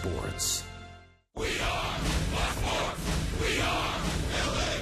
Sports. We are Baltimore. We are LA.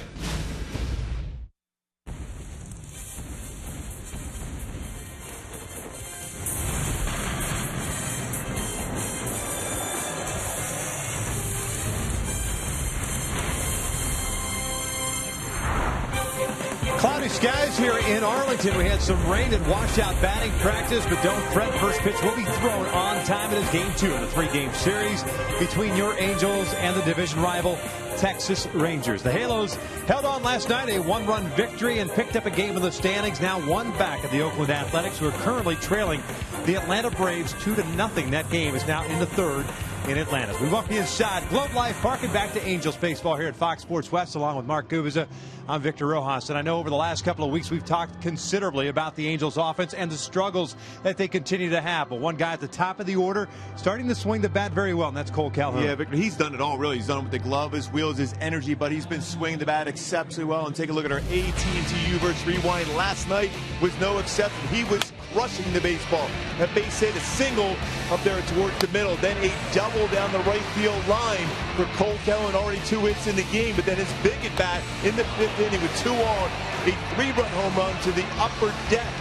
Cloudy skies here in Arlington. We had some rain and washout batting practice, but don't fret. First pitch will be thrown on time. It is game 2 of the 3-game series between your Angels and the division rival Texas Rangers. The Halos held on last night, a 1-run victory, and picked up a game in the standings. Now one back at the Oakland Athletics, who are currently trailing the Atlanta Braves 2-0. That game is now in the third in Atlanta. We welcome you inside Globe Life Park and back to Angels baseball here at Fox Sports West, along with Mark Gubiza. I'm Victor Rojas, and I know over the last couple of weeks we've talked considerably about the Angels offense and the struggles that they continue to have. But one guy at the top of the order starting to swing the bat very well, and that's Cole Calhoun. Yeah, Victor, he's done it all, really. He's done it with the glove, his wheels, his energy, but he's been swinging the bat exceptionally well. And take a look at our AT Universe rewind. Last night was no exception. He was crushing the baseball. That base hit, a single up there towards the middle, then a double down the right field line for Cole Calhoun, already 2 hits in the game. But then his big at bat in the 5th inning with 2 on, a 3-run home run to the upper deck.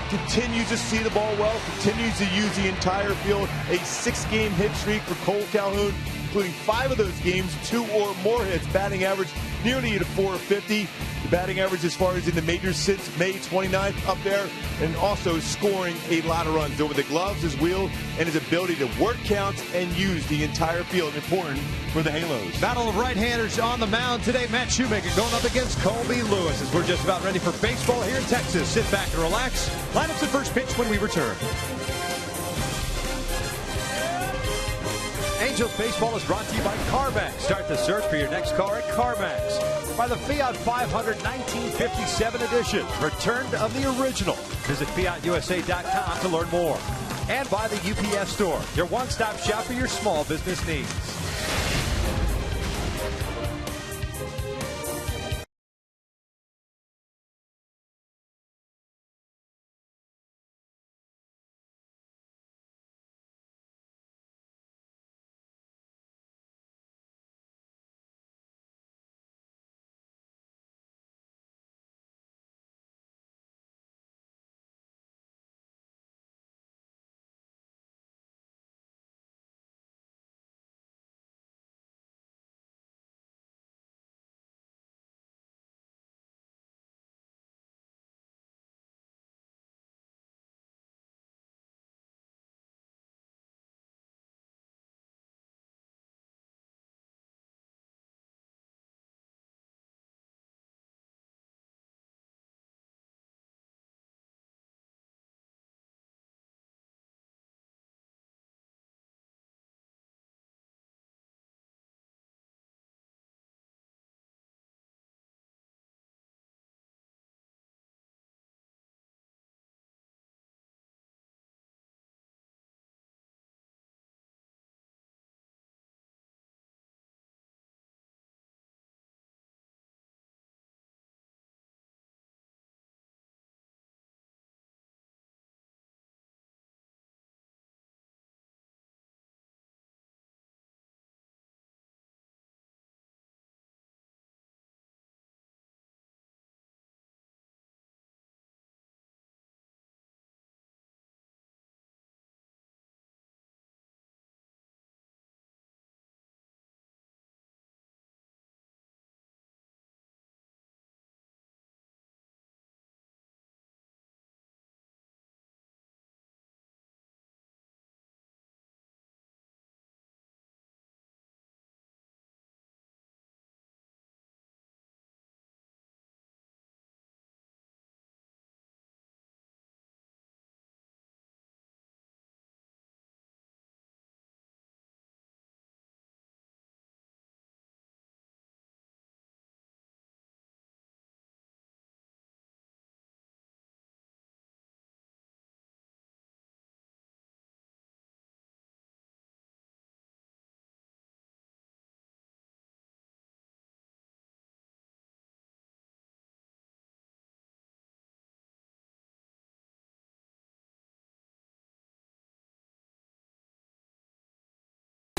Continues to see the ball well, continues to use the entire field. A 6-game hit streak for Cole Calhoun, including 5 of those games, 2 or more hits. Batting average nearly at a .450. The batting average as far as in the majors since May 29th up there, and also scoring a lot of runs. Over the gloves, his wheel, and his ability to work counts and use the entire field. Important for the Halos. Battle of right-handers on the mound today. Matt Shoemaker going up against Colby Lewis as we're just about ready for baseball here in Texas. Sit back and relax. Lineups at first pitch when we return. Angels baseball is brought to you by CarMax. Start the search for your next car at CarMax. By the Fiat 500 1957 edition, returned of the original. Visit FiatUSA.com to learn more. And by the UPS Store, your one-stop shop for your small business needs.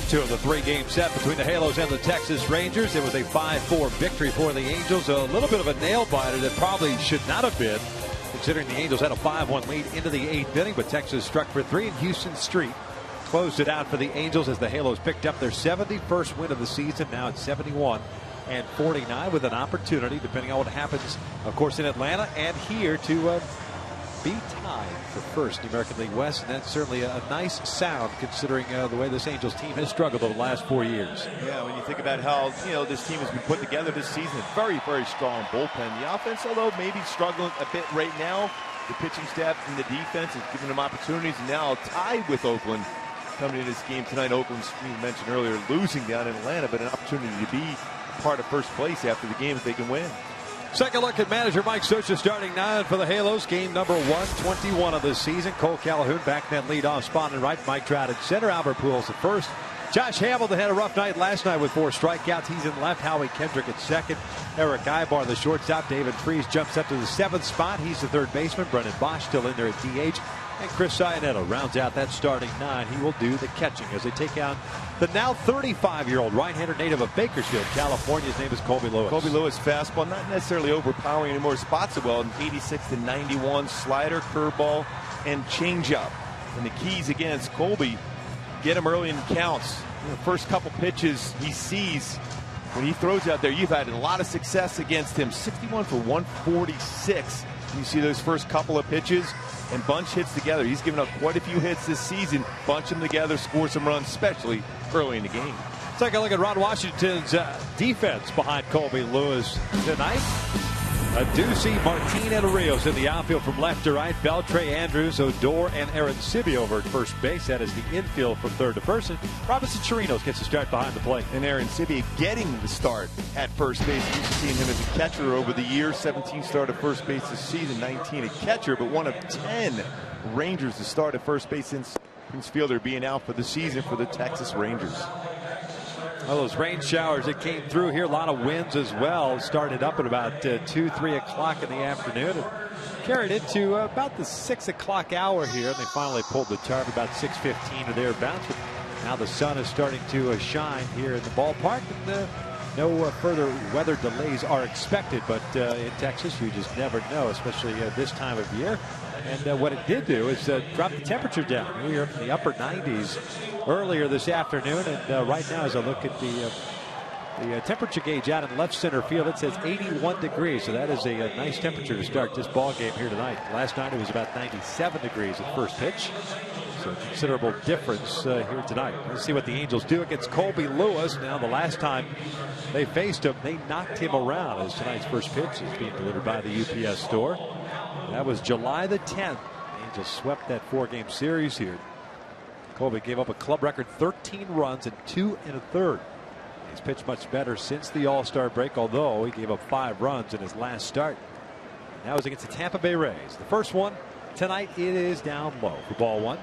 2 of the 3-game set between the Halos and the Texas Rangers. It was a 5-4 victory for the Angels. A little bit of a nail-biter that probably should not have been, considering the Angels had a 5-1 lead into the 8th inning, but Texas struck for 3 and Houston Street closed it out for the Angels as the Halos picked up their 71st win of the season. Now it's 71 and 49 with an opportunity, depending on what happens, of course, in Atlanta and here, to be tied for first in the American League West, and that's certainly a nice sound considering the way this Angels team has struggled over the last 4 years. Yeah, when you think about how this team has been put together this season, a very, very strong bullpen. The offense, although maybe struggling a bit right now, the pitching staff and the defense is giving them opportunities. And now tied with Oakland coming into this game tonight. Oakland's, you mentioned earlier, losing down in Atlanta, but an opportunity to be part of first place after the game if they can win. Second look at manager Mike Scioscia starting 9 for the Halos. Game number 121 of this season. Cole Calhoun back in that leadoff spot in right. Mike Trout at center. Albert Pujols at first. Josh Hamilton had a rough night last night with 4 strikeouts. He's in left. Howie Kendrick at second. Eric Ibar the shortstop. David Freese jumps up to the 7th spot. He's the third baseman. Brendan Bosch still in there at DH. And Chris Ionetto rounds out that starting 9. He will do the catching as they take out the now 35-year-old right-hander native of Bakersfield, California. His name is Colby Lewis. Colby Lewis fastball, not necessarily overpowering anymore. Spots it well. 86 to 91 slider, curveball, and changeup. And the keys against Colby, get him early in counts. The first couple pitches he sees when he throws out there, you've had a lot of success against him. 61 for 146. You see those first couple of pitches and bunch hits together. He's given up quite a few hits this season. Bunch them together, score some runs, especially early in the game. Let's take a look at Ron Washington's defense behind Colby Lewis tonight. Ducey, Martin, and Rios in the outfield from left to right. Beltre, Andrews, Odor, and Aaron Sibby over at first base. That is the infield from third to first. And Robinson Chirinos gets the start behind the plate. And Aaron Sibby getting the start at first base. You've seen him as a catcher over the years. 17 start at first base this season, 19 a catcher, but one of 10 Rangers to start at first base since Prince Fielder being out for the season for the Texas Rangers. Well, those rain showers that came through here, a lot of winds as well, started up at about 2, 3 o'clock in the afternoon and carried into about the 6 o'clock hour here. And they finally pulled the tarp about 6:15 or thereabouts. But now the sun is starting to shine here in the ballpark. And, no further weather delays are expected, but in Texas, you just never know, especially this time of year. And what it did do is drop the temperature down. We were up in the upper 90s earlier this afternoon, and right now, as I look at the temperature gauge out in left center field, it says 81 degrees. So that is a nice temperature to start this ball game here tonight. Last night it was about 97 degrees at first pitch. So considerable difference here tonight. Let's see what the Angels do against Colby Lewis. Now, the last time they faced him, they knocked him around as tonight's first pitch is being delivered by the UPS store. That was July the 10th. The Angels swept that 4-game series here. Colby gave up a club record 13 runs in 2 1/3. He's pitched much better since the All-Star break, although he gave up 5 runs in his last start. That was against the Tampa Bay Rays. The first one tonight, it is down low for ball 1.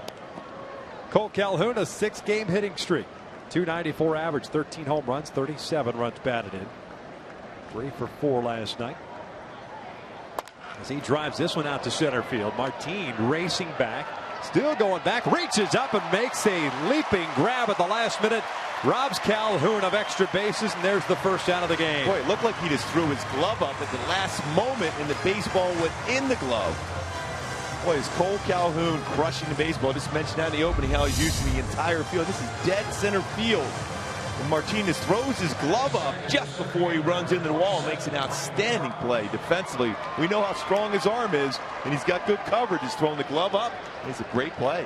Cole Calhoun, a 6-game hitting streak. 294 average, 13 home runs, 37 runs batted in. 3 for 4 last night. As he drives this one out to center field, Martin racing back, still going back, reaches up and makes a leaping grab at the last minute. Robs Calhoun of extra bases, and there's the first out of the game. Boy, it looked like he just threw his glove up at the last moment, and the baseball went in the glove. Boy, is Cole Calhoun crushing the baseball. Just mentioned out in the opening how he's using the entire field. This is dead center field. And Martinez throws his glove up just before he runs into the wall and makes an outstanding play defensively. We know how strong his arm is, and he's got good coverage. He's throwing the glove up. It's a great play.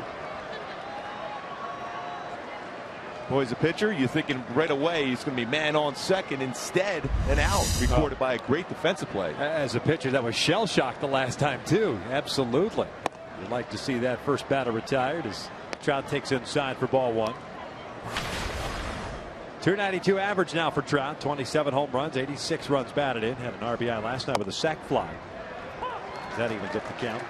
Boy, as a pitcher, you're thinking right away he's going to be man on second. Instead, an out recorded by a great defensive play. As a pitcher, that was shell-shocked the last time, too. Absolutely. You'd like to see that first batter retired as Trout takes inside for ball 1. 292 average now for Trout. 27 home runs, 86 runs batted in. Had an RBI last night with a sac fly. That evens up the count.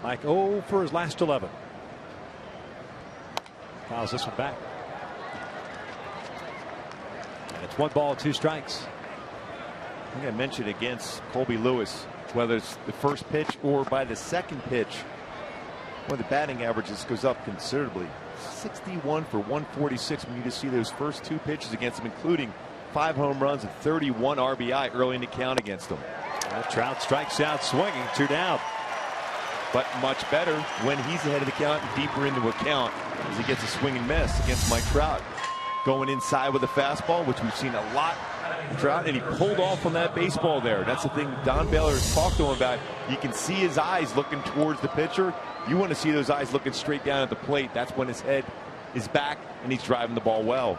Mike 0 for his last 11. Fouls this one back. And it's 1 ball, 2 strikes. I think I mentioned against Colby Lewis, whether it's the first pitch or by the second pitch. Well, the batting average just goes up considerably. 61 for 146 when you just see those first two pitches against him, including 5 home runs and 31 RBI early in the count against him. Trout strikes out swinging, 2 down. But much better when he's ahead of the count and deeper into account as he gets a swing and miss against Mike Trout. Going inside with a fastball, which we've seen a lot from Trout, and he pulled off on that baseball there. That's the thing Don Baylor has talked to him about. You can see his eyes looking towards the pitcher. You want to see those eyes looking straight down at the plate. That's when his head is back and he's driving the ball well.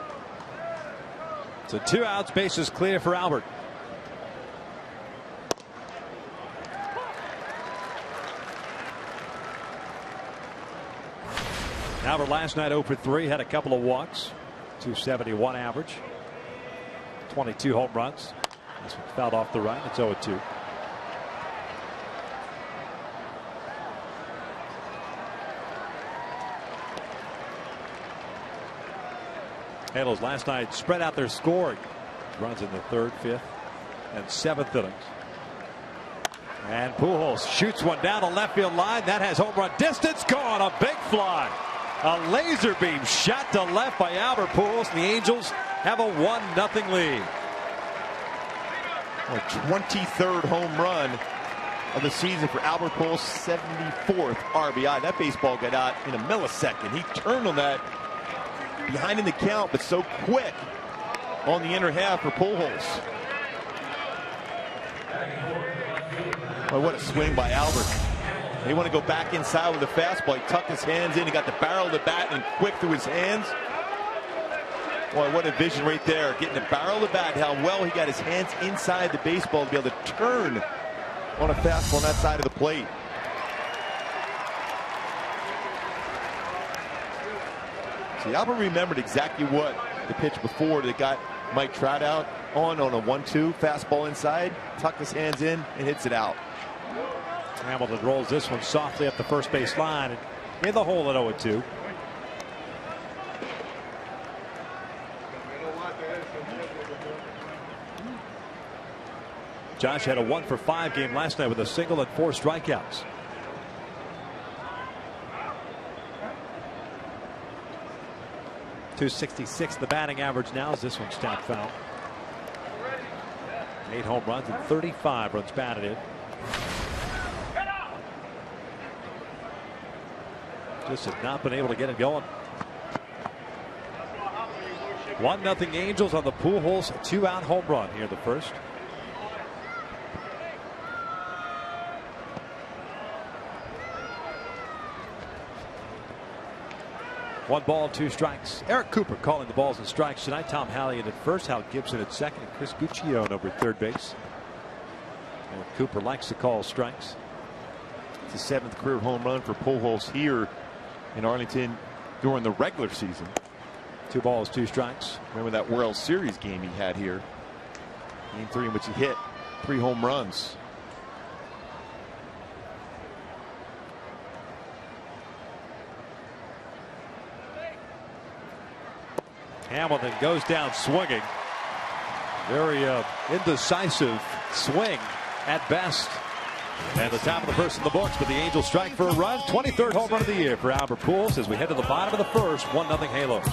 So 2 outs, bases clear for Albert. Albert last night 0 for 3, had a couple of walks, 271 average, 22 home runs. This one fouled off the right. It's 0-2. Handles last night spread out their scoring. Runs in the 3rd, 5th, and 7th innings. And Pujols shoots one down the left field line. That has home run distance. Gone. A big fly. A laser beam shot to left by Albert Pujols. And the Angels have a 1-0 lead. A 23rd home run of the season for Albert Pujols, 74th RBI. That baseball got out in a millisecond. He turned on that behind in the count, but so quick on the inner half for Pujols. Well, what a swing by Albert. He want to go back inside with the fastball. He tucked his hands in. He got the barrel of the bat and quick through his hands. Boy, what a vision right there. Getting the barrel of the bat, how well he got his hands inside the baseball to be able to turn on a fastball on that side of the plate. See, Albert remembered exactly what the pitch before that got Mike Trout out on a 1-2 fastball inside, tucked his hands in and hits it out. Hamilton rolls this one softly up the first base line and in the hole at 0-2. Josh had a 1 for 5 game last night with a single and 4 strikeouts. .266 the batting average now as this one's tapped foul. 8 home runs and 35 runs batted in. Just has not been able to get it going. 1-0 Angels on the Pujols 2-out home run here in the first. One ball, 2 strikes. Eric Cooper calling the balls and strikes tonight. Tom Hallion at first, Hal Gibson at second, and Chris Guccione over at third base. And Cooper likes to call strikes. It's the 7th career home run for Pujols here in Arlington during the regular season. 2 balls, 2 strikes. Remember that World Series game he had here. Game 3 in which he hit 3 home runs. Hamilton goes down swinging. Very indecisive swing at best. And the top of the first in the books, but the Angels strike for a run. 23rd home run of the year for Albert Pujols as we head to the bottom of the first. 1-0 Halos.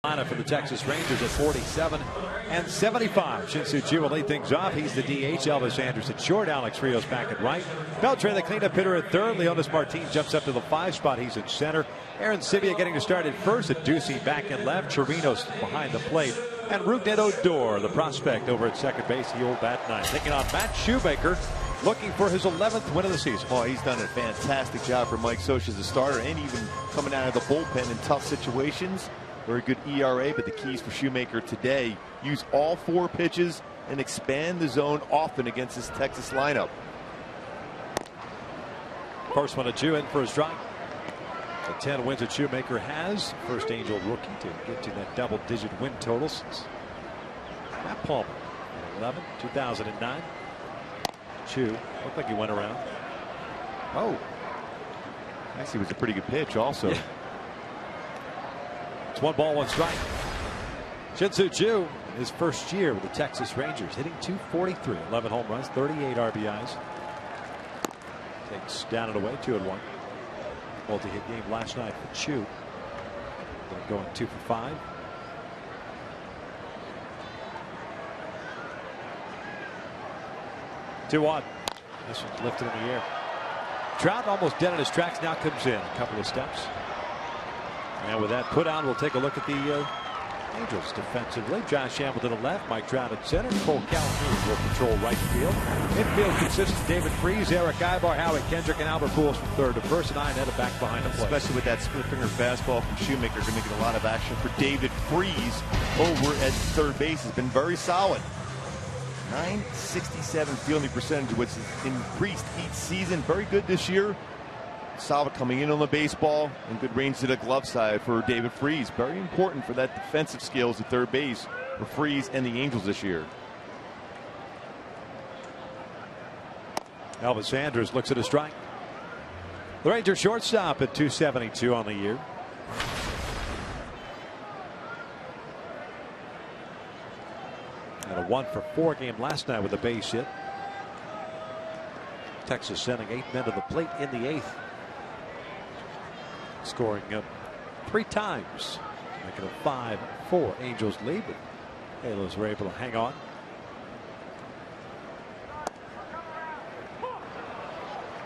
Lineup for the Texas Rangers at 47 and 75. Shin-Soo Choo will lead things off. He's the DH. Elvis Anderson short. Alex Rios back at right. Beltran, the cleanup hitter, at third. Leonis Martin jumps up to the 5 spot. He's in center. Aaron Sivia getting to start at first. Ducey back and left. Chirinos behind the plate. And Rougned Odor, the prospect, over at second base. The old bat 9. Taking on Matt Shoemaker, looking for his 11th win of the season. Oh, he's done a fantastic job for Mike Scioscia as a starter, and even coming out of the bullpen in tough situations. Very good ERA, but the keys for Shoemaker today: use all 4 pitches and expand the zone often against this Texas lineup. First one to Choo in for a strike. The 10 wins that Shoemaker has. First Angel rookie to get to that double-digit win total since Matt Palmer in 2009. Choo looked like he went around. Oh, actually, it was a pretty good pitch also. Yeah. It's 1 ball, 1 strike. Shin-Soo Choo, his first year with the Texas Rangers, hitting .243, 11 home runs, 38 RBIs. Takes down and away, 2-1. Multi-hit game last night for Choo. Going 2 for 5. Two on. This one's lifted in the air. Trout almost dead in his tracks. Now comes in a couple of steps. And with that put on, we'll take a look at the Angels defensively. Josh Hamilton at left, Mike Trout at center. Cole Calhoun will control right field. Infield consists of David Freese, Eric Ibar, Howie Kendrick, and Albert Pujols from third to first, and Iannetta back behind the plate. Especially with that split finger fastball from Shoemaker, going to get a lot of action for David Freese over at third base. Has been very solid. .967 fielding percentage, which has increased each season. Very good this year. Solid coming in on the baseball, and good range to the glove side for David Freese. Very important for that defensive skills at third base for Freese and the Angels this year. Elvis Andrus looks at a strike. The Rangers shortstop at .272 on the year. Had a 1 for 4 game last night with a base hit. Texas sending 8 men to the plate in the 8th. Scoring 3 times, making a 5-4 Angels lead, but Halos were able to hang on.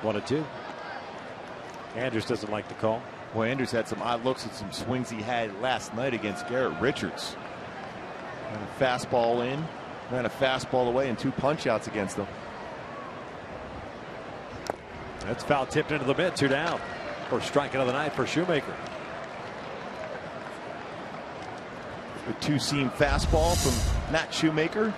1-2. Andrews doesn't like the call. Well, Andrews had some odd looks at some swings he had last night against Garrett Richards. And a fastball in, ran a fastball away, and 2 punch outs against them. That's foul tipped into the mid, 2 down. First strike of the night for Shoemaker. The 2-seam fastball from Matt Shoemaker.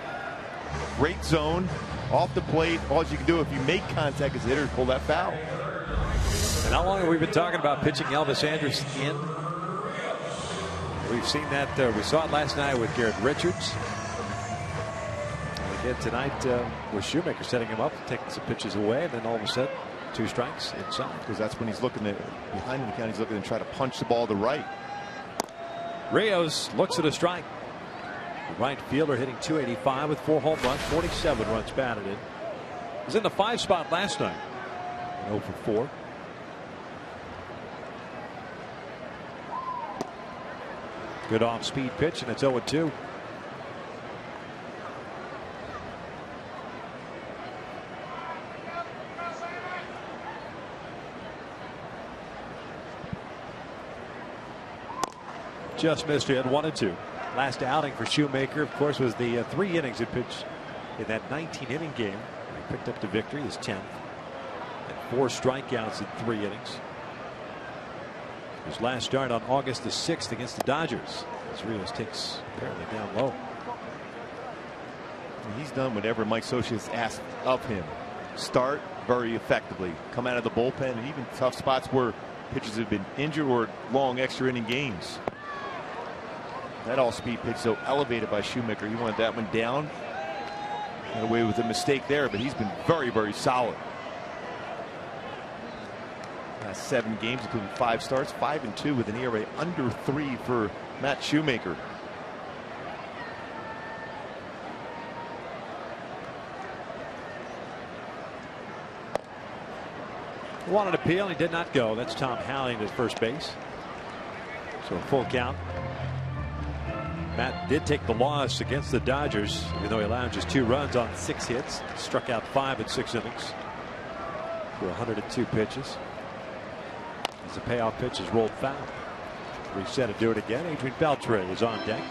Great zone, off the plate. All you can do if you make contact as a hitter is pull that foul. And how long have we been talking about pitching Elvis Andrus in? We've seen that. We saw it last night with Garrett Richards. And again tonight with Shoemaker setting him up, taking some pitches away, and then all of a sudden 2 strikes inside. Because that's when he's looking at behind the count. He's looking to try to punch the ball to right. Rios looks at a strike. The right fielder hitting .285 with 4 home runs, 47 runs batted in. Was in the 5 spot last night. 0 for 4. Good off-speed pitch, and it's 0-2. Just missed it, 1-2. Last outing for Shoemaker, of course, was the 3 innings he pitched in that 19-inning game. He picked up the victory, his 10th. And 4 strikeouts in 3 innings. His last start on August the 6th against the Dodgers, as Rios takes apparently down low. He's done whatever Mike Scioscia has asked of him. Start very effectively, come out of the bullpen, and even tough spots where pitchers have been injured or long extra inning games. That all-speed pitch, so elevated by Shoemaker. He wanted that one down. Got away with a mistake there, but he's been very, very solid. Last 7 games, including 5 starts, 5-2 with an ERA under 3 for Matt Shoemaker. Wanted to appeal, he did not go. That's Tom Howling at first base. So a full count. Matt did take the loss against the Dodgers, even though he allowed just 2 runs on 6 hits, struck out 5 in 6 innings for 102 pitches. As the payoff pitch is rolled foul. Reset and do it again. Adrian Beltre is on deck.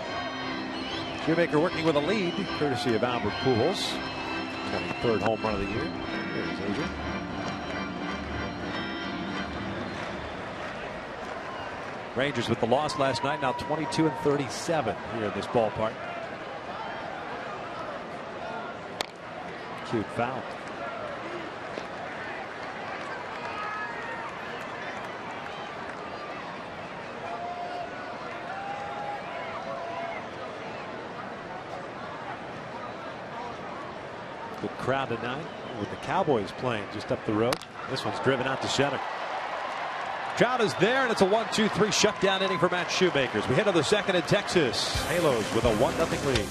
Shoemaker working with a lead, courtesy of Albert Pujols. 23rd home run of the year. There's Adrian. Rangers with the loss last night, now 22-37 here in this ballpark. Cute foul. Good crowd tonight with the Cowboys playing just up the road. This one's driven out to center. Crowd is there, and it's a 1-2-3 shutdown inning for Matt Shoemaker. We head to the second in Texas. Halos with a 1-0 lead.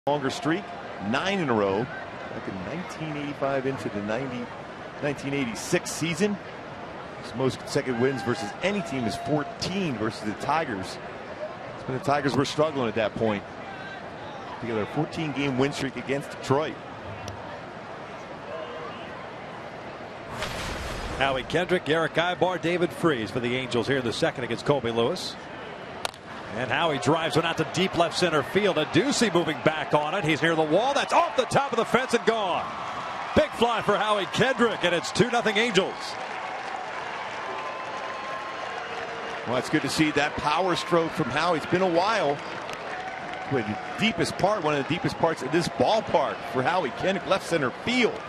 Longer streak, 9 in a row, back in 1985 into the 1986 season. His most consecutive wins versus any team is 14 versus the Tigers. It's been the Tigers were struggling at that point. Together a 14-game win streak against Detroit. Howie Kendrick, Eric Ibar, David Freese for the Angels here in the second against Colby Lewis. And Howie drives one out to deep left center field. A Ducey moving back on it. He's near the wall. That's off the top of the fence and gone. Big fly for Howie Kendrick, and it's 2-0 Angels. Well, it's good to see that power stroke from Howie. It's been a while. With the deepest part, one of the deepest parts of this ballpark for Howie Kendrick, left center field.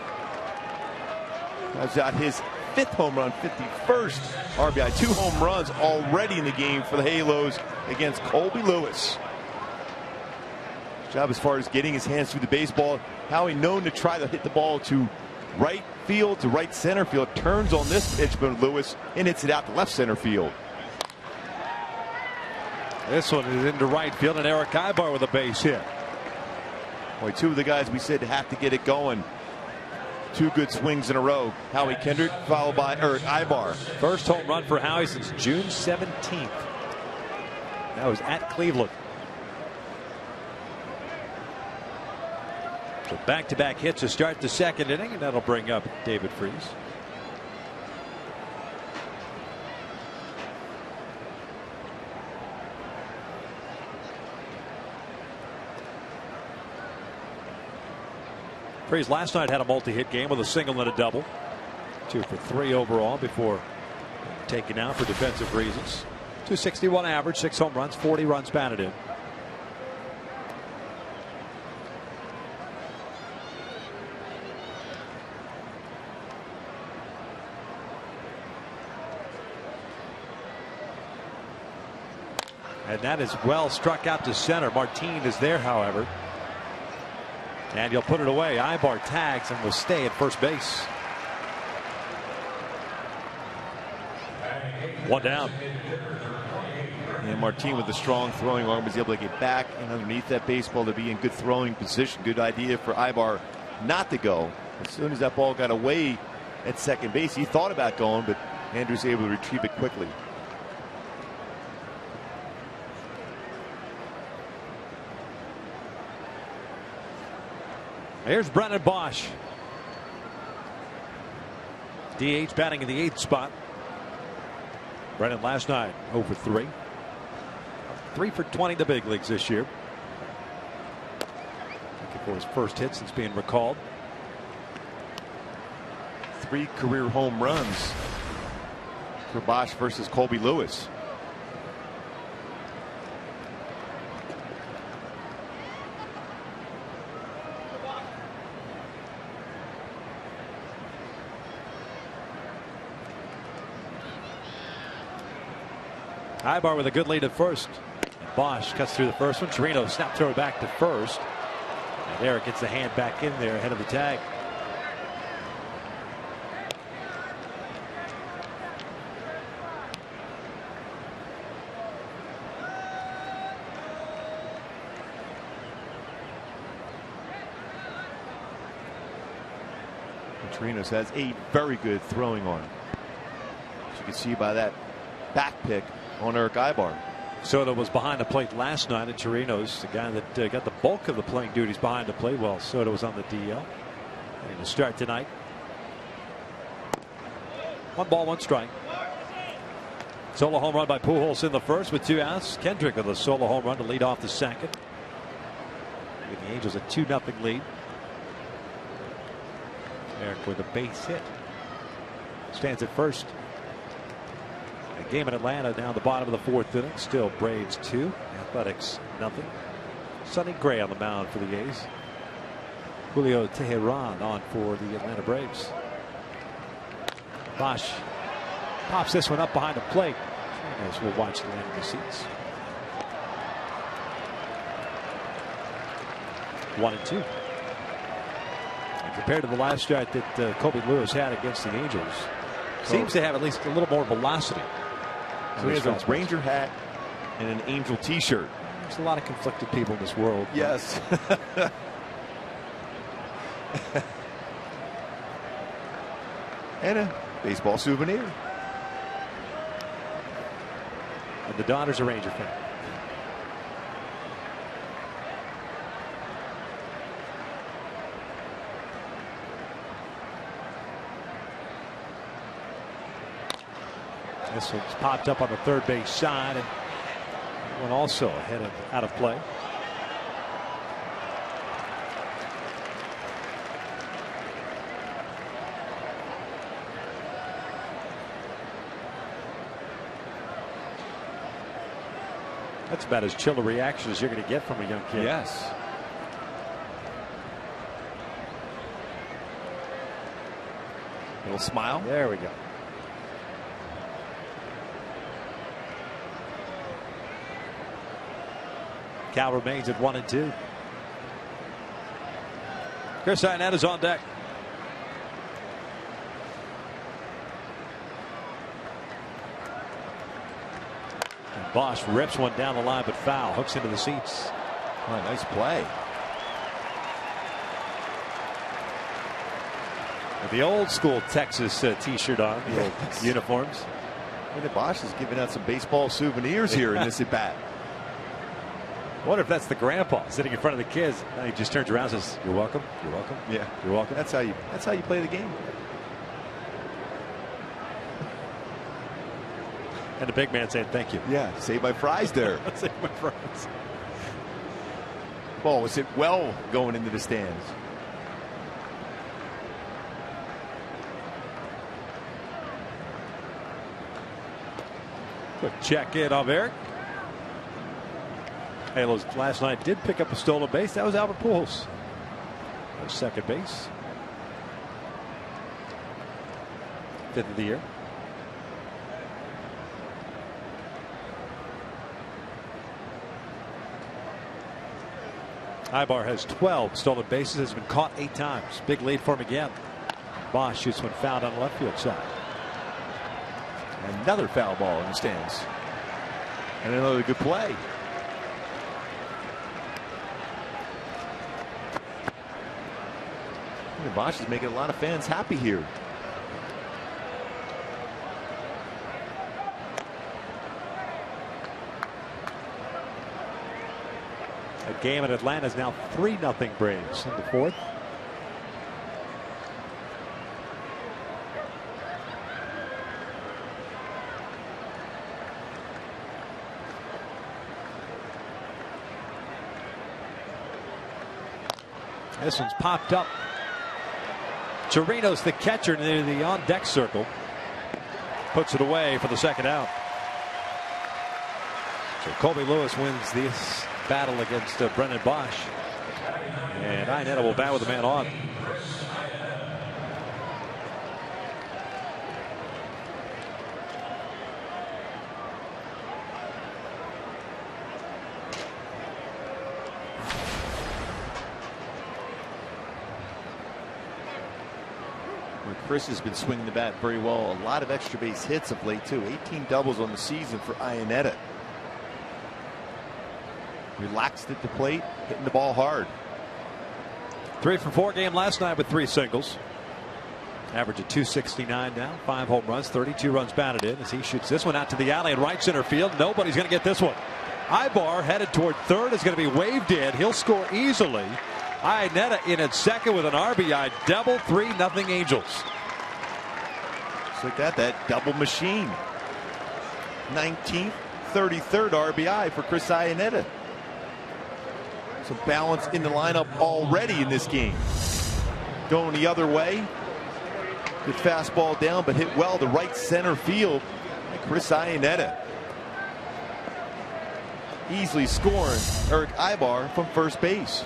That's got his 5th home run, 51st RBI. 2 home runs already in the game for the Halos against Colby Lewis. Job as far as getting his hands through the baseball. Howie known to try to hit the ball to right field, to right center field. Turns on this pitch, but Lewis and hits it out to left center field. This one is into right field, and Eric Ibar with a base hit. Boy, 2 of the guys we said have to get it going. 2 good swings in a row. Howie Kendrick followed by Eric Ibar. First home run for Howie since June 17th. That was at Cleveland. So back-to-back hits to start the second inning, and that'll bring up David Freese. Freese last night had a multi-hit game with a single and a double. 2 for 3 overall before taken out for defensive reasons. .261 average, 6 home runs, 40 runs batted in. And that is well struck out to center. Martin is there, however. And he'll put it away. Ibar tags and will stay at first base. One down. And Martin, with a strong throwing arm, was able to get back and underneath that baseball to be in good throwing position. Good idea for Ibar not to go. As soon as that ball got away at second base, he thought about going, but Andrews able to retrieve it quickly. Here's Brennan Bosch. DH batting in the 8th spot. Brennan last night 0 for 3. 3 for 20 in the big leagues this year. Looking for his first hit since being recalled. 3 career home runs for Bosch versus Colby Lewis. Ibar with a good lead at first. Bosch cuts through the first one. Chirino snap throw back to first. And Eric gets the hand back in there ahead of the tag. Chirinos has a very good throwing arm. As you can see by that back pick on Eric Ibar. Soto was behind the plate last night at Chirinos, the guy that got the bulk of the playing duties behind the plate while Soto was on the DL. And to start tonight. 1 ball, 1 strike. Solo home run by Pujols in the first with 2 outs. Kendrick with a solo home run to lead off the second. Giving the Angels a 2-0 lead. Eric with a base hit. Stands at first. A game in Atlanta down the bottom of the 4th inning. Still Braves 2, Athletics nothing. Sonny Gray on the mound for the A's. Julio Teheran on for the Atlanta Braves. Bosch pops this one up behind the plate. As we'll watch the end of the seats. 1-2. And compared to the last start that Colby Lewis had against the Angels, seems to have at least a little more velocity. So he has a Ranger hat and an Angel t-shirt. There's a lot of conflicted people in this world. Yes. And a baseball souvenir. And the daughter's a Ranger fan. This one's popped up on the third base side, and one also out of play. That's about as chill a reaction as you're going to get from a young kid. Yes. Little smile. There we go. Cal remains at 1-2. Chris Arnett is on deck. And Bosch rips one down the line, but foul. Hooks into the seats. Oh, nice play. With the old school Texas t-shirt on, the old uniforms. Well, the Bosch is giving out some baseball souvenirs here in this at bat. I wonder if that's the grandpa sitting in front of the kids. And he just turns around and says, "You're welcome. You're welcome. Yeah, you're welcome." That's how you play the game. And the big man saying, "Thank you." Yeah, save my fries there. Save my fries. Ball was hit well going into the stands. Quick check in of Eric. Halos last night did pick up a stolen base. That was Albert Pujols. Second base. 5th of the year. Ibar has 12 stolen bases, has been caught 8 times. Big lead for him again. Bosch shoots when fouled on the left field side. Another foul ball in the stands. And another good play. Bosch is making a lot of fans happy here. The game in Atlanta is now 3-0 Braves in the 4th. This one's popped up. Chirino's the catcher near the on-deck circle. Puts it away for the second out. So Colby Lewis wins this battle against Brendan Bosch. And Iannetta will bat with the man on. Chris has been swinging the bat very well. A lot of extra base hits of late too. 18 doubles on the season for Iannetta. Relaxed at the plate, hitting the ball hard. 3 for 4 game last night with 3 singles. Average of 269 now. 5 home runs, 32 runs batted in as he shoots this one out to the alley in right center field. Nobody's going to get this one. Ibar headed toward third is going to be waved in. He'll score easily. Iannetta in at second with an RBI double. 3-0 Angels. Just like that double machine. 19th, 33rd RBI for Chris Iannetta. Some balance in the lineup already in this game. Going the other way. Good fastball down, but hit well to right center field. And Chris Iannetta easily scoring Eric Ibar from first base.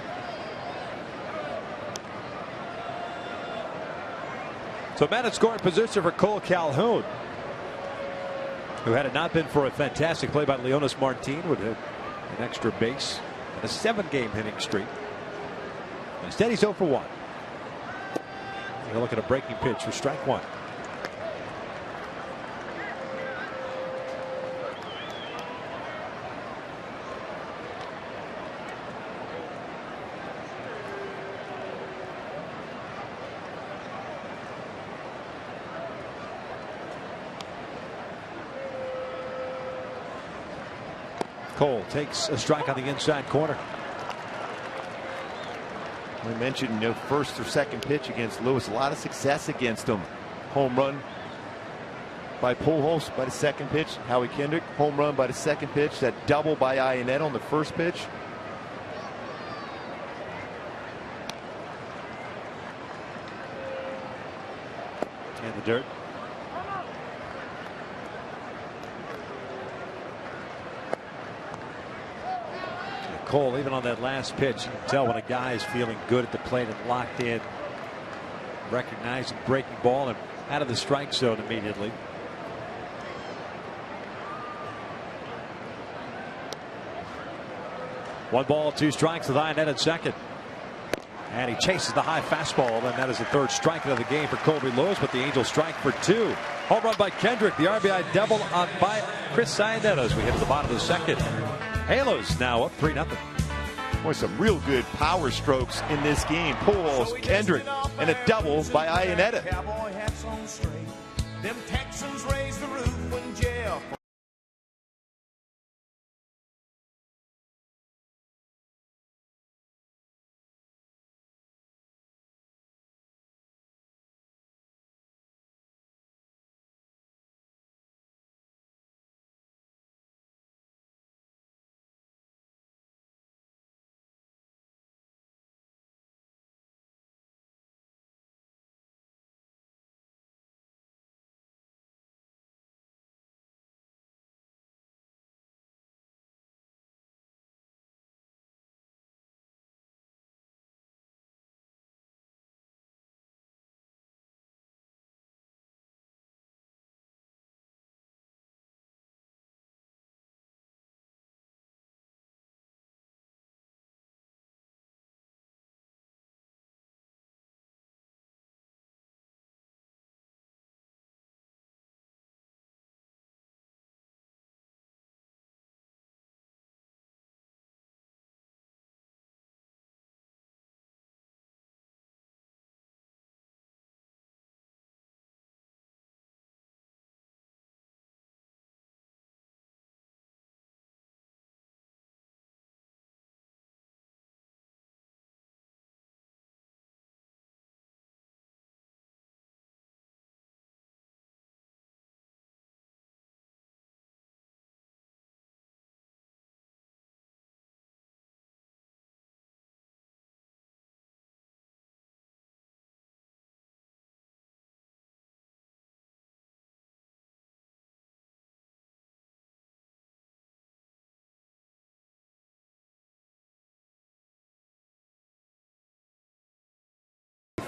So man at scoring position for Cole Calhoun, who had it not been for a fantastic play by Leonis Martin would have an extra base and a 7-game hitting streak. Instead he's 0 for 1. We'll look at a breaking pitch for strike 1. Cole takes a strike on the inside corner. We mentioned first or second pitch against Lewis. A lot of success against him. Home run by Pujols by the second pitch. Howie Kendrick. Home run by the second pitch. That double by Iannetta on the first pitch. In the dirt. Cole, even on that last pitch, you can tell when a guy is feeling good at the plate and locked in, recognizing breaking ball and out of the strike zone immediately. One ball, 2 strikes with Iannetta at second. And he chases the high fastball, and that is the 3rd strikeout of the game for Colby Lewis, but the Angels strike for 2. Home run by Kendrick, the RBI double by Chris Iannetta as we hit to the bottom of the 2nd. Halos now up 3-0. Boy, some real good power strokes in this game. Pujols, Kendrick, and a double by Iannetta. Cowboy hats on straight. Them Texans raise the roof when Jeff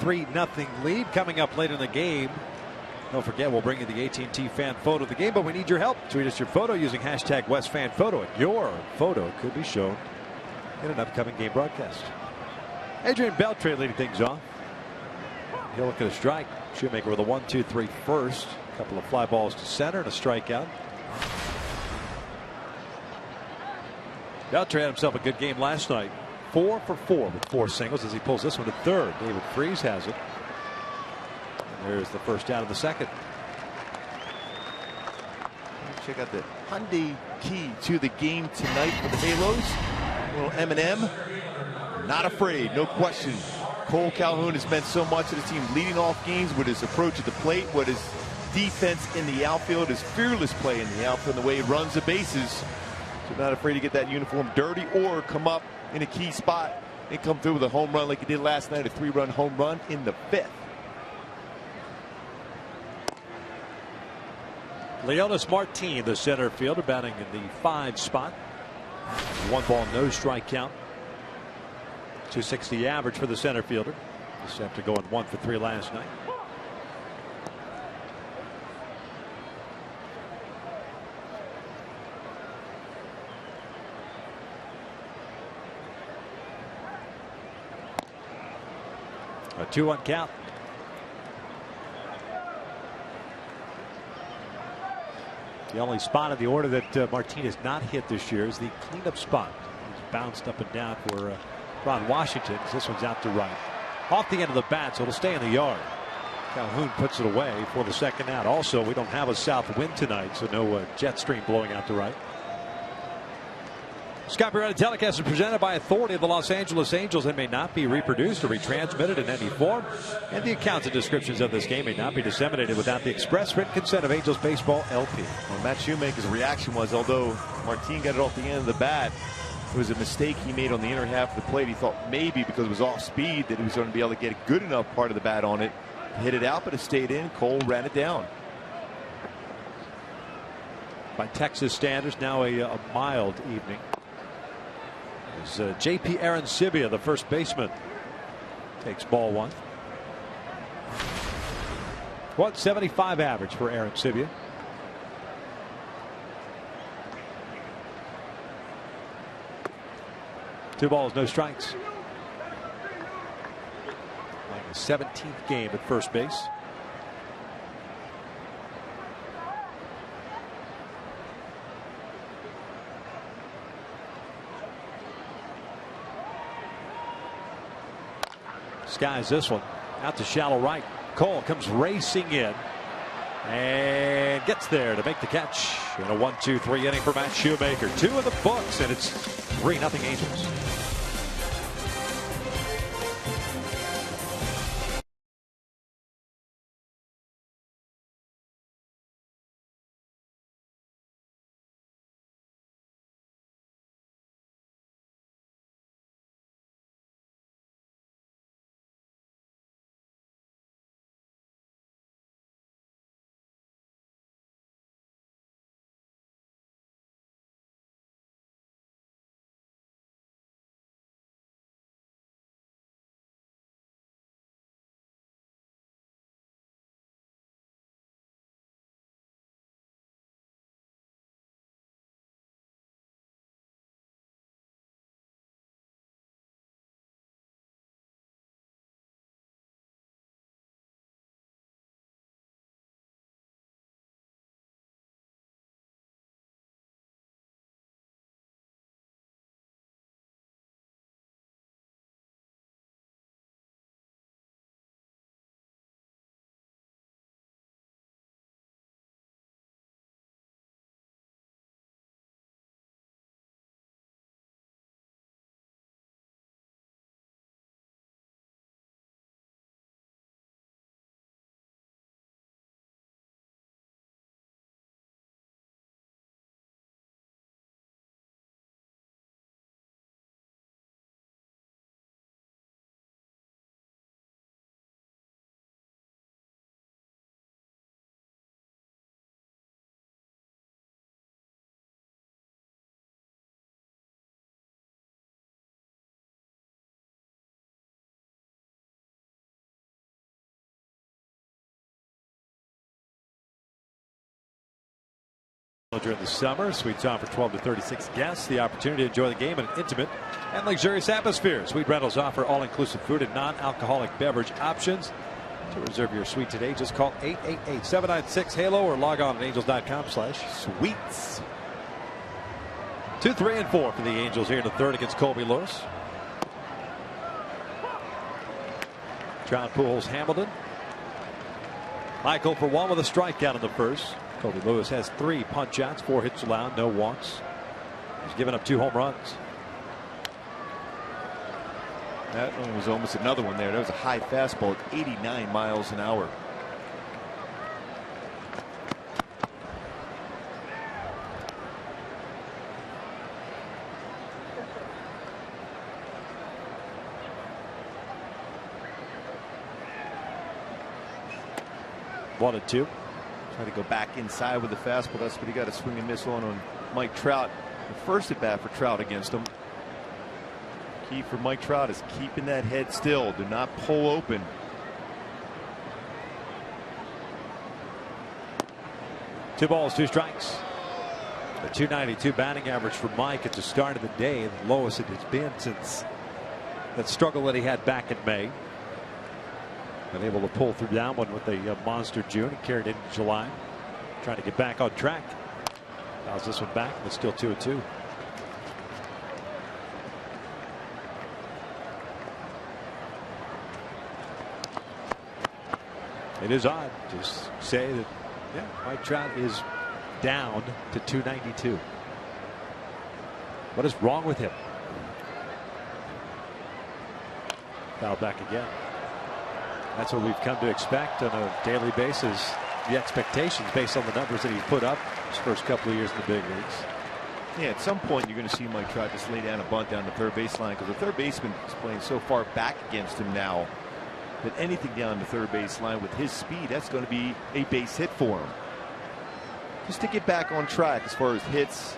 3-0 lead. Coming up later in the game, don't forget, we'll bring you the AT&T fan photo of the game, but we need your help. Tweet us your photo using hashtag WestFanPhoto, and your photo could be shown in an upcoming game broadcast. Adrian Beltre leading things off. He'll look at a strike. Shoemaker with a 1-2-3 first. A couple of fly balls to center and a strikeout. Beltre had himself a good game last night. 4 for 4 with 4 singles as he pulls this one to third. David Freese has it. And there's the first out of the second. Check out the Hyundai key to the game tonight for the Halos. A little M&M. Not afraid, no question. Cole Calhoun has meant so much to the team, leading off games with his approach at the plate, with his defense in the outfield, his fearless play in the outfield, and the way he runs the bases. So not afraid to get that uniform dirty or come up in a key spot and come through with a home run like he did last night, a 3-run home run in the 5th. Leonis Martin, the center fielder, batting in the 5 spot. 1 ball, no strike count. 260 average for the center fielder. Just after going 1 for 3 last night. A 2-1 count. The only spot in the order that Martin has not hit this year is the cleanup spot. He's bounced up and down for Ron Washington. This one's out to right. Off the end of the bat, so it'll stay in the yard. Calhoun puts it away for the second out. Also, we don't have a south wind tonight, so no jet stream blowing out to right. Scott Beretta telecast is presented by authority of the Los Angeles Angels and may not be reproduced or retransmitted in any form. And the accounts and descriptions of this game may not be disseminated without the express written consent of Angels Baseball LP. Well, Matt Shoemaker's reaction was, although Martin got it off the end of the bat, it was a mistake he made on the inner half of the plate. He thought maybe because it was off speed that he was going to be able to get a good enough part of the bat on it, hit it out, but it stayed in. Cole ran it down. By Texas standards, now a mild evening. As J.P. Arancibia, the first baseman, takes ball 1. 175 average for Arancibia. Two balls, no strikes. Like the 17th game at first base. Skies this one out to shallow right. Cole comes racing in and gets there to make the catch in a 1-2-3 inning for Matt Shoemaker. 2 in the books, and it's 3-0 Angels. During the summer, suites on for 12 to 36 guests. The opportunity to enjoy the game in an intimate and luxurious atmosphere. Suite rentals offer all-inclusive food and non-alcoholic beverage options. To reserve your suite today, just call 888-796-HALO or log on at angels.com/suites. 2, 3, and 4 for the Angels here in the third against Colby Lewis. Trout, Pujols, Hamilton. Michael for 1 with a strikeout in the first. Colby Lewis has 3 punch outs, 4 hits allowed, no walks. He's given up 2 home runs. That one was almost another one there. That was a high fastball at 89 miles an hour. One and 2. Try to go back inside with the fastball. That's what he got a swing and miss on Mike Trout. The first at bat for Trout against him. Key for Mike Trout is keeping that head still. Do not pull open. Two balls, 2 strikes. The .292 batting average for Mike at the start of the day, the lowest it has been since that struggle that he had back in May. Been able to pull through that one with a monster June. He carried it in July. Trying to get back on track. Fouls this one back, but still 2-2. It is odd to say that, yeah, Mike Trout is down to .292. What is wrong with him? Foul back again. That's what we've come to expect on a daily basis. The expectations based on the numbers that he put up his first couple of years in the big leagues. Yeah, at some point you're going to see Mike Trout just lay down a bunt down the third baseline because the third baseman is playing so far back against him now that anything down the third baseline with his speed, that's going to be a base hit for him. Just to get back on track as far as hits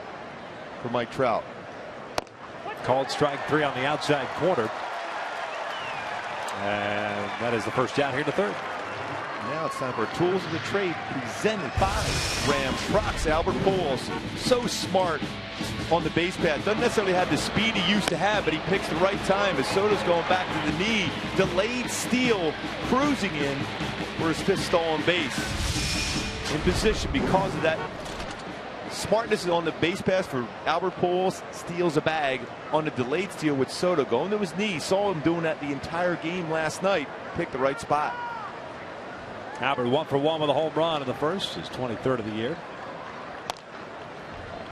for Mike Trout. Called strike 3 on the outside corner. And that is the first out here in the third. Now it's time for Tools of the Trade presented by Ram Trucks. Albert Pujols, so smart on the base path. Doesn't necessarily have the speed he used to have, but he picks the right time as Soto's going back to the knee. Delayed steal, cruising in for his 5th stolen base. In position because of that smartness on the base pass for Albert Pujols. Steals a bag on a delayed steal with Soto going to his knee. Saw him doing that the entire game last night. Picked the right spot. Albert 1 for 1 with a home run in the first, his 23rd of the year.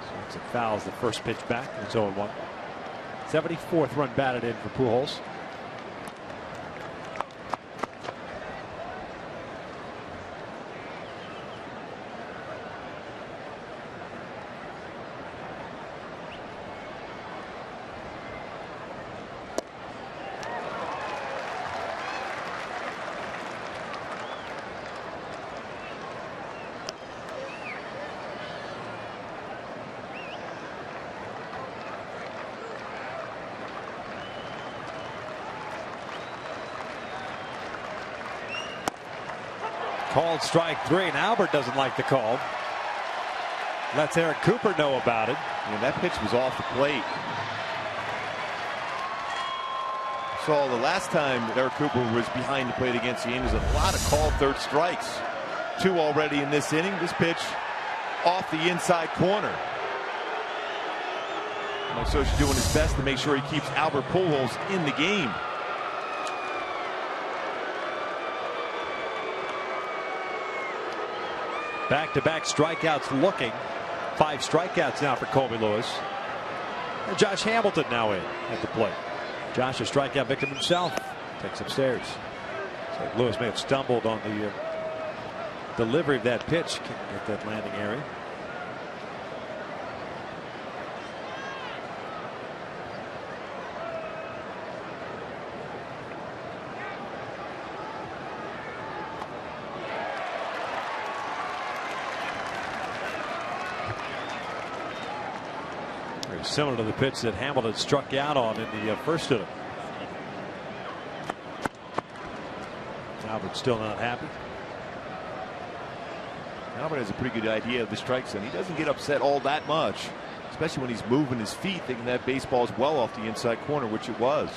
So it fouls the first pitch back. It's 0-1. 74th run batted in for Pujols. Called strike 3, and Albert doesn't like the call. Lets Eric Cooper know about it. Yeah, that pitch was off the plate. So the last time Eric Cooper was behind the plate against the Angels, a lot of called third strikes. 2 already in this inning. This pitch off the inside corner. Mike Scioscia doing his best to make sure he keeps Albert Pujols in the game. Back-to-back strikeouts looking. 5 strikeouts now for Colby Lewis. And Josh Hamilton now in at the plate. Josh, a strikeout victim himself, takes upstairs. So Lewis may have stumbled on the delivery of that pitch at that landing area. Very similar to the pitch that Hamilton struck out on in the first inning. Albert still not happy. Albert has a pretty good idea of the strike zone. He doesn't get upset all that much, especially when he's moving his feet, thinking that baseball is well off the inside corner, which it was.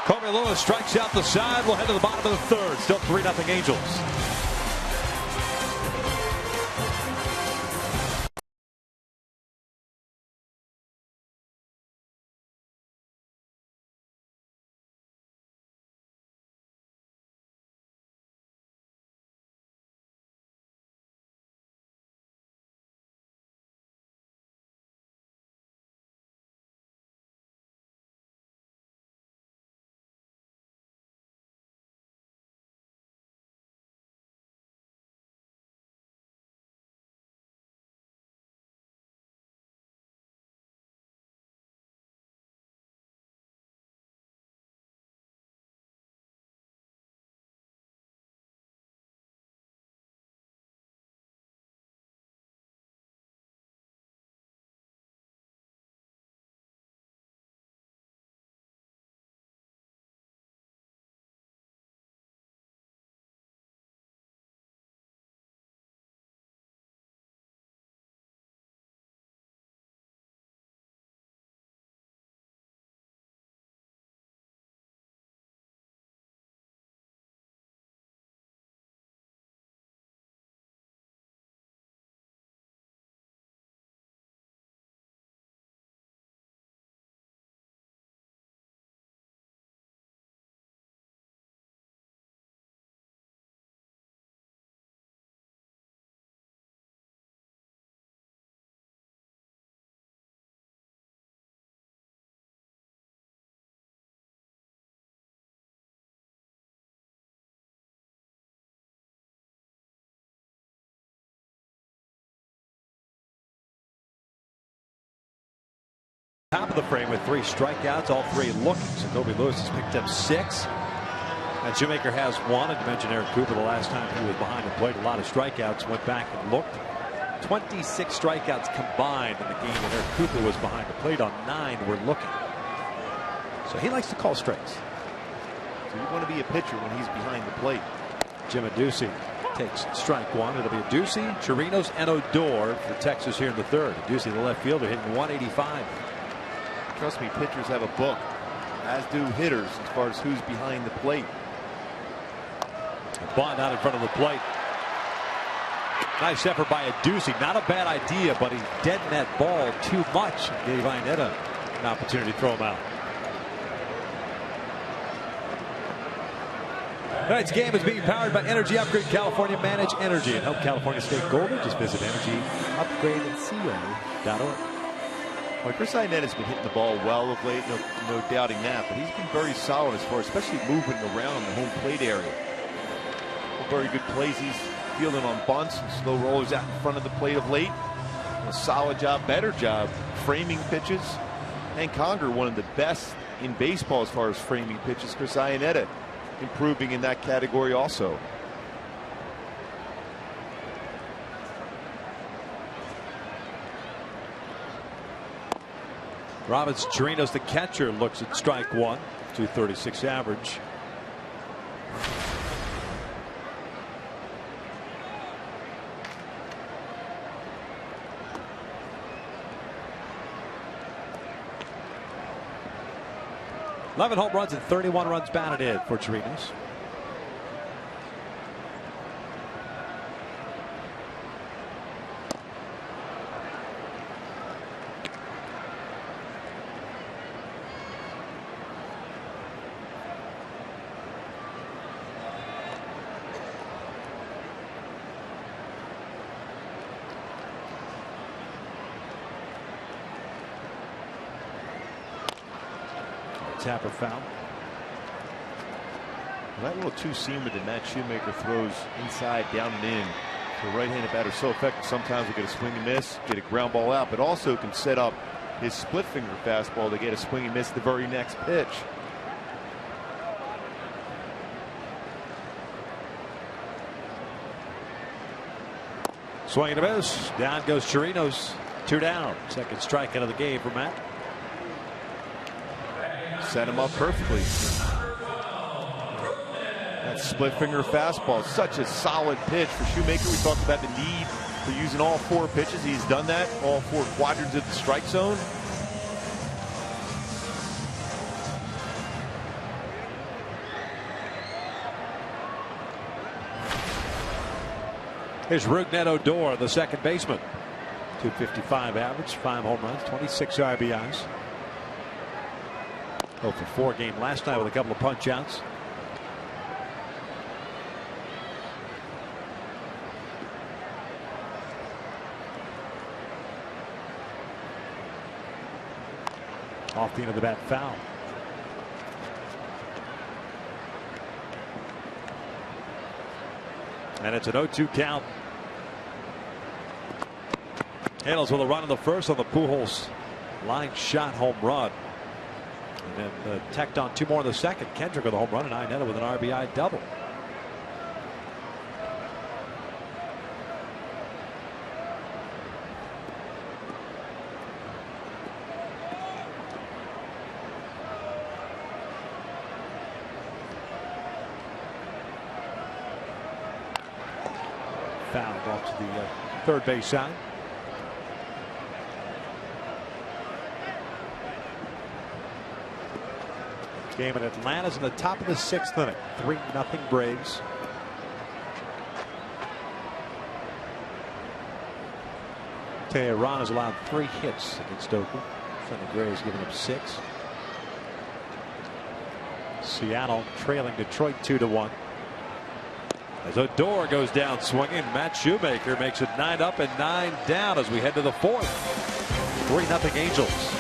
Kobe Lewis strikes out the side. We'll head to the bottom of the third. Still 3-0 Angels. Top of the frame with 3 strikeouts, all 3 looking. So Kobe Lewis has picked up 6. And Shoemaker has 1. And you mentioned Aaron Cooper the last time he was behind the plate. A lot of strikeouts. Went back and looked. 26 strikeouts combined in the game. And Aaron Cooper was behind the plate on 9 were looking. So he likes to call strikes. So you want to be a pitcher when he's behind the plate. Jim Adduci takes strike 1. It'll be Adduci, Chirinos, and Odor for Texas here in the third. Adduci, the left fielder, hitting 185. Trust me, pitchers have a book, as do hitters, as far as who's behind the plate. Bond out in front of the plate. Nice effort by Adduci. Not a bad idea, but he deadened that ball too much. Gave Inetta an opportunity to throw him out. Tonight's game is being powered by Energy Upgrade California. Manage energy and help California stay golden. Just visit energyupgradeco.org. Well, Chris Inett has been hitting the ball well of late, no doubting that, but he's been very solid as far as especially moving around the home plate area. Very good plays. He's fielding on bunts and slow rollers out in front of the plate of late. A solid job, better job framing pitches. And Conger, one of the best in baseball as far as framing pitches. Chris Inett improving in that category also. Robbins Chirinos, the catcher, looks at strike 1. 236 average. Eleven home runs and 31 runs batted in for Chirinos. Tapper foul. That little two-seamer that Matt Shoemaker throws inside, down and in, The right-handed batter is so effective. Sometimes we get a swing and miss, get a ground ball out, but also can set up his split finger fastball to get a swing and miss the very next pitch. Swing and a miss. Down goes Chirinos. 2 down. Second strikeout of the game for Matt. Set him up perfectly. That split finger fastball, such a solid pitch for Shoemaker. We talked about the need for using all 4 pitches. He's done that, all 4 quadrants of the strike zone. Here's Rougned Odor, the second baseman. 255 average, 5 home runs, 26 RBIs. 0 for 4 game last night with a couple of punch outs. Off the end of the bat, foul. And it's an 0-2 count. Halos with a run in the first on the Pujols line shot home run. And then tacked on 2 more in the second. Kendrick with a home run and Inetta with an RBI double. Fouled off to the third base side. Game in Atlanta's in the top of the 6th inning. 3-0 Braves. Tehran has allowed 3 hits against Oakland. Sonny Gray has given up 6. Seattle trailing Detroit 2-1. As Odor goes down swinging, Matt Shoemaker makes it 9 up and 9 down as we head to the 4th. 3-0 Angels.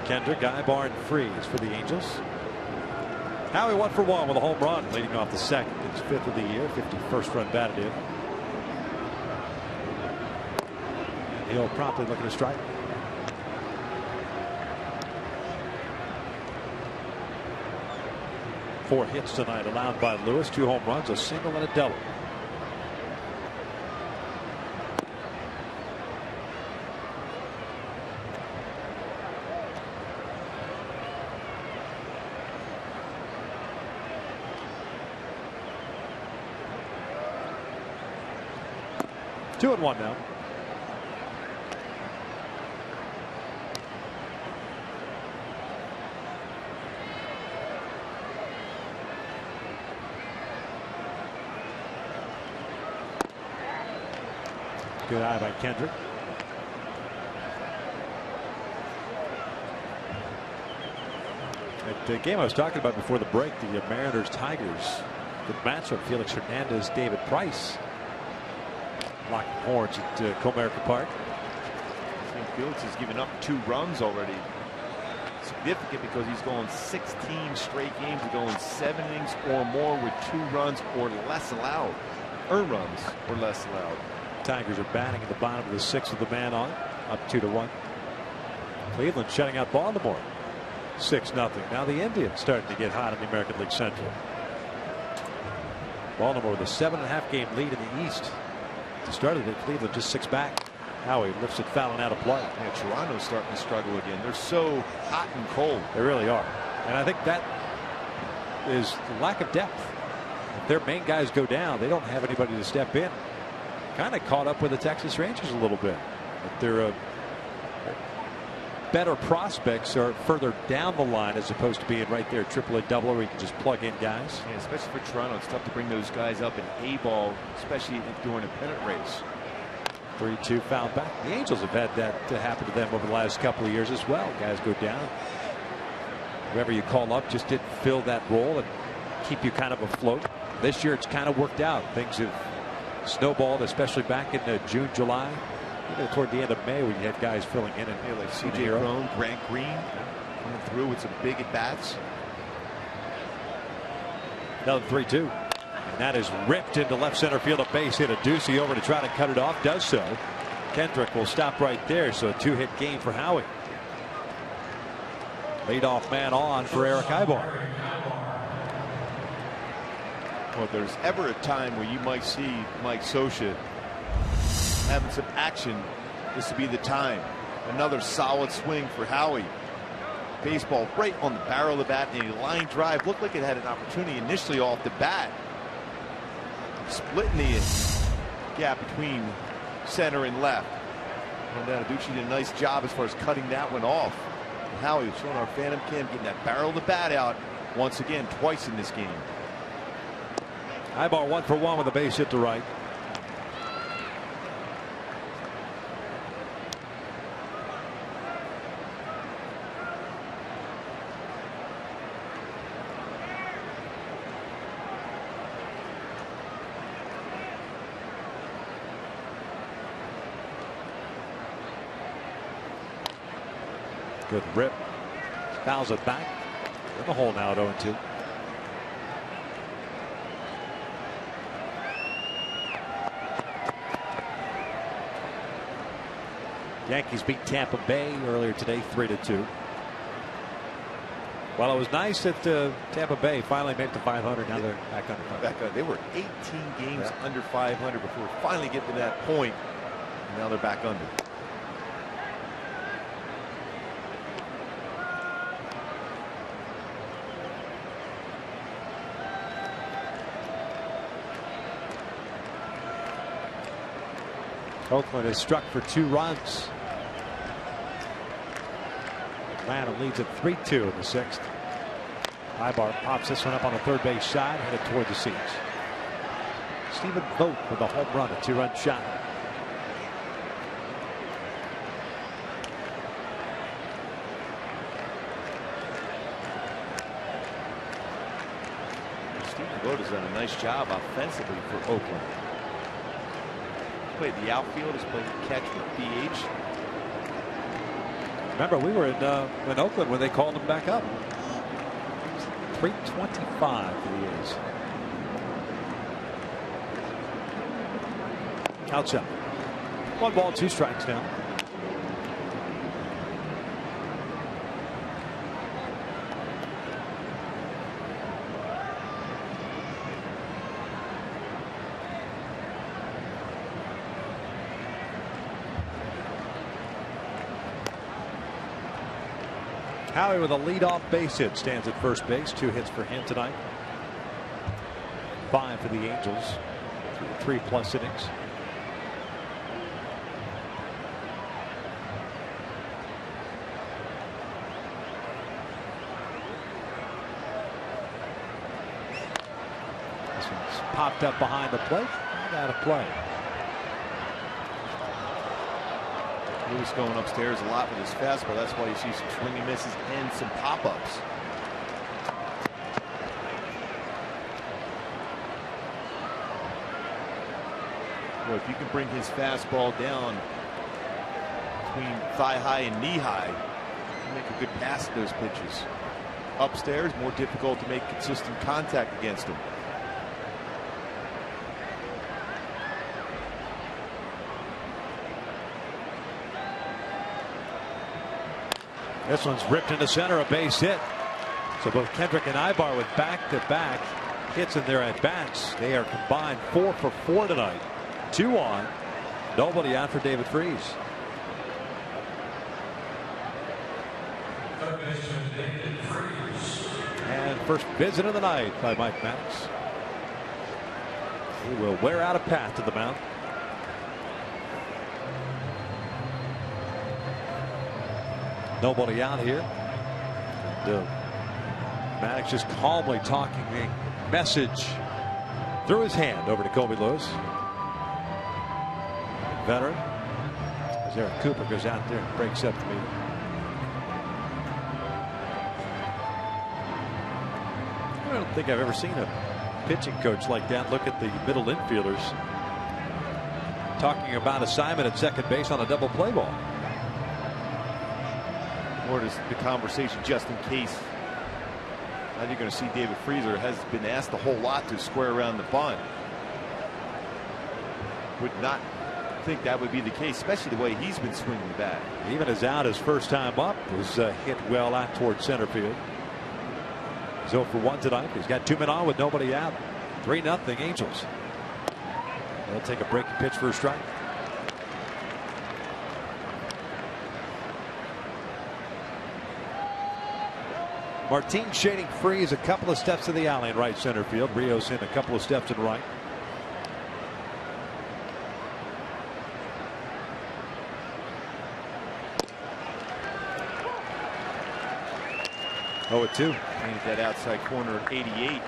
Kendrick, Ibar freeze for the Angels. Howie 1 for 1 with a home run leading off the second. It's 5th of the year, 51st run batted in. And he'll promptly look at a strike. Four hits tonight allowed by Lewis, 2 home runs, a single and a double. Two and 1 now. Good eye by Kendrick. At the game I was talking about before the break, the Mariners-Tigers, good matchup. Felix Hernandez, David Price. Locking horns at Comerica Park. I think Felix has given up 2 runs already. Significant because he's going 16 straight games of going 7 innings or more with 2 runs or less allowed. Earned runs or less allowed. Tigers are batting in the bottom of the 6th with the man on, up 2-1. Cleveland shutting out Baltimore 6-0. Now the Indians starting to get hot in the American League Central. Baltimore with a 7.5 game lead in the East. They started at Cleveland just 6 back. Howie lifts it foul and out of play. Yeah, Toronto's starting to struggle again. They're so hot and cold. They really are. And I think that is lack of depth. If their main guys go down, they don't have anybody to step in. Kind of caught up with the Texas Rangers a little bit. But their better prospects are further down the line as opposed to being right there AAA double where you can just plug in guys. Yeah, especially for Toronto, it's tough to bring those guys up in A-ball, especially during a pennant race. 3-2 foul back. The Angels have had that happen to them over the last couple of years as well. Guys go down. Whoever you call up just didn't fill that role and keep you kind of afloat. This year it's kind of worked out. Things have snowballed, especially back in June, July. Even toward the end of May when you had guys filling in. And like C.J. Cron, Grant Green coming through with some big at-bats. Another 3-2. And that is ripped into left center field. A base hit. A Ducey over to try to cut it off. Does so. Kendrick will stop right there. So a 2-hit game for Howie. Leadoff man on for Eric Ibar. Well, if there's ever a time where you might see Mike Scioscia having some action, this would be the time. Another solid swing for Howie. Baseball right on the barrel of the bat, and a line drive looked like it had an opportunity initially off the bat. Splitting the gap between center and left. And Aducci did a nice job as far as cutting that one off. And Howie showing our Phantom Cam getting that barrel of the bat out once again, twice in this game. Ibar 1 for 1 with a base hit to right. Good rip. Fouls it back. In the hole now at 0-2. Yankees beat Tampa Bay earlier today 3-2. Well, it was nice that Tampa Bay finally made it to 500. Now they're back under 500. They were 18 games under 500 before finally getting to that point. And now they're back under. Oakland has struck for 2 runs. Atlanta leads at 3-2 in the 6th. Ibar pops this one up on the third base side, headed toward the seats. Stephen Vogt with a home run, a 2-run shot. Stephen Vogt has done a nice job offensively for Oakland. Played the outfield, has played catch with DH. Remember, we were in Oakland when they called him back up. 325 for the A's. Outside. 1 ball, 2 strikes now. Howie with a leadoff base hit stands at first base. 2 hits for him tonight. 5 for the Angels. 3+ innings. This one's popped up behind the plate and out of play. Lewis going upstairs a lot with his fastball. That's why you see some swinging misses and some pop-ups. Well, if you can bring his fastball down between thigh high and knee high, you make a good pass at those pitches. Upstairs, more difficult to make consistent contact against him. This one's ripped into center, a base hit. So both Kendrick and Ibar with back-to-back hits in their at-bats. They are combined 4 for 4 tonight. 2 on. Nobody out for David Freese. And first visit of the night by Mike Maddox. He will wear out a path to the mound. Nobody out here. Maddox just calmly talking a message through his hand over to Colby Lewis. Veteran. As Aaron Cooper goes out there and breaks up the meeting. I don't think I've ever seen a pitching coach like that look at the middle infielders talking about assignment at second base on a double play ball. Or does the conversation just in case? Now you're going to see David Freese has been asked a whole lot to square around the bunt. Would not think that would be the case, especially the way he's been swinging the bat. Even his out his first time up was hit well out towards center field. He's 0 for 1 tonight. He's got 2 men on with nobody out. 3-0 Angels. They'll take a breaking pitch for a strike. Martin shading Freese a couple of steps to the alley in right center field. Rios in a couple of steps in right. Oh, 2. Painted that outside corner at 88.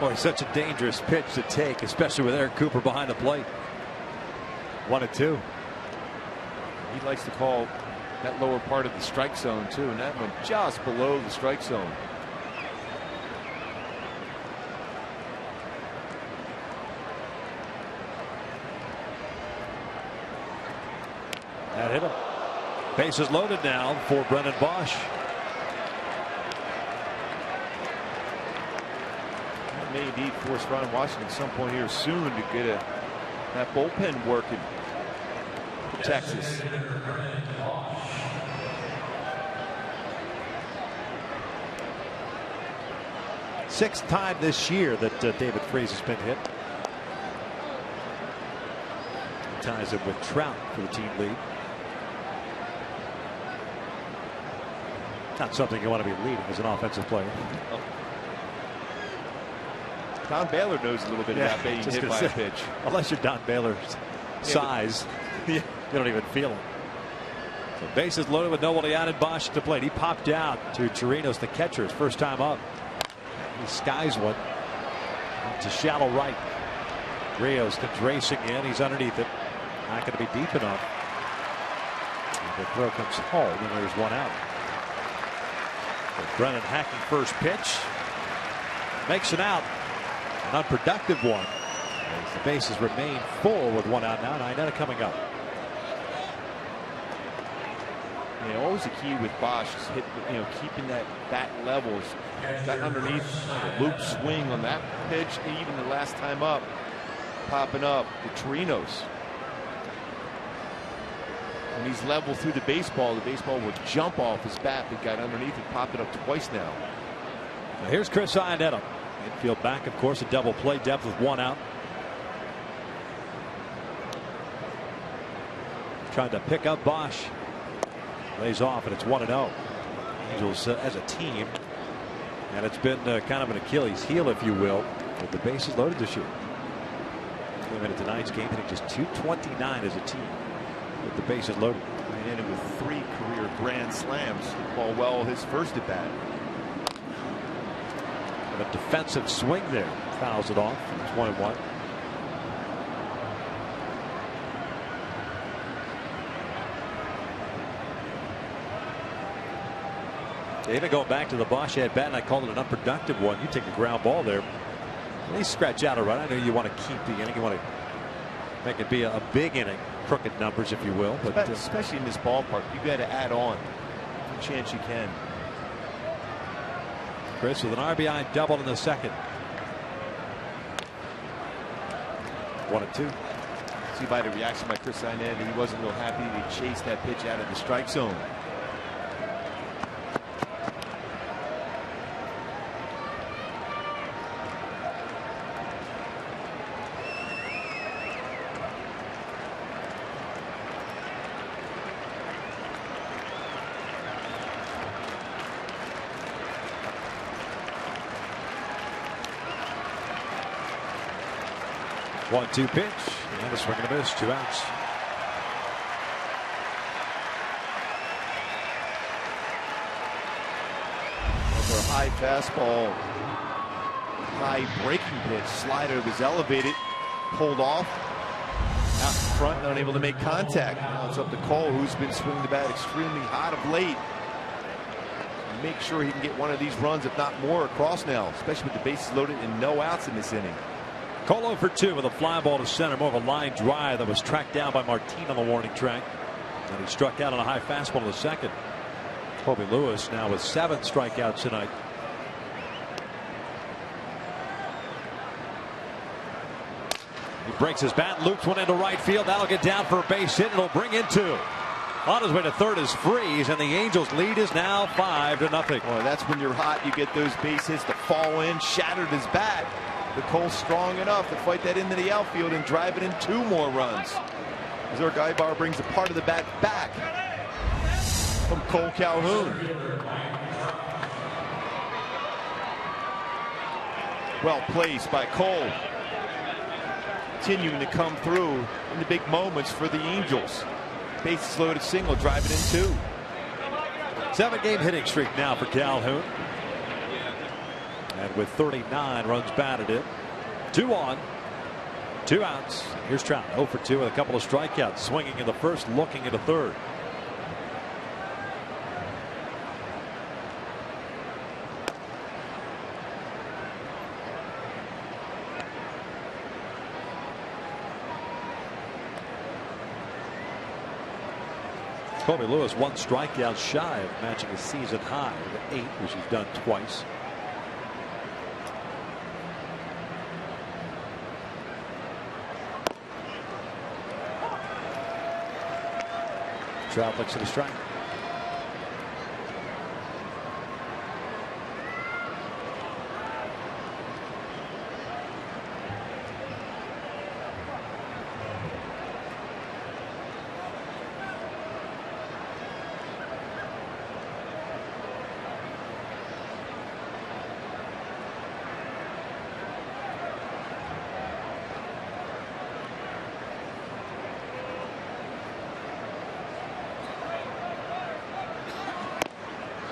Boy, such a dangerous pitch to take, especially with Aaron Cooper behind the plate. 1-2. He likes to call that lower part of the strike zone too, and that went just below the strike zone. That hit him. Bases loaded now for Brennan Bosch. May indeed force Ron Washington at some point here soon to get that bullpen working for Texas. Sixth time this year that David Freese has been hit. Ties him with Trout for the team lead. Not something you want to be leading as an offensive player. Oh. Don Baylor knows a little bit about being hit by a pitch. Unless you're Don Baylor's size, you don't even feel it. So bases loaded with nobody out and Bosch at the plate. He popped out to Chirinos, the catcher, his first time up. He skies one to shallow right. Rios comes racing in. He's underneath it. Not going to be deep enough. And the throw comes home, and there's one out. So Brennan hacking first pitch. Makes an out. An unproductive one. As the bases remain full with one out now. 9 coming up. Yeah, always the key with Bosch is keeping that bat level. Got underneath the loop swing on that pitch, and even the last time up, popping up the Chirinos. When he's level through the baseball will jump off his bat, but got underneath and popped it up twice now. Now here's Chris Iannetta. Infield back, of course, a double play depth with one out. Trying to pick up Bosch. Lays off, and it's 1-0. Angels as a team. And it's been kind of an Achilles heel, if you will, with the bases loaded this year. came into tonight's game hitting just .229 as a team with the bases loaded. And ended with 3 career grand slams. Ball well his first at bat. And a defensive swing there. Fouls it off. It's 1-1. Even going back to the Bosch at bat, and I called it an unproductive one. You take a ground ball there. They scratch out a run. I know you want to keep the inning. You want to make it be a big inning. Crooked numbers, if you will. But especially in this ballpark, you got to add on a chance you can. Chris with an RBI double in the second. 1-2. See by the reaction by Chris Arnett, he wasn't real happy to chase that pitch out of the strike zone. One-two pitch and a swing and a miss. 2 outs. For a high fastball, high breaking pitch, slider was elevated, pulled off out in front, and unable to make contact. Now it's up to Cole, who's been swinging the bat extremely hot of late. Make sure he can get one of these runs, if not more, across now, especially with the bases loaded and no outs in this inning. Cole 0 for 2 with a fly ball to center, more of a line drive that was tracked down by Martin on the warning track. And he struck out on a high fastball in the second. Colby Lewis now with 7 strikeouts tonight. He breaks his bat, loops one into right field. That'll get down for a base hit. It'll bring in 2. On his way to third is Freeze, and the Angels' lead is now 5-0. Well, that's when you're hot. You get those base hits to fall in, shattered his bat. But Cole's strong enough to fight that into the outfield and drive it in 2 more runs. Zurk Ibar brings a part of the bat back from Cole Calhoun. Well placed by Cole. Continuing to come through in the big moments for the Angels. Bases loaded single, drive it in 2. 7-game hitting streak now for Calhoun. And with 39 runs batted in, 2 on, 2 outs. Here's Trout 0 for 2 with a couple of strikeouts, swinging in the first, looking into third. Colby Lewis 1 strikeout shy of matching a season high with 8, which he's done twice. Trout looks at a strike.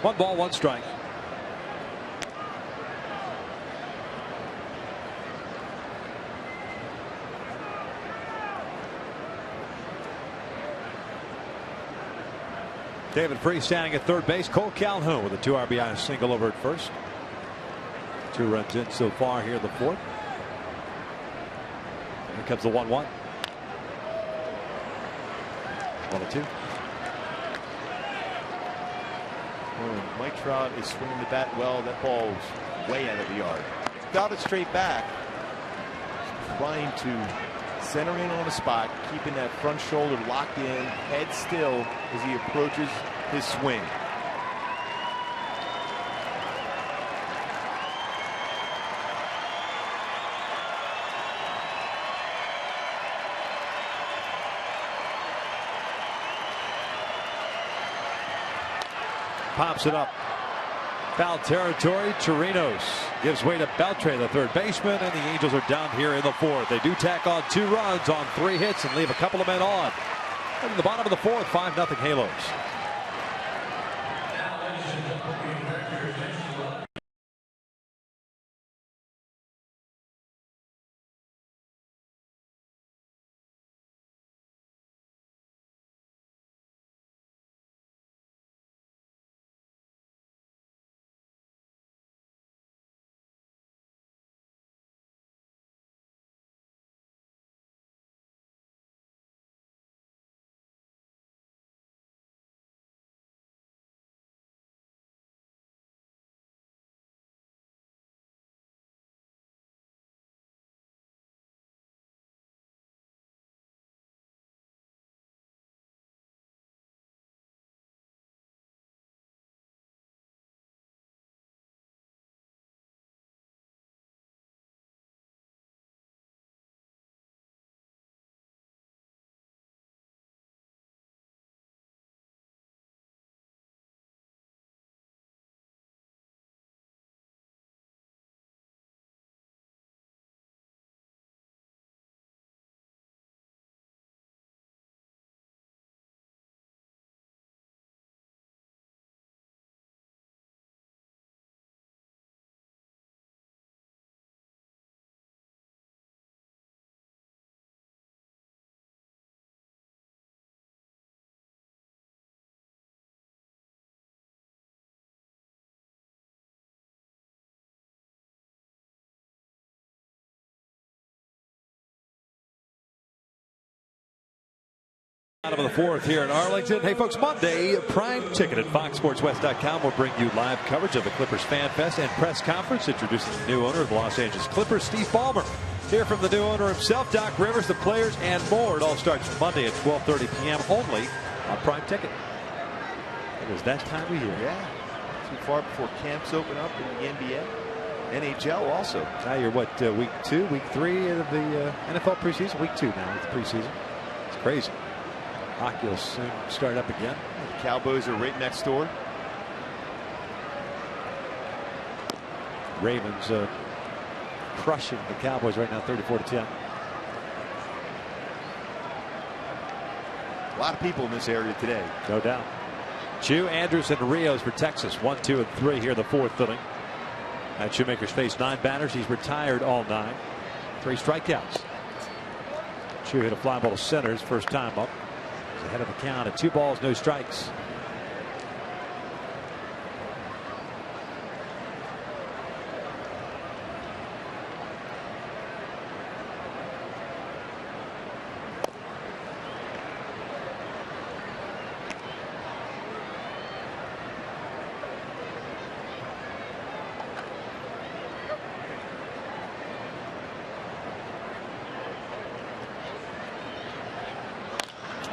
One ball, 1 strike. David Freese standing at third base. Cole Calhoun with a 2 RBI single over at first. 2 runs in so far here in the 4th. And here comes the 1-1. 1-2. Mike Trout is swinging the bat well. That ball's way out of the yard. Got it straight back. Trying to center in on a spot, keeping that front shoulder locked in, head still as he approaches his swing. Pops it up. Foul territory. Chirinos gives way to Beltre, the third baseman, and the Angels are down here in the fourth. They do tack on 2 runs on 3 hits and leave a couple of men on. And in the bottom of the fourth, 5-0 Halos. Out of the fourth here in Arlington. Hey folks, Monday, Prime Ticket at FoxSportsWest.com will bring you live coverage of the Clippers Fan Fest and press conference introducing the new owner of the Los Angeles Clippers, Steve Ballmer. Hear from the new owner himself, Doc Rivers, the players, and more. It all starts Monday at 12:30 p.m. only on Prime Ticket. It is that time of year. Yeah. Too far before camps open up in the NBA. NHL also. Now you're what, week 2, week 3 of the NFL preseason? Week 2 now with the preseason. It's crazy. Hockey will soon start up again. The Cowboys are right next door. Ravens crushing the Cowboys right now, 34-10. A lot of people in this area today. No doubt. Chu, Andrews, and Rios for Texas. 1, 2, and 3 here in the fourth inning. And Shoemaker's faced 9 batters. He's retired all 9. 3 strikeouts. Chu hit a fly ball to center his first time up. He's ahead of the count at 2 balls, no strikes.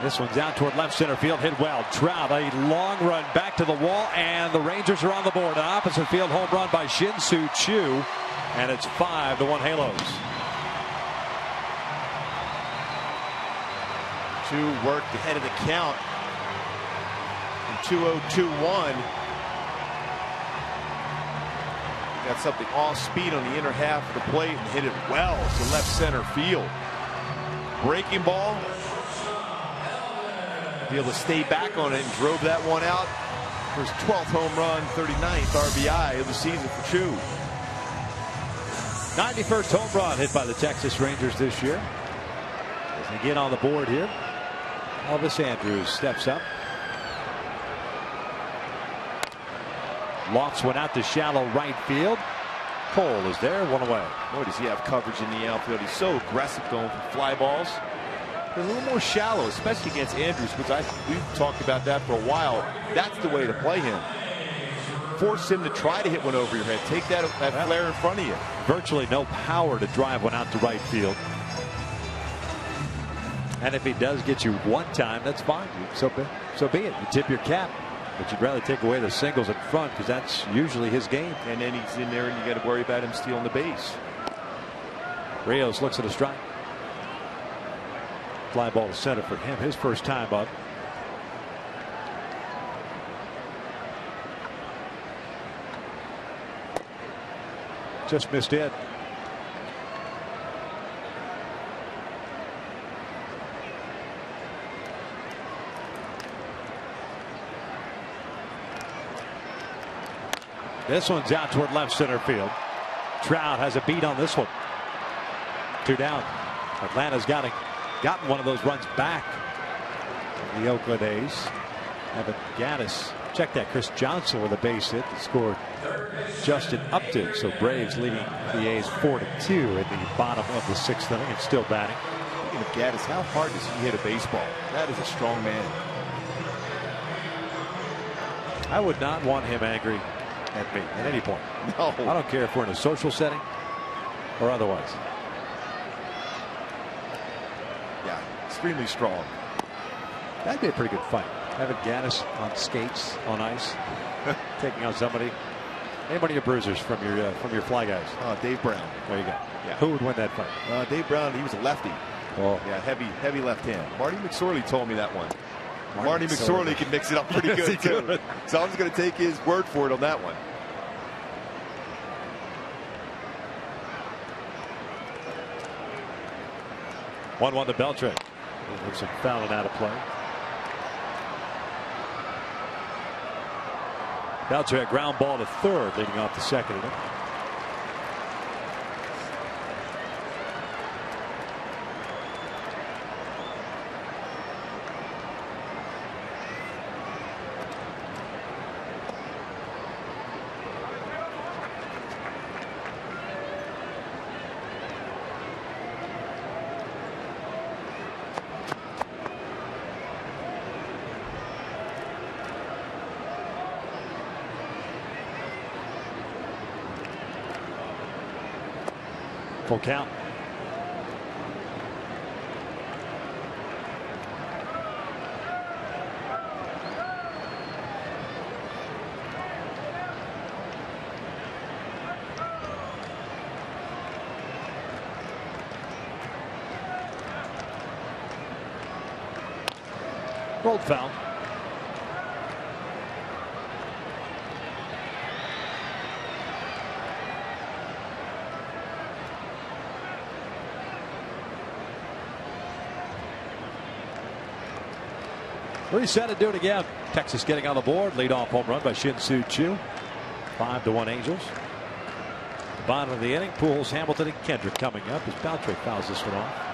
This one's out toward left center field, hit well. Trout, a long run back to the wall, and the Rangers are on the board. An opposite field home run by Shin-Soo Choo, and it's 5-1 Halos. Choo worked ahead of the count in 2-0-2-1. Got something off speed on the inner half of the plate and hit it well to left center field. Breaking ball. Able to stay back on it and drove that one out for his 12th home run, 39th RBI of the season for Choo. 91st home run hit by the Texas Rangers this year. As they get on the board here, Elvis Andrews steps up. Lofts one out to shallow right field. Cole is there, 1 away. Boy, does he have coverage in the outfield. He's so aggressive going for fly balls. A little more shallow, especially against Andrews, which we've talked about that for a while. That's the way to play him. Force him to try to hit one over your head. Take that flare in front of you. Virtually no power to drive one out to right field. And if he does get you one time, that's fine. So be it. You tip your cap. But you'd rather take away the singles in front because that's usually his game. And then he's in there and you got to worry about him stealing the base. Rios looks at a strike. Fly ball to center for him, his first time up. just missed it. This one's out toward left center field. Trout has a beat on this one. 2 down. Atlanta's gotten one of those runs back. The Oakland A's. Evan Gattis. Check that. Chris Johnson with a base hit that scored Justin Upton. So Braves leading the A's 4-2 in the bottom of the 6th inning and still batting. Speaking of Gattis, how hard does he hit a baseball? That is a strong man. I would not want him angry at me at any point. No. I don't care if we're in a social setting or otherwise. Yeah, extremely strong. That'd be a pretty good fight. Evan Gattis on skates on ice, taking on somebody. Name one of your bruisers from your fly guys. Dave Brown. There you go. Yeah. Who would win that fight? Dave Brown. He was a lefty. Oh. Yeah, heavy left hand. Marty McSorley told me that one. Marty McSorley can mix it up pretty good too. So I'm just going to take his word for it on that one. One to Beltran. With some fouling out of play. Beltran ground ball to third, leading off the 2nd inning. Full count. Rolled foul. Reset and do it again. Texas getting on the board. Leadoff home run by Shin-Soo Choo. 5-1 Angels. The bottom of the inning. Pujols, Hamilton, and Kendrick coming up as Beltran fouls this one off.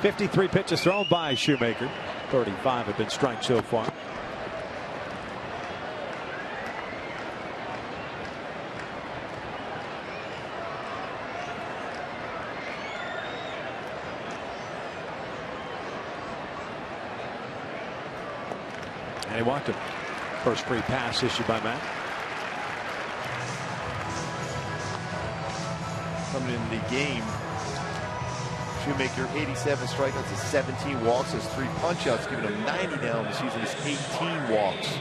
53 pitches thrown by Shoemaker. 35 have been strikes so far. And he walked him. First free pass issued by Matt. Coming in the game, Shoemaker 87 strikeouts and 17 walks, has 3 punchouts, giving him 90 now in the season. Is 18 walks.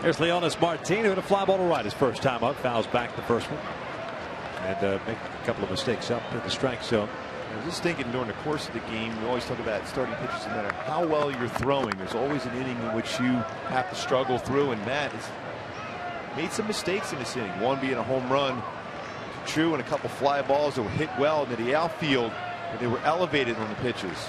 Here's Leonis Martin, who had a fly ball to right his first time up. Fouls back the first one. And make a couple of mistakes up in the strike zone. I was just thinking during the course of the game, we always talk about starting pitchers, no matter how well you're throwing, there's always an inning in which you have to struggle through. And Matt has made some mistakes in this inning. One being a home run to True and a couple fly balls that were hit well into the outfield, but they were elevated on the pitches.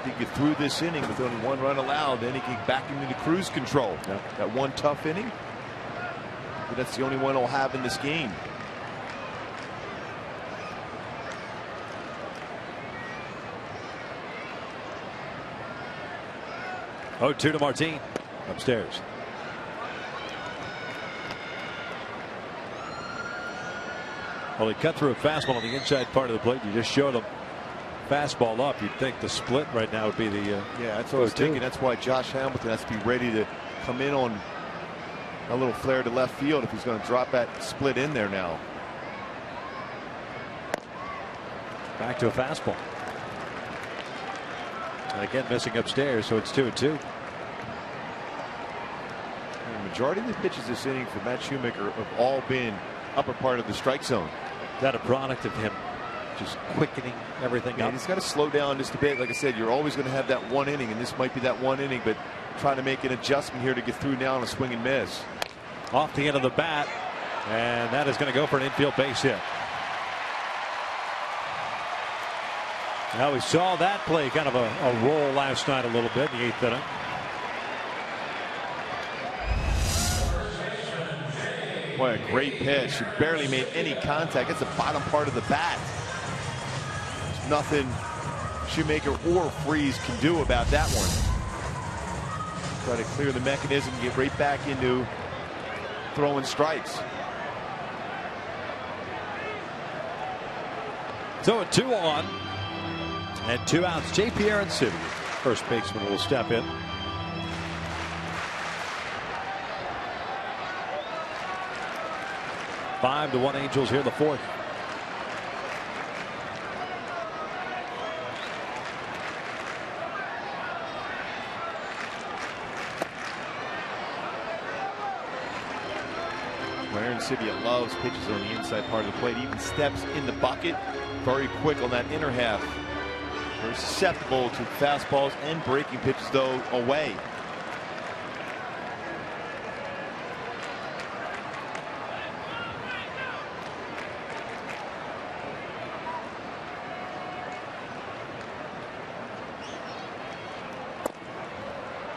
He get through this inning with only 1 run allowed, then he can get back into cruise control. Yep. That one tough inning, but that's the only one he'll have in this game. Oh, 2 to Martin upstairs. Well, he cut through a fastball on the inside part of the plate. You just showed him fastball up. You'd think the split right now would be the yeah, that's what I was thinking. That's why Josh Hamilton has to be ready to come in on A little flare to left field if he's going to drop that split in there now. Back to a fastball. And again, missing upstairs, so it's 2-2. The majority of the pitches this inning for Matt Shoemaker have all been upper part of the strike zone. Is that a product of him just quickening everything up? He's got to slow down just a bit. Like I said, you're always going to have that one inning, and this might be that one inning, but trying to make an adjustment here to get through now on a swing and miss. Off the end of the bat, and that is going to go for an infield base hit. Now we saw that play kind of a roll last night a little bit in the 8th inning. Boy, a great pitch. He barely made any contact. It's the bottom part of the bat. There's nothing Shoemaker or Freeze can do about that one. Try to clear the mechanism, get right back into throwing strikes. So a 2-on and 2 outs. J.P. Aronson, first baseman, will step in. Five to 1 Angels here in the 4th. Arencibia loves pitches on the inside part of the plate. Even steps in the bucket very quick on that inner half. Very susceptible to fastballs and breaking pitches, though, away.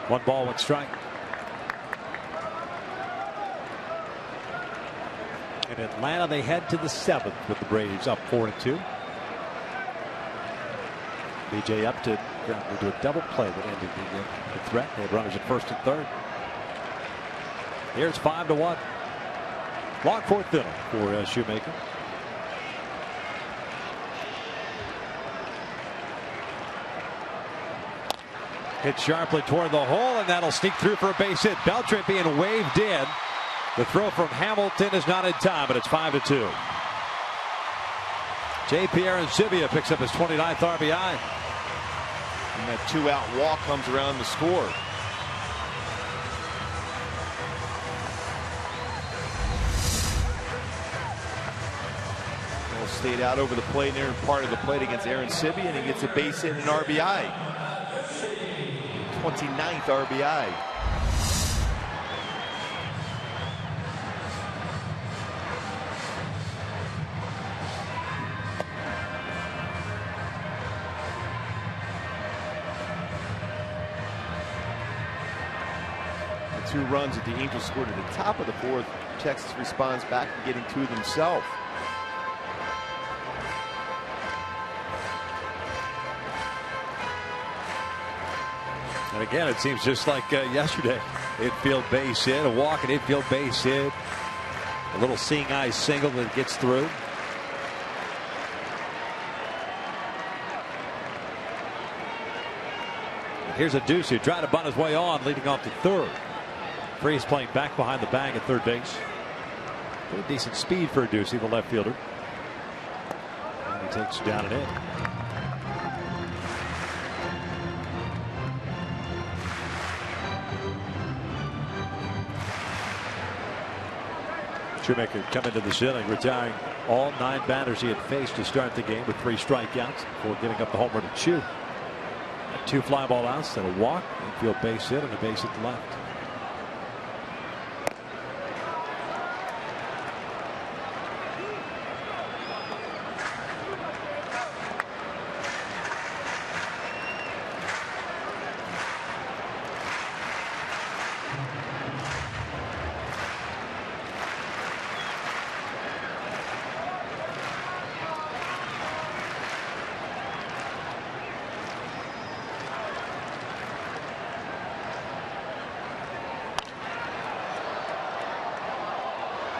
One ball, one strike. In Atlanta, they head to the 7th with the Braves up 4-2. BJ Upton will do a double play that ended the threat. They had runners at first and third. Here's 5-1. Long 4th inning for Shoemaker. Hit sharply toward the hole, and that'll sneak through for a base hit. Beltran being waved in. The throw from Hamilton is not in time, but it's 5-2. J.P. Arencibia picks up his 29th RBI. And that 2-out walk comes around the score. Well, stayed out over the plate near part of the plate against Arencibia, and he gets a base hit and an RBI. 29th RBI. The 2 runs that the Angels scored at the top of the 4th. Texas responds back and getting 2 themselves. And again, it seems just like yesterday. Infield base hit, a walk, an infield base hit, a little seeing eye single that gets through. And here's a Deuce who tried to bunt his way on, leading off to third. Freeze playing back behind the bag at third base. Pretty decent speed for a Deuce, the left fielder. And he takes down and in. Shoemaker coming to this inning, retiring all 9 batters he had faced to start the game with 3 strikeouts before giving up the home run to Chu. 2 fly ball outs, then a walk, infield base hit, and a base hit to left.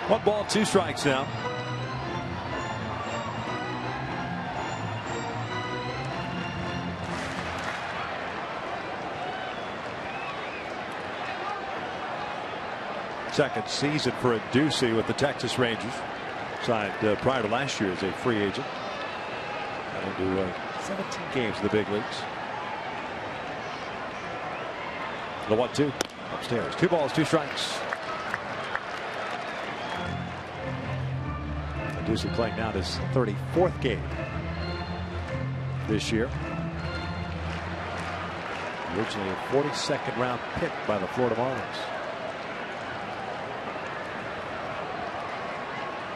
One ball, 2 strikes now. second season for Ducey with the Texas Rangers. Signed prior to last year as a free agent. Into 17 games in the big leagues. The 1-2 upstairs. 2 balls, 2 strikes. Ducey playing now his 34th game this year. Originally a 42nd round pick by the Florida Marlins.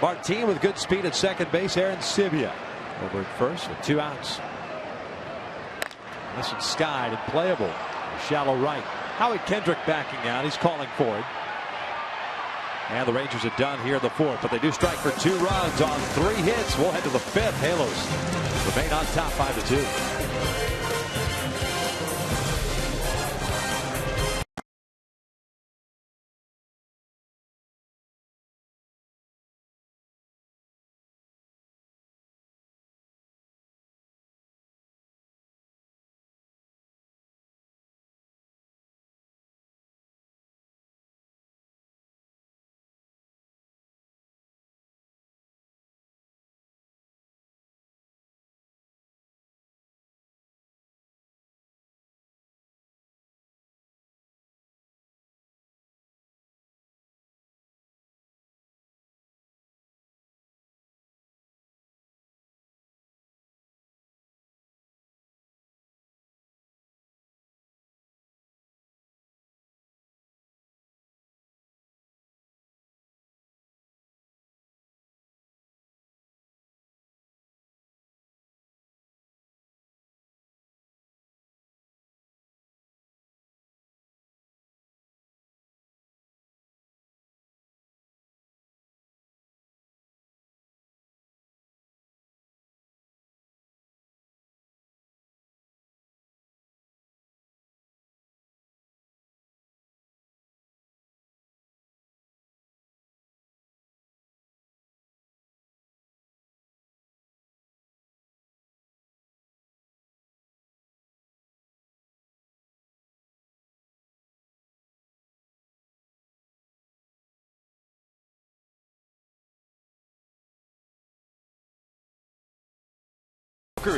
Martin with good speed at second base. Aaron Sivia over at first with 2 outs. This one's skied and playable. Shallow right. Howie Kendrick backing out. He's calling for it. And the Rangers are done here in the 4th, but they do strike for 2 runs on 3 hits. We'll head to the 5th. Halos remain on top 5-2.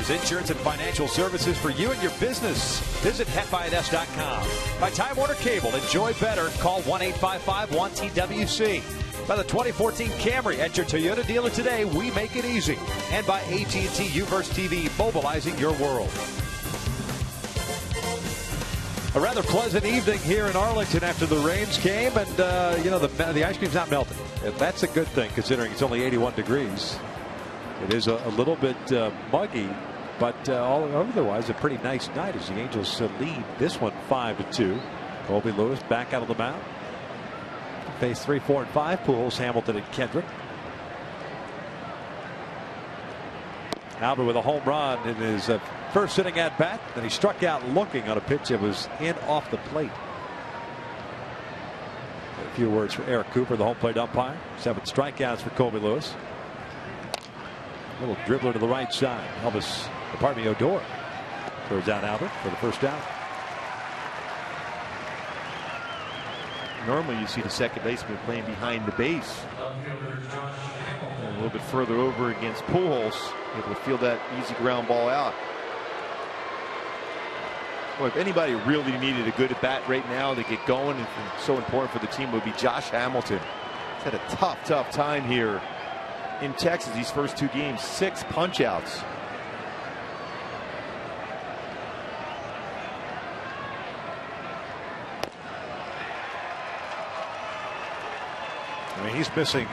Insurance and financial services for you and your business. Visit PetBuyIS.com. By Time Warner Cable, enjoy better. Call 1-855-1TWC. By the 2014 Camry, at your Toyota dealer today. We make it easy. And by AT Uverse TV, mobilizing your world. A rather pleasant evening here in Arlington after the rains came, and the ice cream's not melting. That's a good thing considering it's only 81 degrees. It is a little bit muggy, but otherwise a pretty nice night as the Angels lead this one 5-2. Colby Lewis back out of the mound. Face 3, 4, and 5. Pujols, Hamilton, and Kendrick. Albert with a home run in his first inning at bat. Then he struck out looking on a pitch that was in off the plate. A few words for Eric Cooper, the home plate umpire. 7 strikeouts for Colby Lewis. Little dribbler to the right side. Odor throws out Albert for the first out. Normally you see the second baseman playing behind the base. And a little bit further over against Pujols, able to field that easy ground ball out. Well, if anybody really needed a good at bat right now to get going, and so important for the team, would be Josh Hamilton. He's had a tough time here in Texas these first 2 games. 6 punch outs. I mean, he's missing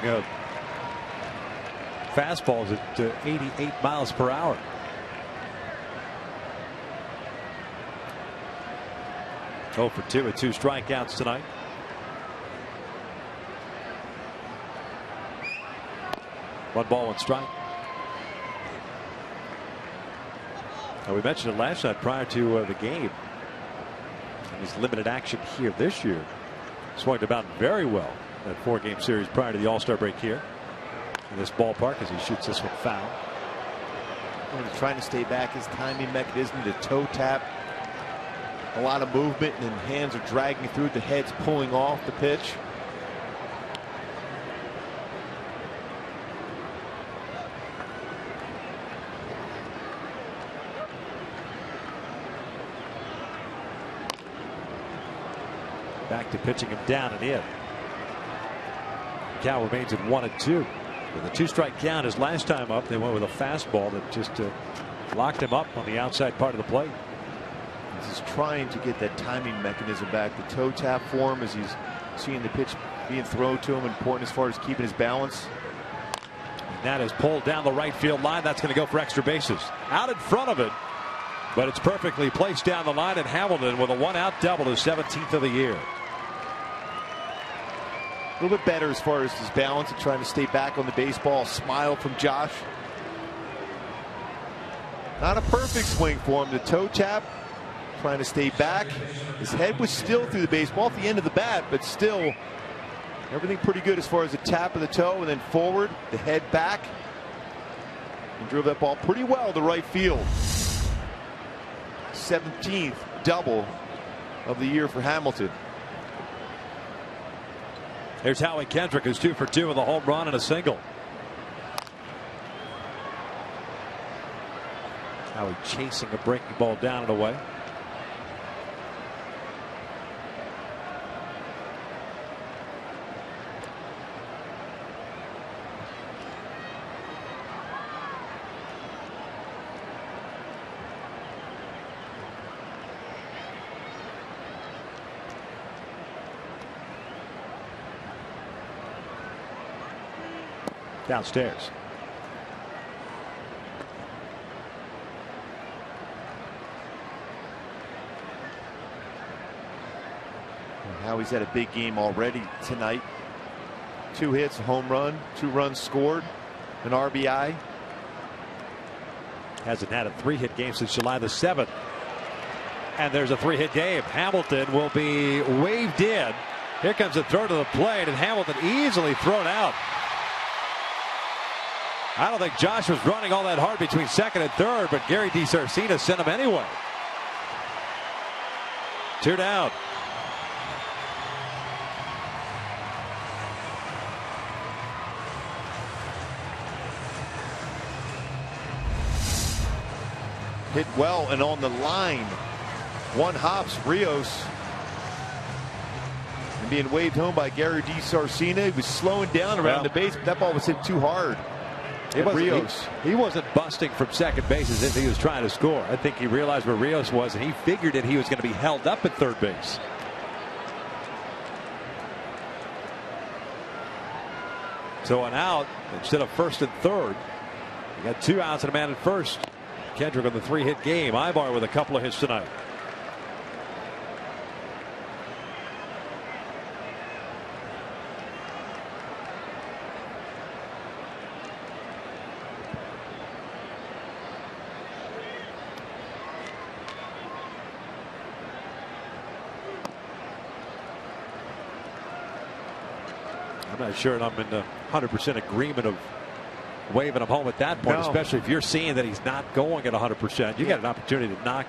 fastballs at 88 miles per hour. Oh for 2 with 2 strikeouts tonight. One ball, 1 strike. Now, we mentioned it last night prior to the game. His limited action here this year. Swung the bat very well. That 4-game series prior to the All-Star break here in this ballpark as he shoots this one foul. And he's trying to stay back. His timing mechanism, the toe tap. A lot of movement, and hands are dragging through. The head's pulling off the pitch. back to pitching him down and in. Count remains at 1-2. With a 2-strike count his last time up, they went with a fastball that just locked him up on the outside part of the plate. He's just trying to get that timing mechanism back. The toe tap for him as he's seeing the pitch being thrown to him, important as far as keeping his balance. And that is pulled down the right field line. That's going to go for extra bases. Out in front of it, but it's perfectly placed down the line, and Hamilton with a 1-out double, his 17th of the year. A little bit better as far as his balance and trying to stay back on the baseball. Smile from Josh. Not a perfect swing for him. The toe tap, trying to stay back. His head was still through the baseball at the end of the bat, but still everything pretty good as far as the tap of the toe and then forward, the head back. And drove that ball pretty well to right field. 17th double of the year for Hamilton. Here's Howie Kendrick, who's 2 for 2 with a home run and a single. Howie chasing a breaking ball down and away. Downstairs. Howie's had a big game already tonight. 2 hits, a home run, 2 runs scored, an RBI. Hasn't had a 3-hit game since July the 7th. And there's a 3-hit game. Hamilton will be waved in. Here comes the throw to the plate, and Hamilton easily thrown out. I don't think Josh was running all that hard between second and third, but Gary DiSarcina sent him anyway. 2 down. Hit well and on the line. 1 hops, Rios. And being waved home by Gary DiSarcina. He was slowing down around the base, but that ball was hit too hard. He wasn't busting from second base as if he was trying to score. I think he realized where Rios was, and he figured that he was going to be held up at third base. So an out instead of first and third. You got 2 outs and a man at first. Kendrick on the 3-hit game. Ibar with a couple of hits tonight. I'm not sure I'm in 100% agreement of waving him home at that point, especially if you're seeing that he's not going at 100%. You got an opportunity to knock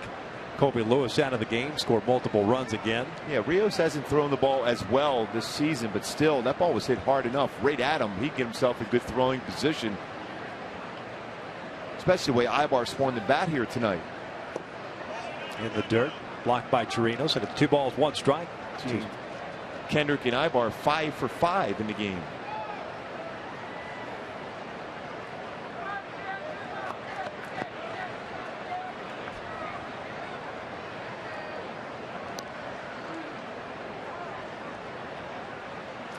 Kobe Lewis out of the game, score multiple runs again. Yeah, Rios hasn't thrown the ball as well this season, but still, that ball was hit hard enough right at him. He'd get himself a good throwing position, especially the way Ibar swung the bat here tonight. In the dirt, blocked by Chirinos, so it's 2 balls, 1 strike. Kendrick and Ibar 5 for 5 in the game.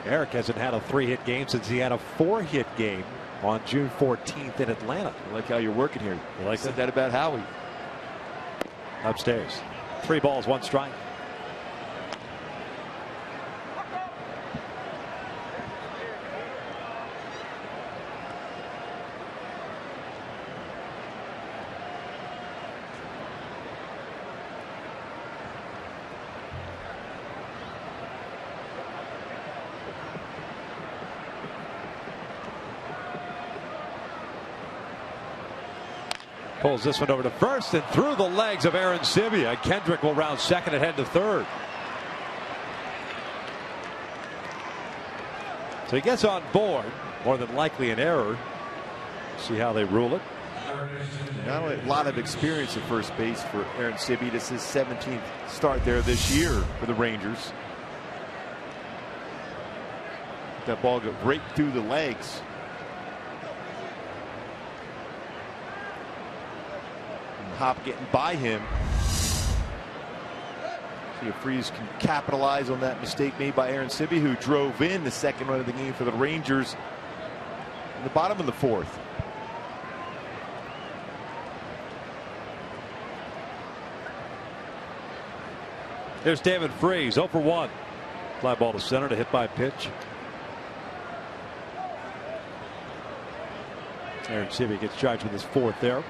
Eric hasn't had a 3-hit game since he had a 4-hit game on June 14th in Atlanta. I like how you're working here. You like said that about Howie. Upstairs. 3 balls, 1 strike. Pulls this one over to first and through the legs of Aaron Sivia. Kendrick will round second and head to third. So he gets on board. More than likely an error. See how they rule it. Not only a lot of experience at first base for Aaron Sivia. This is his 17th start there this year for the Rangers. Let that ball go right through the legs. And Hop getting by him. See if Freese can capitalize on that mistake made by Aaron Sibby, who drove in the second run of the game for the Rangers in the bottom of the fourth. There's David Freese, 0 for 1. Fly ball to center to hit by pitch. Aaron Sibby gets charged with his fourth there.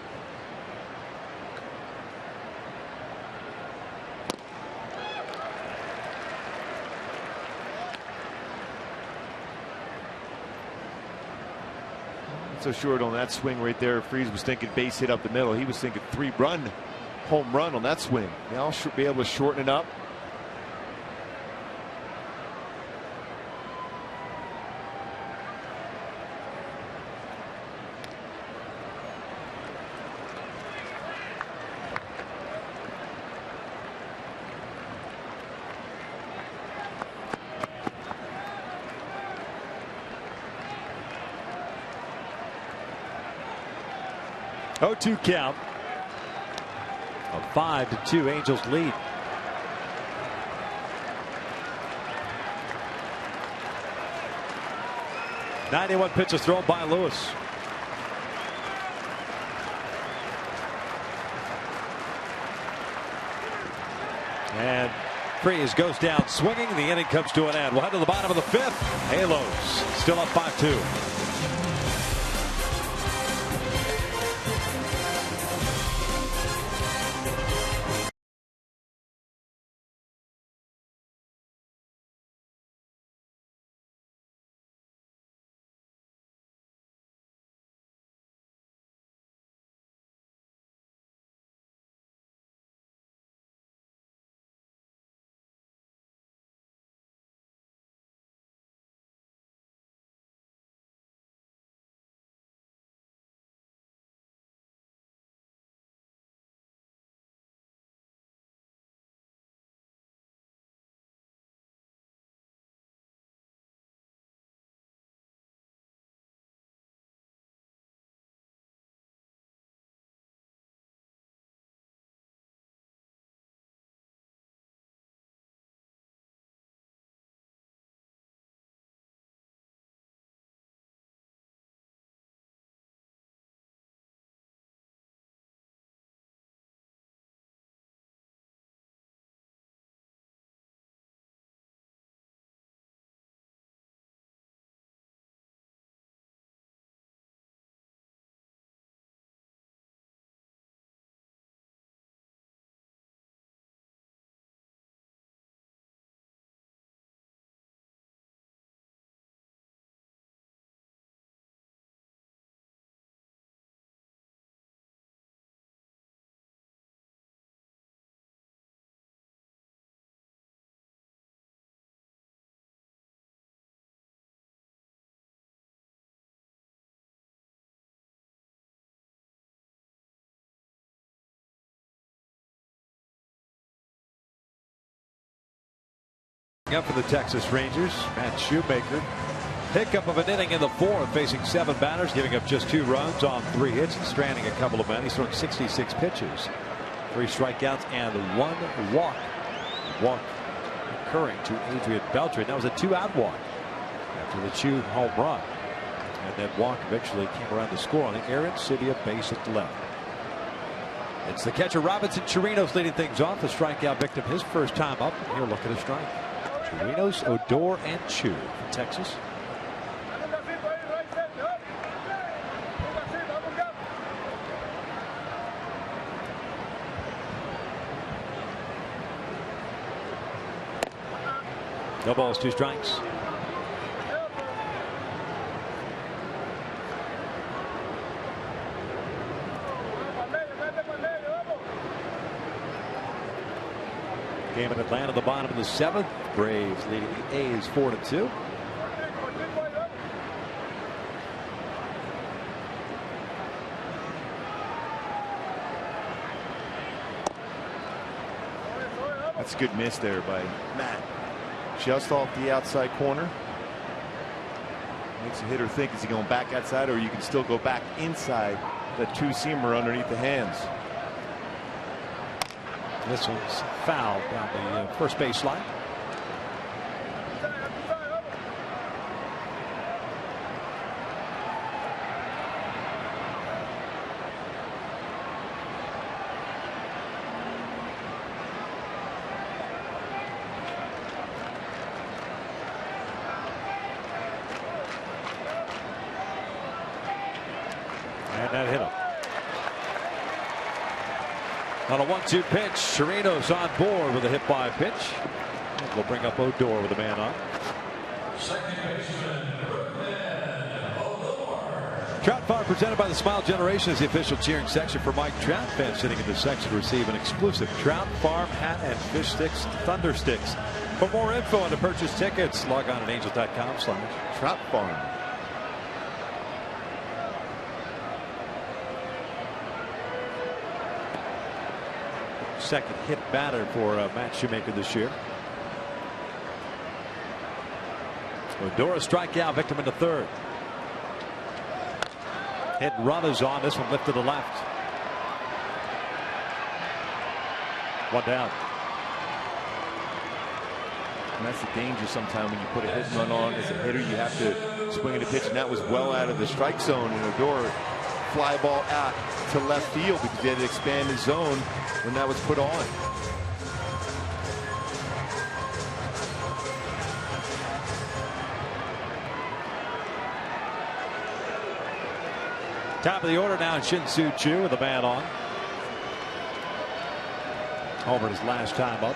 So short on that swing right there. Freese was thinking base hit up the middle. He was thinking 3-run home run on that swing. Now should be able to shorten it up. Oh, 2 count. A 5-2 Angels lead. .91 pitches thrown by Lewis. And Freese goes down swinging. The inning comes to an end. We'll head to the bottom of the 5th. Halos still up 5-2. Up for the Texas Rangers, Matt Shoemaker. Pickup of an inning in the 4th, facing 7 batters, giving up just 2 runs on 3 hits and stranding a couple of men. He's thrown 66 pitches, 3 strikeouts and 1 walk. Walk occurring to Adrian Beltre. That was a 2-out walk after the Chu home run. And that walk eventually came around to score on the Aaron Sibby base at the left. It's the catcher Robinson Chirinos leading things off. A strikeout victim his first time up. And here, look at a strike. Chirinos, Odor, and Chu from Texas. No balls, 2 strikes. Game in Atlanta, the bottom of the 7th. Braves leading the A's 4-2. That's a good miss there by Matt. Just off the outside corner. Makes a hitter think, is he going back outside, or you can still go back inside that two-seamer underneath the hands. This one's fouled down the first base line. And that hit him. On a 1-2 pitch, Chirino's on board with a hit by pitch. We'll bring up Odor with a man on. Trout Farm presented by the Smile Generation is the official cheering section for Mike Trout. Fans sitting in the section to receive an exclusive Trout Farm hat and fish sticks, thunder sticks. For more info and to purchase tickets, log on at angels.com/Trout Farm. Second hit batter for Matt Shoemaker this year. Odor strikeout, Victim into third. Hit and run is on. This one lifted to the left. One down. And that's the danger sometimes when you put a hit and run on as a hitter. You have to swing at a pitch, and that was well out of the strike zone. And Odor fly ball out to left field because he had to expand his zone when that was put on. Top of the order now, Shin-Soo Choo with a man on. Homer his last time up.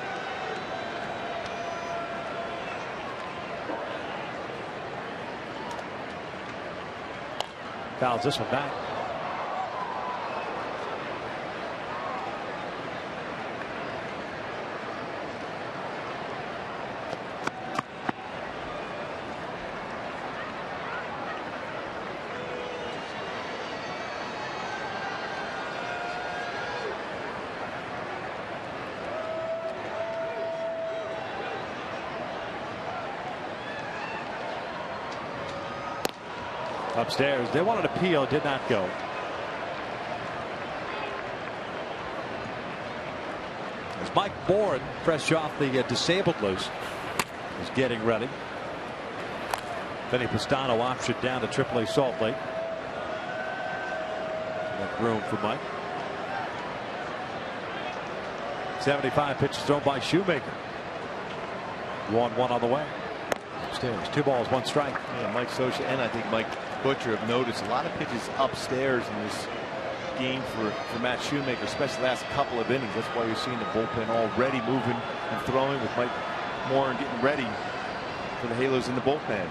Fouls this one back. Upstairs, they wanted appeal, did not go. As Mike Bourne, fresh off the disabled list, is getting ready. Vinny Pastano optioned down to AAA Salt Lake. That room for Mike. 75 pitches thrown by Shoemaker. 1-1 on the way. Upstairs, 2 balls, 1 strike. Yeah, Mike Scioscia and I think Mike Butcher have noticed a lot of pitches upstairs in this game for Matt Shoemaker, especially the last couple of innings. That's why you're seeing the bullpen already moving and throwing, with Mike Moore getting ready for the Halos in the bullpen.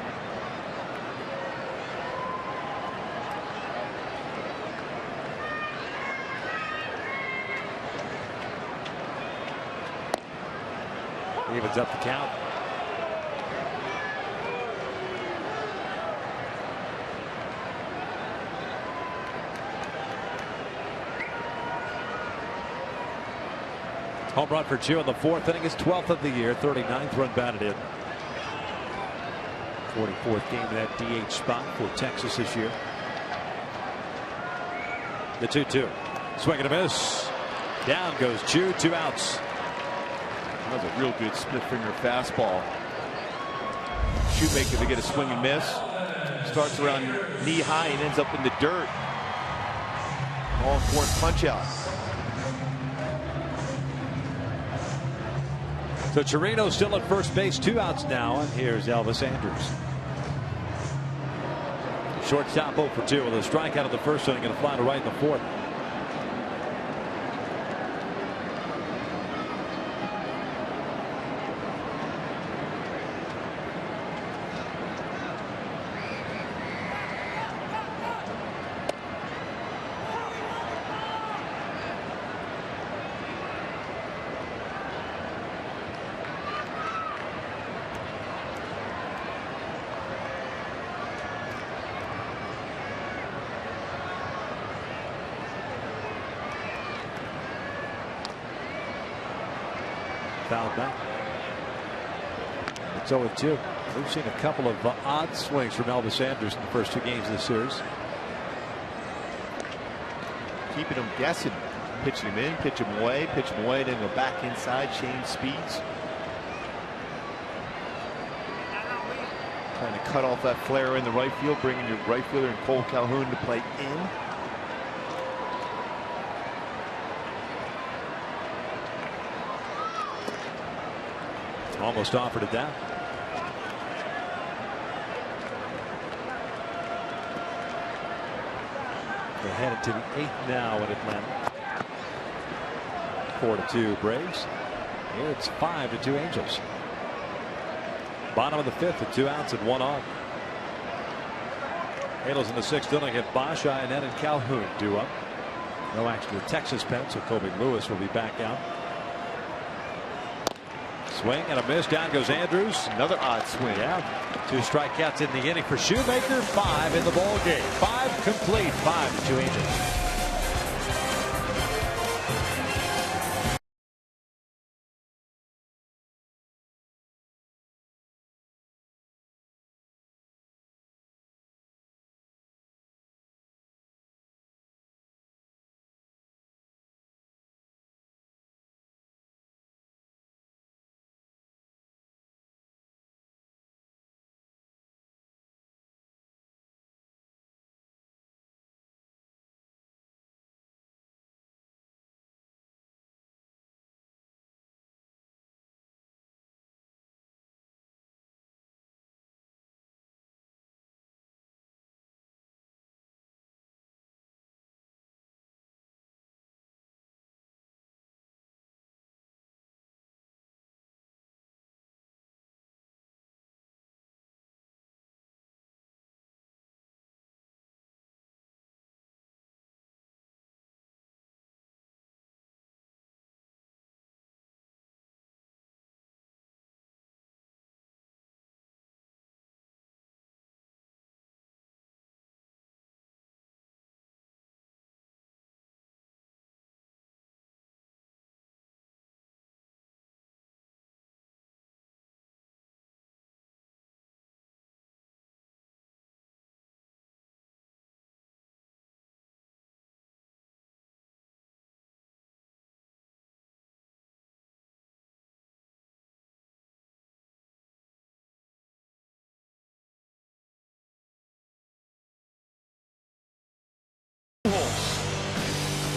Evens up the count. Home run for Choo in the 4th inning, his 12th of the year, 39th run batted in. 44th game in that DH spot for Texas this year. The 2-2. Swing and a miss. Down goes Choo, 2 outs. That was a real good split finger fastball. Shoemaker to get a swing and miss. Starts around knee high and ends up in the dirt. All important punch out. So Chirino still at first base, 2 outs now, and here's Elvis Andrus. Shortstop 0 for 2 with a strikeout of the first inning and a fly to right in the 4th. Fouled back. It's 0-2. We've seen a couple of odd swings from Elvis Andrus in the first 2 games of the series. Keeping him guessing. Pitch him in, pitch him away, then go back inside, change speeds. Trying to cut off that flare in the right field, bringing your right fielder and Cole Calhoun to play in. Almost offered it down. They're headed to the 8th now in Atlanta. 4-2 Braves. Here it's 5-2 Angels. Bottom of the 5th with 2 outs and 1 on. Angels in the 6th inning have Bosch, Ionnet, and Calhoun due up. No action to the Texas pen, so Kobe Lewis will be back out. Swing and a miss. Down goes Andrus. Another odd swing. Yeah. 2 strikeouts in the inning for Shoemaker. 5 in the ball game. 5 complete. 5-2 Angels.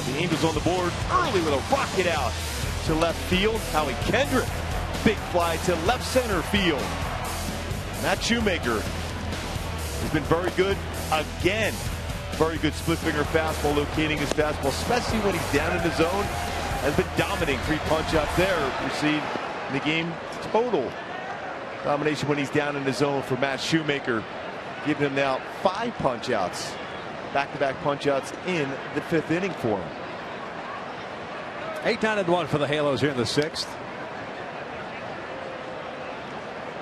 The Angels on the board early with a rocket out to left field. Howie Kendrick, big fly to left center field. Matt Shoemaker has been very good again. Very good split finger fastball, locating his fastball, especially when he's down in the zone. Has been dominating. 3 punch outs there. We see in the game total domination when he's down in the zone for Matt Shoemaker, giving him now 5 punch outs. Back-to-back punch-outs in the 5th inning for him. 8-9-1 for the Halos here in the 6th.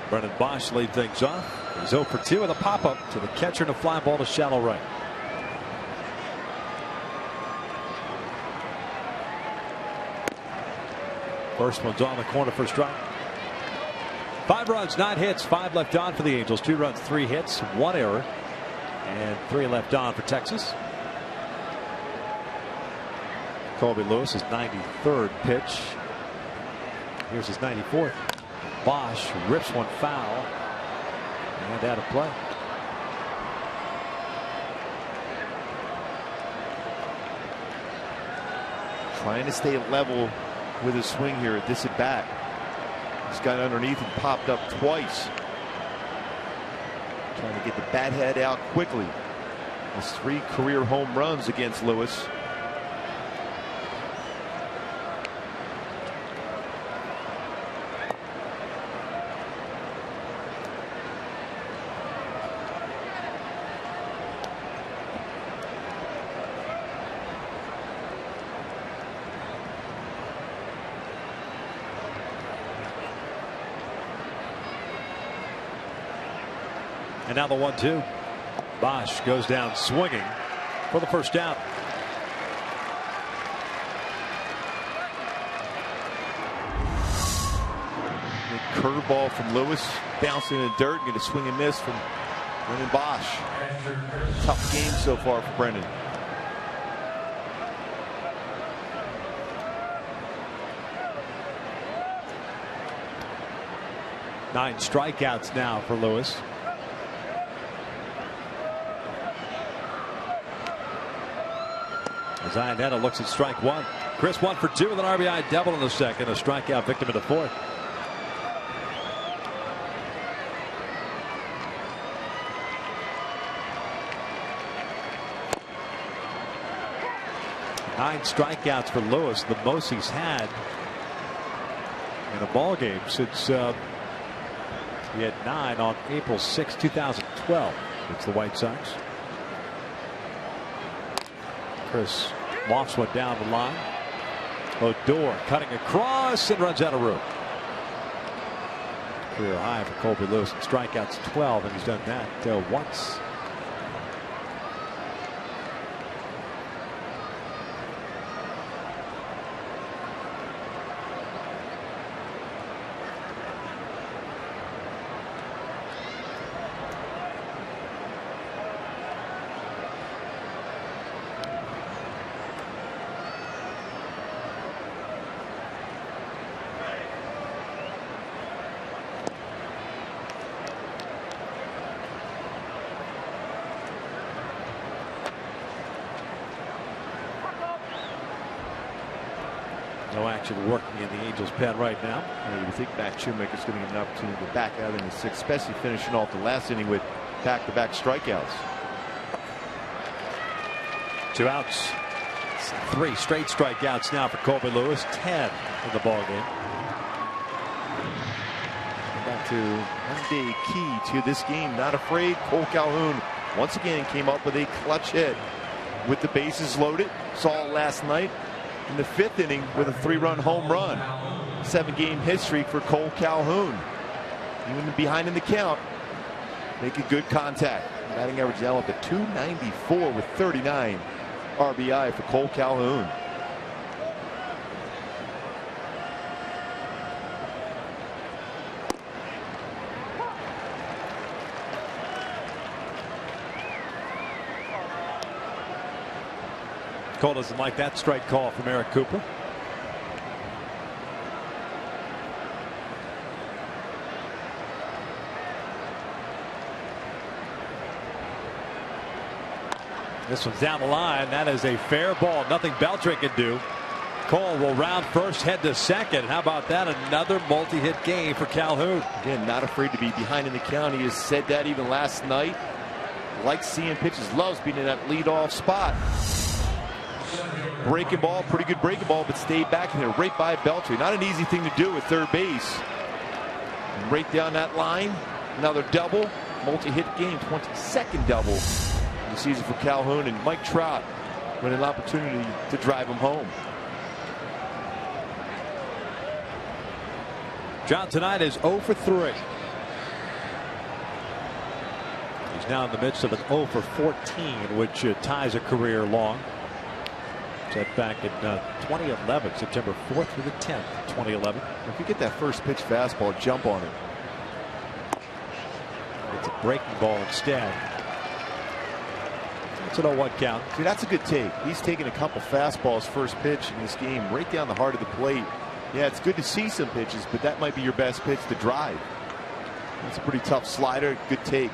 Brennan Bosch lead things off. He's 0 for 2 with a pop-up to the catcher and a fly ball to shallow right. First one's on the corner for a strike. 5 runs, 9 hits, 5 left on for the Angels. 2 runs, 3 hits, 1 error. And 3 left on for Texas. Colby Lewis, his 93rd pitch. Here's his 94th. Bosch rips one foul and out of play. Trying to stay level with his swing here at this at bat. He's got underneath and popped up twice. Trying to get the bat head out quickly. Has 3 career home runs against Lewis. And now the 1-2. Bosch goes down swinging for the first down. The curveball from Lewis, bouncing in the dirt, and get a swing and miss from Brendan Bosch. Tough game so far for Brendan. Nine strikeouts now for Lewis. As Iannetta looks at strike one. Chris 1 for 2 with an RBI double in the second. A strikeout victim in the fourth. Nine strikeouts for Lewis, the most he's had in a ball game since he had 9 on April 6, 2012. It's the White Sox. Chris lofts one down the line. Odor cutting across and runs out of room. Career high for Colby Lewis in strikeouts 12, and he's done that once. No action working in the Angels pen right now. You would think Matt Shoemaker's going to get an opportunity to back out in the sixth, especially finishing off the last inning with back-to-back strikeouts. 2 outs. 3 straight strikeouts now for Colby Lewis. 10 in the ball game. Back to one day key to this game. Not afraid. Cole Calhoun once again came up with a clutch hit with the bases loaded. Saw it last night in the 5th inning with a 3-run home run. 7-game hit streak for Cole Calhoun. Even behind in the count, making good contact. Batting average now up at .294 with 39 RBI for Cole Calhoun. Cole doesn't like that strike call from Eric Cooper. This one's down the line. That is a fair ball. Nothing Beltran can do. Cole will round first, head to second. How about that? Another multi-hit game for Calhoun. Again, not afraid to be behind in the count. He has said that even last night. Likes seeing pitches, loves being in that leadoff spot. Breaking ball, pretty good breaking ball, but stayed back in there right by Beltran. Not an easy thing to do at third base. And right down that line. Another double, multi-hit game, 22nd double in the season for Calhoun, and Mike Trout with an opportunity to drive him home. John tonight is 0 for 3. He's now in the midst of an 0 for 14, which ties a career long. Set back in 2011, September 4th through the 10th, 2011. If you get that first pitch fastball, jump on it. It's a breaking ball instead. It's an 0-1 count. See, that's a good take. He's taking a couple fastballs first pitch in this game right down the heart of the plate. Yeah, it's good to see some pitches, but that might be your best pitch to drive. That's a pretty tough slider. Good take.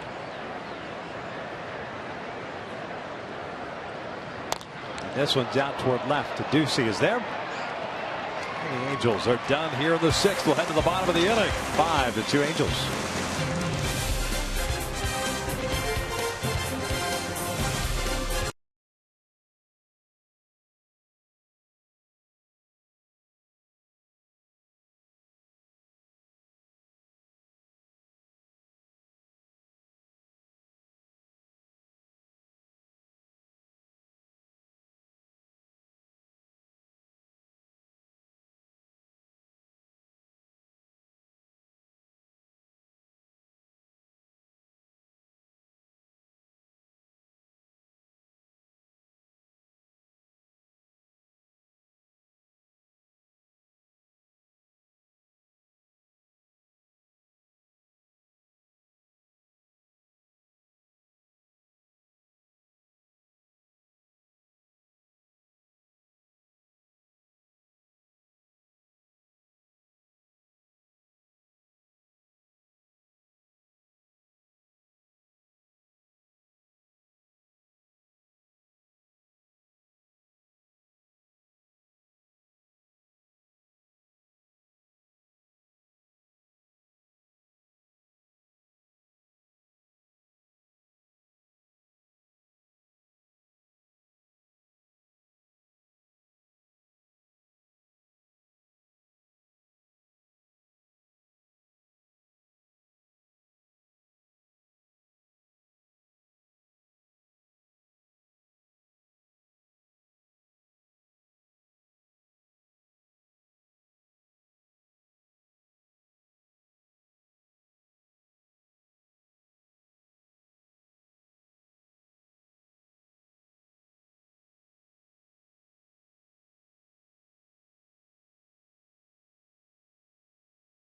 This one's out toward left. Ducey is there. And the Angels are done here in the 6th. We'll head to the bottom of the inning. 5-2 Angels.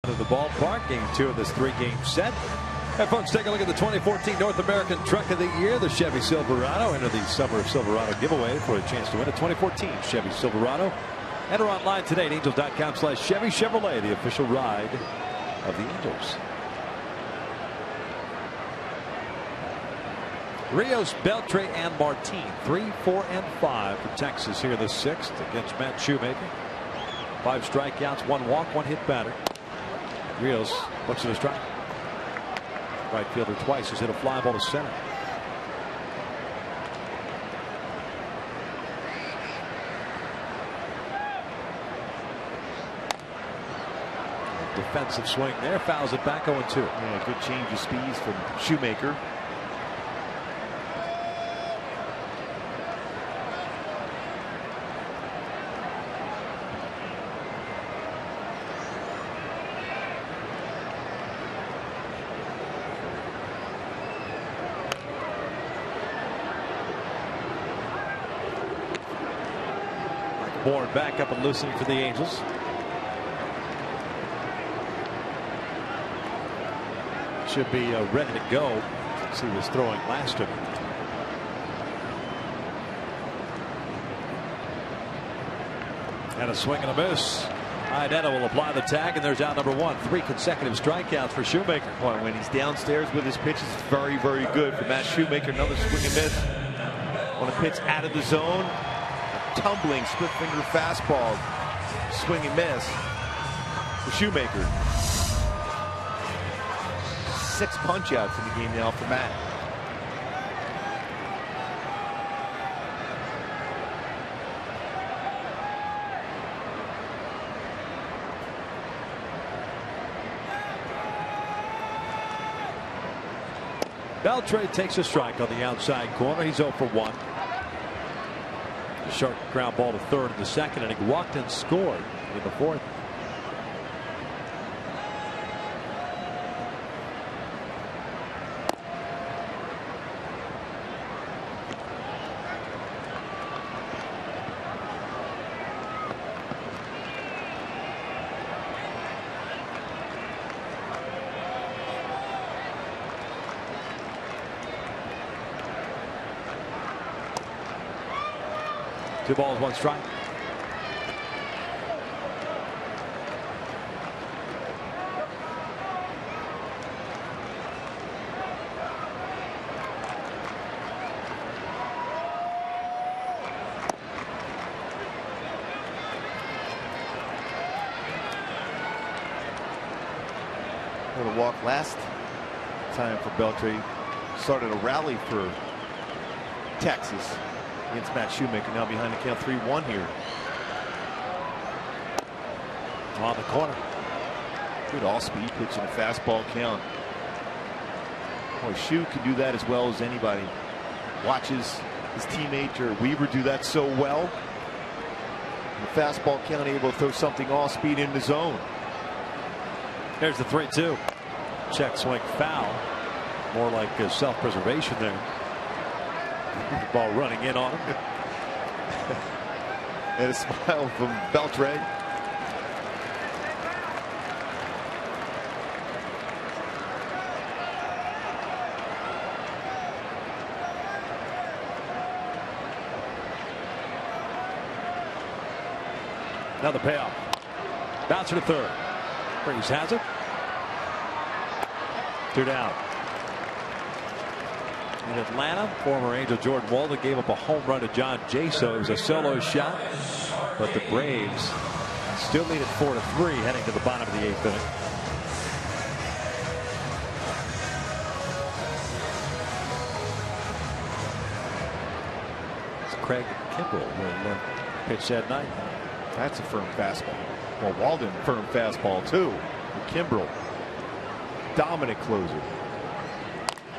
of the ballpark. Game 2 of this 3-game set. Hey folks, take a look at the 2014 North American Truck of the Year, the Chevy Silverado. Enter the Summer of Silverado giveaway for a chance to win a 2014 Chevy Silverado. Enter online today at angels.com/Chevy Chevrolet, the official ride of the Angels. Rios, Beltre, and Martin, 3, 4, and 5 for Texas here the 6th against Matt Shoemaker. 5 strikeouts, 1 walk, 1 hit batter. Rios looks at a strike. Right fielder twice has hit a fly ball to center. Defensive swing there, fouls it back 0-2. Yeah, good change of speeds from Shoemaker. Bourne back up and loosening for the Angels. Should be ready to go since he was throwing last inning. And a swing and a miss. Iannetta will apply the tag, and there's out number 1. 3 consecutive strikeouts for Shoemaker. Boy, when he's downstairs with his pitches, it's very, very good for Matt Shoemaker. Another swing and miss on a pitch out of the zone. Tumbling split finger fastball, swing and miss for Shoemaker. 6 punch outs in the game now for Matt. Beltre takes a strike on the outside corner. He's 0 for 1. A sharp ground ball to third in the second inning. Walked and scored in the 4th. Two balls, 1 strike. Little walk last time for Beltre. Started a rally for Texas against Matt Shoemaker. Now behind the count 3-1 here. On the corner. Good all-speed pitch and a fastball count. Boy, Shoe can do that as well as anybody. Watches his teammate Jared Weaver do that so well. The fastball count, able to throw something all-speed in the zone. There's the 3-2. Check swing foul. More like self-preservation there. The ball running in on him. And a smile from Beltre. Another payoff. Bouncer to third. Freeze has it. 2 down. In Atlanta, former Angel Jordan Walden gave up a home run to John Jaso. It was a solo shot, but the Braves still lead it 4-3 heading to the bottom of the 8th inning. It's Craig Kimbrell will pitch that night. That's a firm fastball. Well, Walden, firm fastball too. And Kimbrell, dominant closer.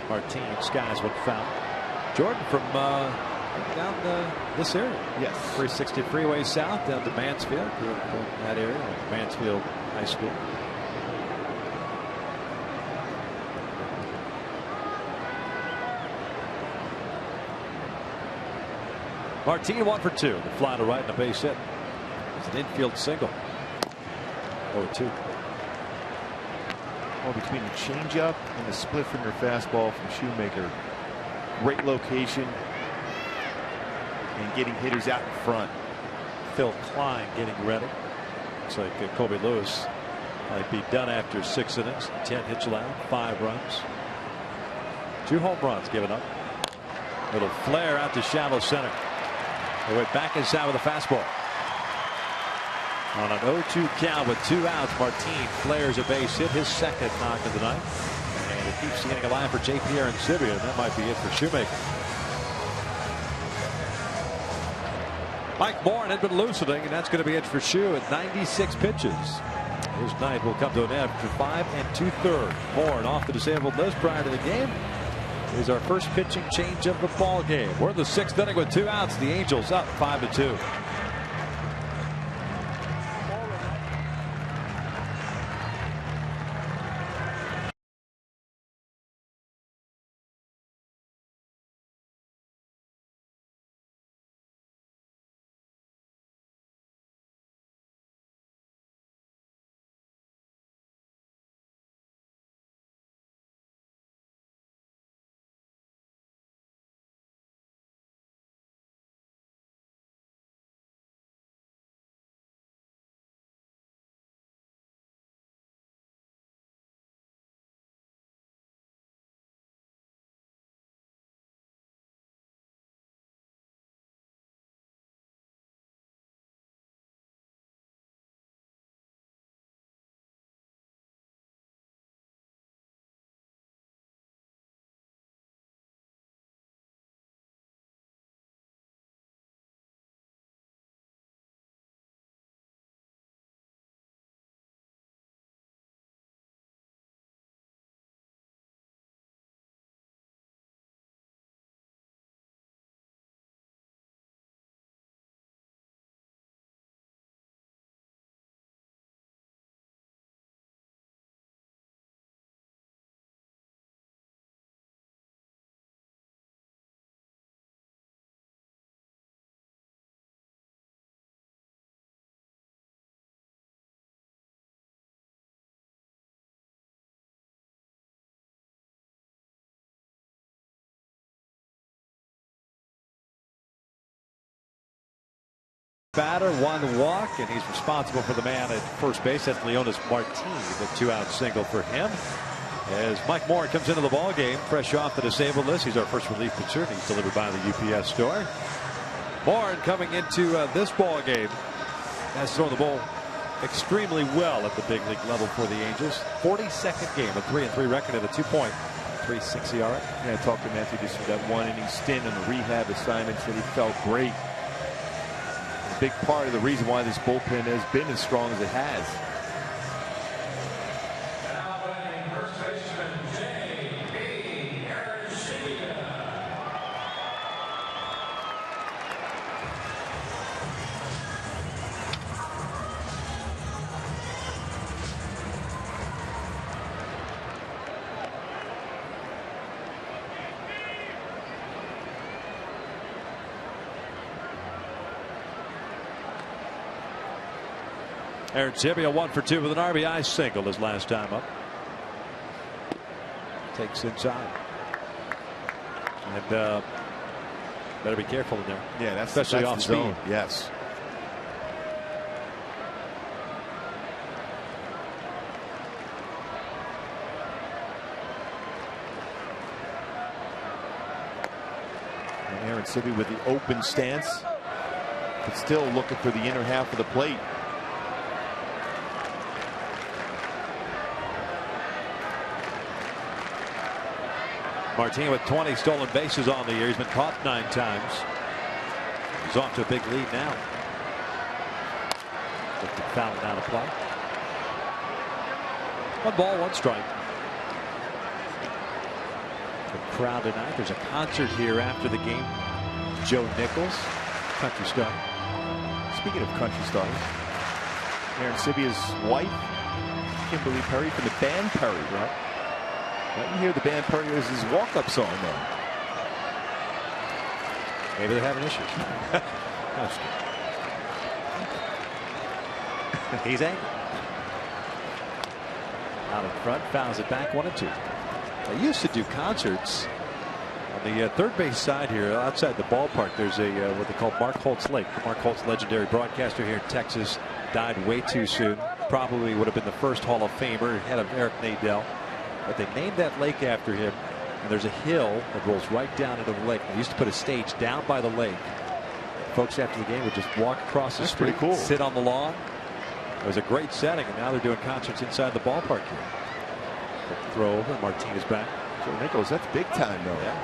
Martin skies one foul. Jordan from down this area. Yes. 360 freeway south down to Mansfield. That area, Mansfield High School. Martin 1 for 2. The fly to right and a base hit. It's an infield single. 0-2. Or between the changeup and the split finger fastball from Shoemaker. Great location and getting hitters out in front. Phil Klein getting ready. Looks like Kobe Lewis might be done after 6 innings. 10 hits allowed, 5 runs. 2 home runs given up. Little flare out to shallow center. They went back inside with a fastball. On an 0-2 count with 2 outs, Martin flares a base hit, his second knock of the night. And it keeps the inning alive for J. Pierre and Sibia, and that might be it for Shoemaker. Mike Moore had been loosening, and that's going to be it for Shoe at 96 pitches. His night will come to an end for 5 2/3. Moore off the disabled list prior to the game. Is our first pitching change of the ball game. We're in the 6th inning with 2 outs. The Angels up 5-2. Batter, 1 walk, and he's responsible for the man at first base. That's Leonis Martin, the 2-out single for him. As Mike Moore comes into the ball game, fresh off the disabled list. He's our first relief pitcher. He's delivered by the UPS store. Moore coming into this ball game has thrown the ball extremely well at the big league level for the Angels. 42nd game, a 3-3 record at a 2.36 ERA. Yeah, I talked to Matthew just for that 1-inning stint on the rehab assignment. Said he felt great. A big part of the reason why this bullpen has been as strong as it has. Aaron Sibia 1 for 2 with an RBI single his last time up. Takes inside. And better be careful in there. Yeah, that's especially off speed. Yes. And Aaron Sibia with the open stance, but still looking for the inner half of the plate. Martin with 20 stolen bases on the year. He's been caught 9 times. He's off to a big lead now. With the foul down to play. 1 ball, 1 strike. The crowd tonight. There's a concert here after the game. Joe Nichols, country star. Speaking of country stars, Aaron Sibia's wife, Kimberly Perry, from the band Perry, right? You hear the band Perry as his walk-up song now. Maybe they're having issues. He's angry. Out in front, fouls it back 1-2. I used to do concerts on the third base side here outside the ballpark. There's a what they call Mark Holtz Lake. Mark Holtz, legendary broadcaster here in Texas, died way too soon. Probably would have been the first Hall of Famer ahead of Eric Nadel. But they named that lake after him. And there's a hill that rolls right down into the lake. They used to put a stage down by the lake. Folks after the game would just walk across the street, pretty cool. sit on the lawn. It was a great setting, and now they're doing concerts inside the ballpark here. Throw over, Martinez back. So Nichols, that's big time though. Yeah.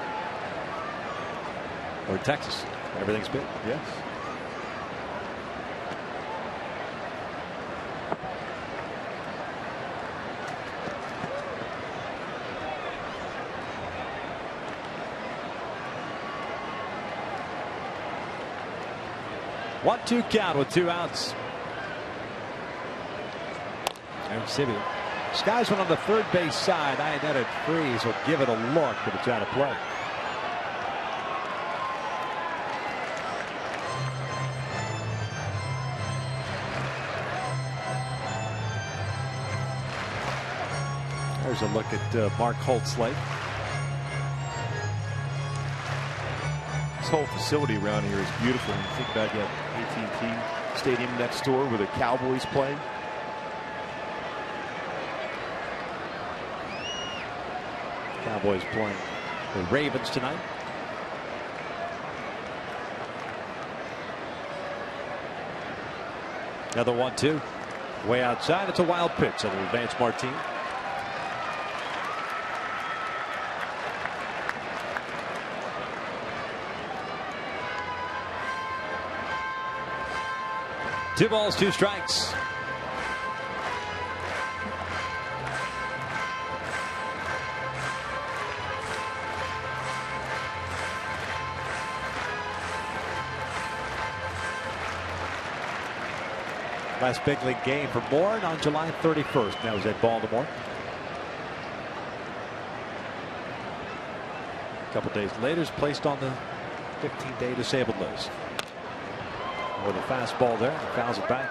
Or Texas, everything's big. Yes. One-two count with 2 outs. And Sibian. Skies one on the third base side. Ionetta Freeze will give it a look, but it's out of play. There's a look at Mark Holtz Lake. This whole facility around here is beautiful. When you think about you have AT Stadium next door where the Cowboys play. Cowboys playing the Ravens tonight. Another 1-2. Way outside. It's a wild pitch. It'll advance Martin. Two balls, 2 strikes. Last big league game for Bourne on July 31st. That was at Baltimore. A couple days later, is placed on the 15-day disabled list. With a fastball there, fouls it back.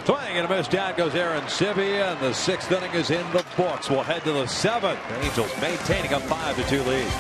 Swing and a miss. Down goes Aaron Sivia, and the 6th inning is in the books. We'll head to the 7th. Angels maintaining a 5-2 lead.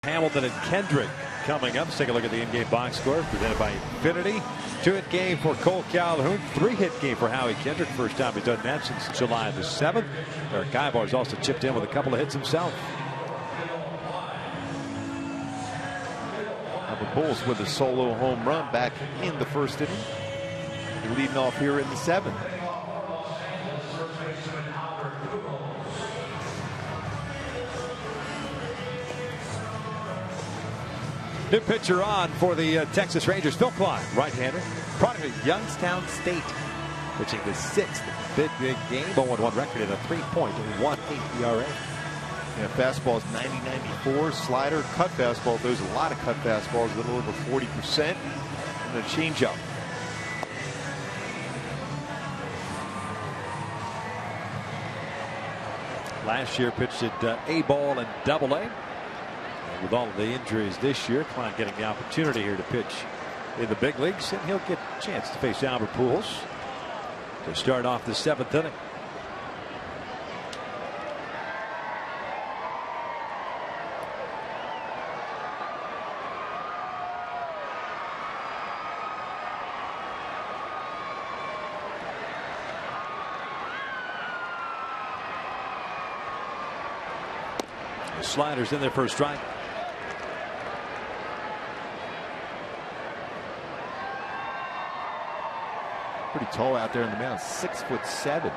Hamilton and Kendrick coming up. Let's take a look at the in-game box score presented by Infinity. 2-hit game for Cole Calhoun. 3-hit game for Howie Kendrick. First time he's done that since July the 7th. Eric Ivar's also chipped in with a couple of hits himself. The Bulls with a solo home run back in the first inning. They're leading off here in the 7th. New pitcher on for the Texas Rangers. Phil Klein, right-hander, Product of Youngstown State. pitching the 6th big game. 0-1 record and a 3.18 ERA. Yeah, fastball's 90-94. Slider, cut fastball. There's a lot of cut fastballs, a little over 40%. And a changeup. Last year pitched at A-ball and Double-A. With all of the injuries this year, Klein getting the opportunity here to pitch in the big leagues, and he'll get a chance to face Albert Pujols to start off the 7th inning. The slider's in there for a strike. Pretty tall out there in the mound, 6'7".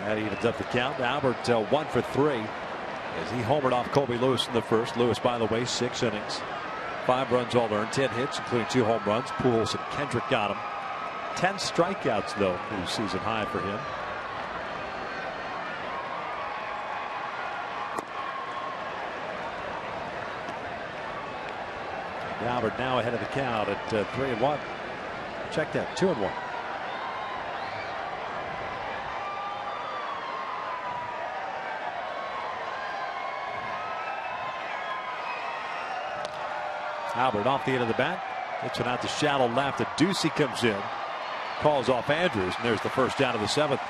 That evens up the count. Albert 1 for 3 as he homered off Colby Lewis in the first. Lewis, by the way, 6 innings, 5 runs all earned, 10 hits, including 2 home runs. Pujols and Kendrick got him. 10 strikeouts, though, new season high for him. Albert now ahead of the count at 3-1. Check that, 2-1. Albert off the end of the bat. Hits one out to shallow left. Ducey comes in, calls off Andrews, and there's the first down of the 7th.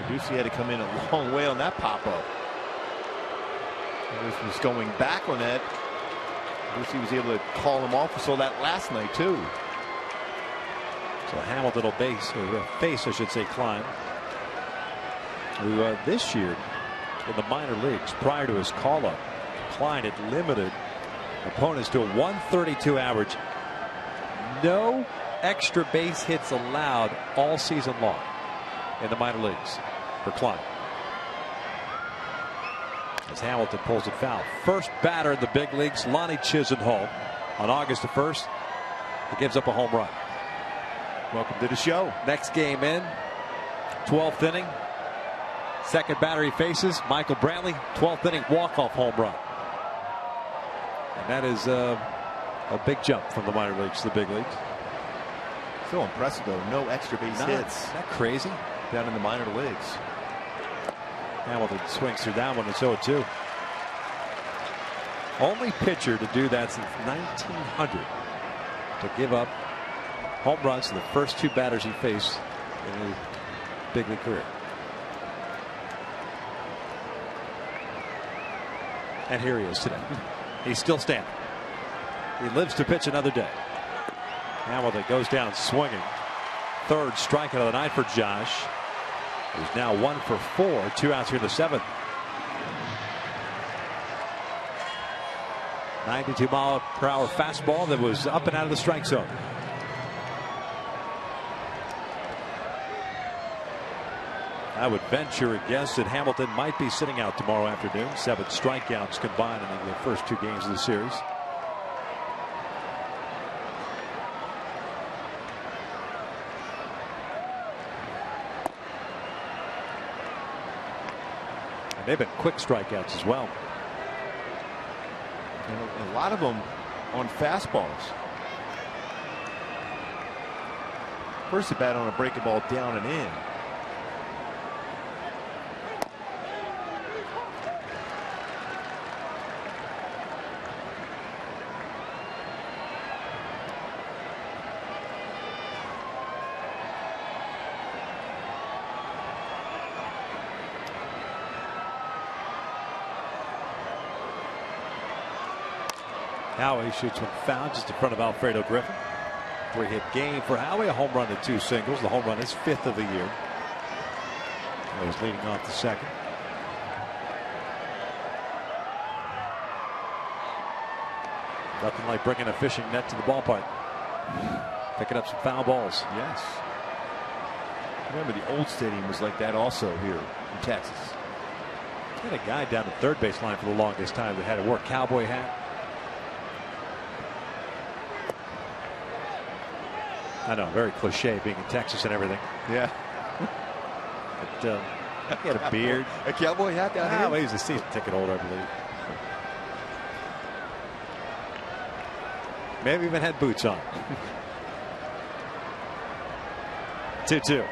Ducey had to come in a long way on that pop-up. This was going back on that. Ducey was able to call him off. We saw that last night, too. So Hamilton will face, I should say, Klein, who this year in the minor leagues, prior to his call-up, Klein had limited opponents to a 132 average. No extra base hits allowed all season long in the minor leagues for Klein. As Hamilton pulls it foul. First batter in the big leagues, Lonnie Chisenhall, on August the 1st. He gives up a home run. Welcome to the show. Next game in, 12th inning. Second batter he faces, Michael Brantley, 12th inning walk-off home run. And that is a big jump from the minor leagues to the big leagues. So impressive, though. No extra base hits. Isn't that crazy? Down in the minor leagues. Hamilton swings through that one, and so too. Only pitcher to do that since 1900 to give up home runs to the first 2 batters he faced in his big league career. And here he is today. He's still standing. He lives to pitch another day. Hamilton goes down swinging. Third strikeout of the night for Josh. He's now 1 for 4. 2 outs here in the 7th. 92-mile-per-hour fastball that was up and out of the strike zone. I would venture a guess that Hamilton might be sitting out tomorrow afternoon. 7 strikeouts combined in the first 2 games of the series. And they've been quick strikeouts as well. And a lot of them on fastballs. First at bat on a breaking ball down and in. Howie shoots one foul just in front of Alfredo Griffin. 3-hit game for Howie. A home run and 2 singles. The home run is 5th of the year. He was leading off the second. Nothing like bringing a fishing net to the ballpark. Picking up some foul balls. Yes. Remember, the old stadium was like that also here in Texas. Had a guy down the third base line for the longest time that had to wear a cowboy hat. I know, very cliche being in Texas and everything. Yeah. But he had a beard. A cowboy hat down here? Well, he's a season ticket holder, I believe. Maybe even had boots on. 2-2.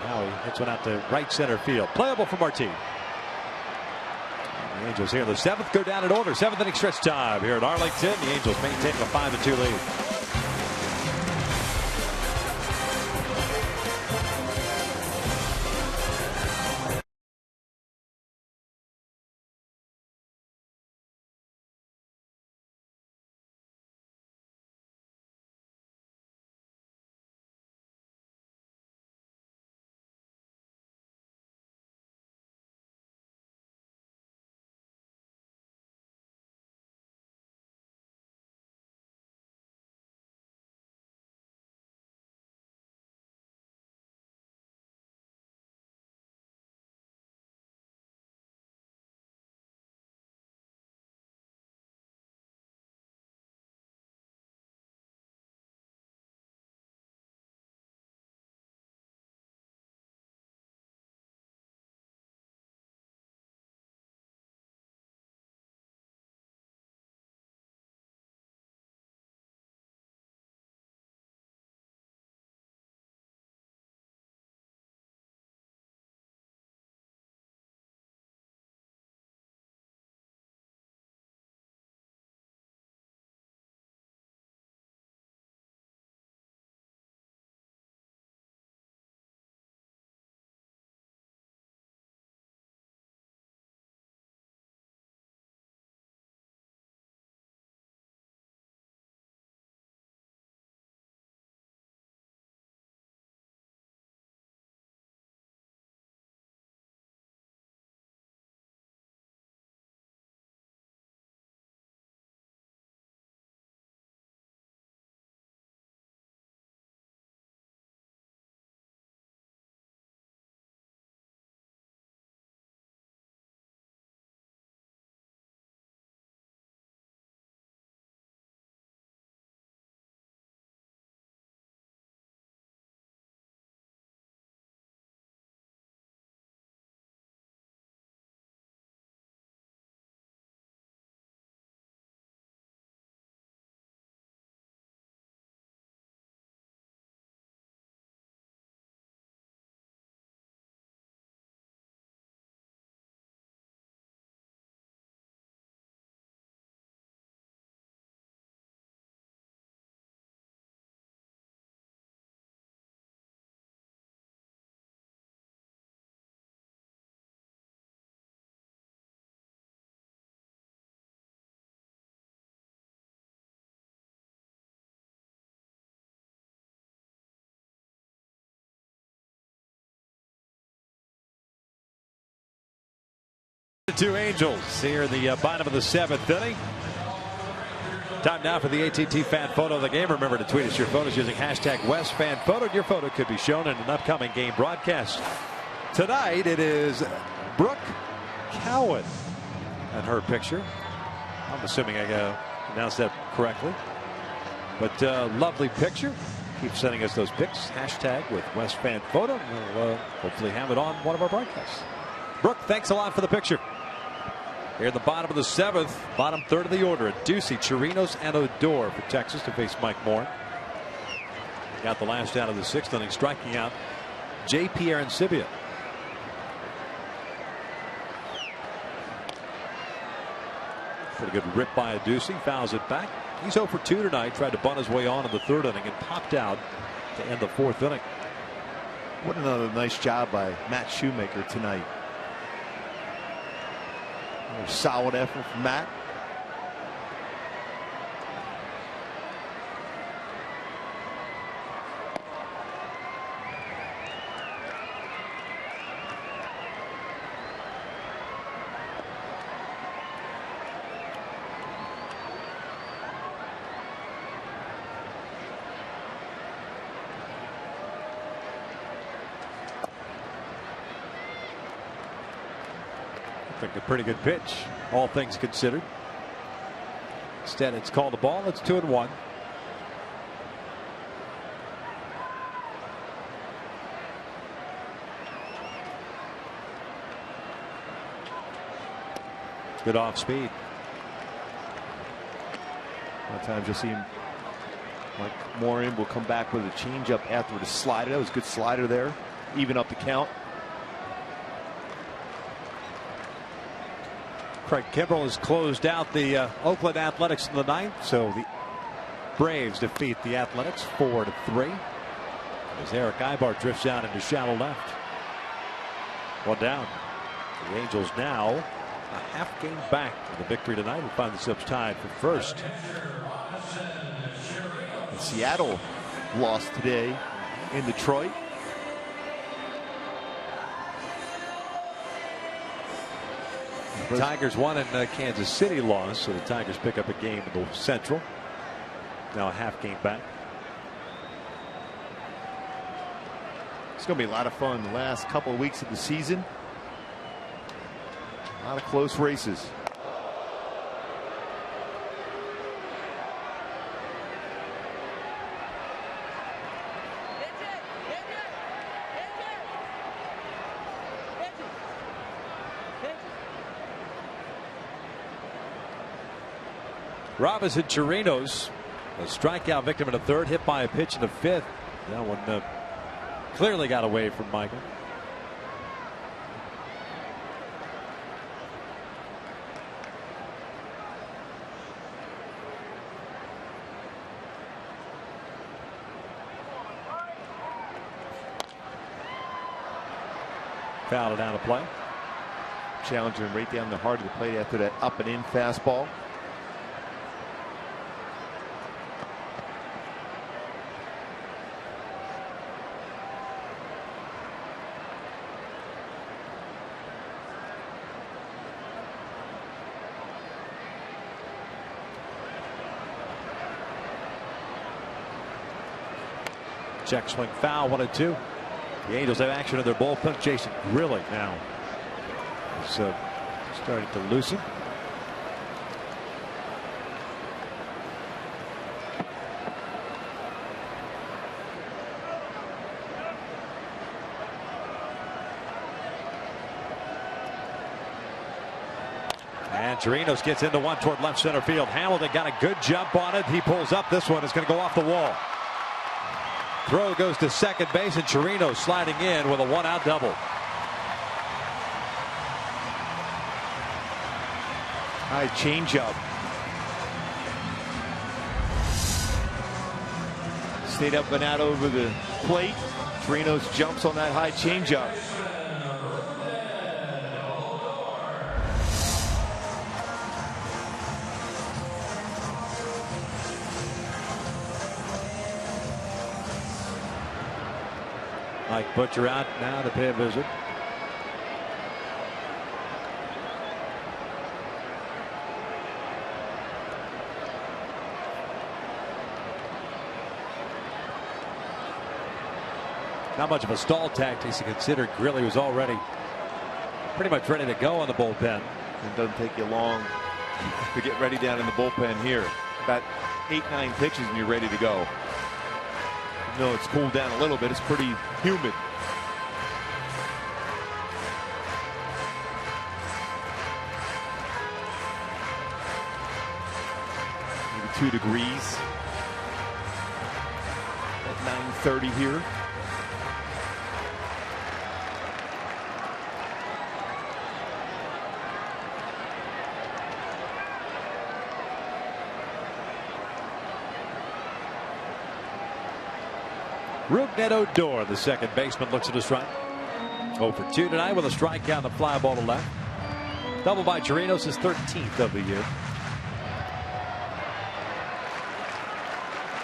Now he hits one out to right center field. Playable for Martin. The Angels here in the 7th go down in order. 7th inning stretch time here at Arlington. The Angels maintain a 5-2 lead. Two Angels here in the bottom of the 7th inning. Time now for the AT fan photo of the game. Remember to tweet us your photos using #WestFanPhoto. Your photo could be shown in an upcoming game broadcast. Tonight it is Brooke Cowan and her picture. I'm assuming I announced that correctly. But lovely picture. Keep sending us those pics. With #WestFanPhoto. We'll hopefully have it on one of our broadcasts. Brooke, thanks a lot for the picture. Here at the bottom of the 7th, bottom third of the order, Ducey, Chirinos, and Odor for Texas to face Mike Moore. Got the last out of the 6th inning, striking out J.P. Arancibia. Pretty good rip by Ducey, fouls it back. He's 0 for 2 tonight. Tried to bunt his way on in the 3rd inning and popped out to end the 4th inning. What another nice job by Matt Shoemaker tonight. Solid effort from Matt. Looked like a pretty good pitch, all things considered. Instead, it's called a ball. It's 2-1. Good off speed. A lot of times you'll see him, like Morin will come back with a changeup after the slider. That was a good slider there, even up the count. Craig Kimbrell has closed out the Oakland Athletics in the ninth, so the Braves defeat the Athletics 4-3 as Eric Ibar drifts out into shallow left. One down. The Angels now a half game back with the victory tonight and find themselves tied for first. And Seattle lost today in Detroit. The Tigers won and Kansas City lost, so the Tigers pick up a game in the Central. Now a half game back. It's going to be a lot of fun the last couple of weeks of the season. A lot of close races. Robinson Chirinos, a strikeout victim in the third, hit by a pitch in the fifth. That one clearly got away from Michael. Fouled it out of play. Challenger him right down the heart of the plate after that up and in fastball. Check swing foul, 1-2. The Angels have action in their bullpen. Jason Grilling now is starting to loosen. And Chirinos gets into one toward left center field. Hamilton got a good jump on it. He pulls up. This one is going to go off the wall. Throw goes to second base, and Chirinos sliding in with a one-out double. High changeup. Stayed up and out over the plate. Chirinos jumps on that high changeup. Mike Butcher out now to pay a visit. Not much of a stall tactic to consider. Grilly was already pretty much ready to go on the bullpen. It doesn't take you long to get ready down in the bullpen here. About 8-9 pitches and you're ready to go. No, it's cooled down a little bit. It's pretty humid. Maybe 2 degrees at 9:30 here. Rougned Odor, the second baseman, looks at a strike. 0 for 2 tonight with a strikeout and a fly ball to left. Double by Chirinos, his 13th of the year.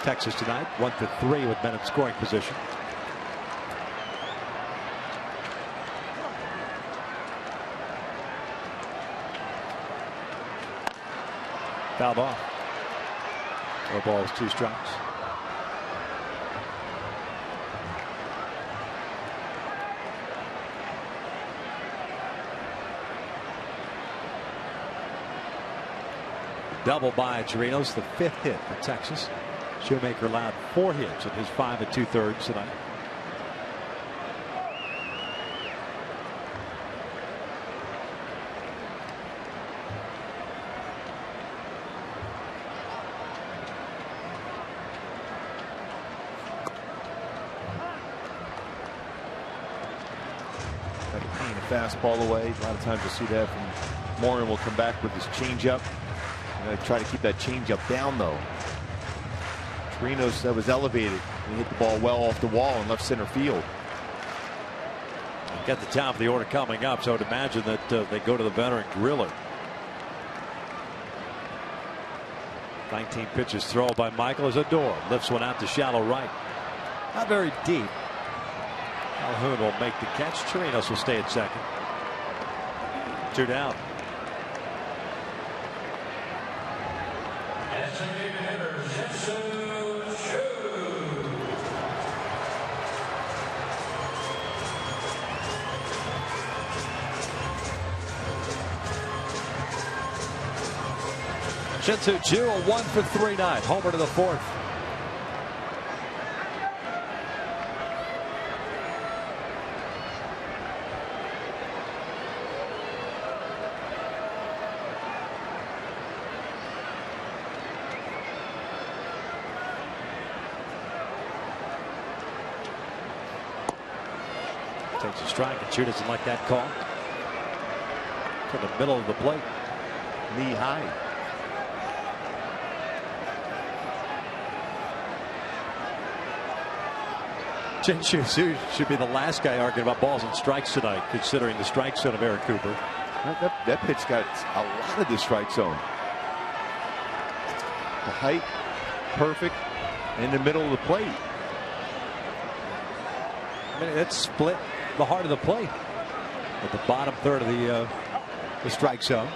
Texas tonight 1 for 3 with men in scoring position. Fouled off. 4 balls, 2 strikes. double by Chirinos, the 5th hit for Texas. Shoemaker allowed 4 hits in his 5 2/3 tonight. Fastball away. A lot of times you'll see that from Morin. Will come back with his changeup. Try to keep that changeup down though. Chirinos, that was elevated. He hit the ball well off the wall in left center field. Got the top of the order coming up, so I'd imagine that they go to the veteran Griller. 19 pitches thrown by Michael as a door. Lifts one out to shallow right. Not very deep. Calhoun will make the catch. Chirinos will stay at second. 2 down. Shin-Soo Choo, a 1-for-3 night. Homer to the 4th. Takes a strike, and Choo doesn't like that call. To the middle of the plate. Knee high. Shin-Soo should be the last guy arguing about balls and strikes tonight, considering the strike zone of Eric Cooper. That pitch got a lot of the strike zone. The height, perfect, in the middle of the plate. I mean, that's split the heart of the plate at the bottom third of the strike zone.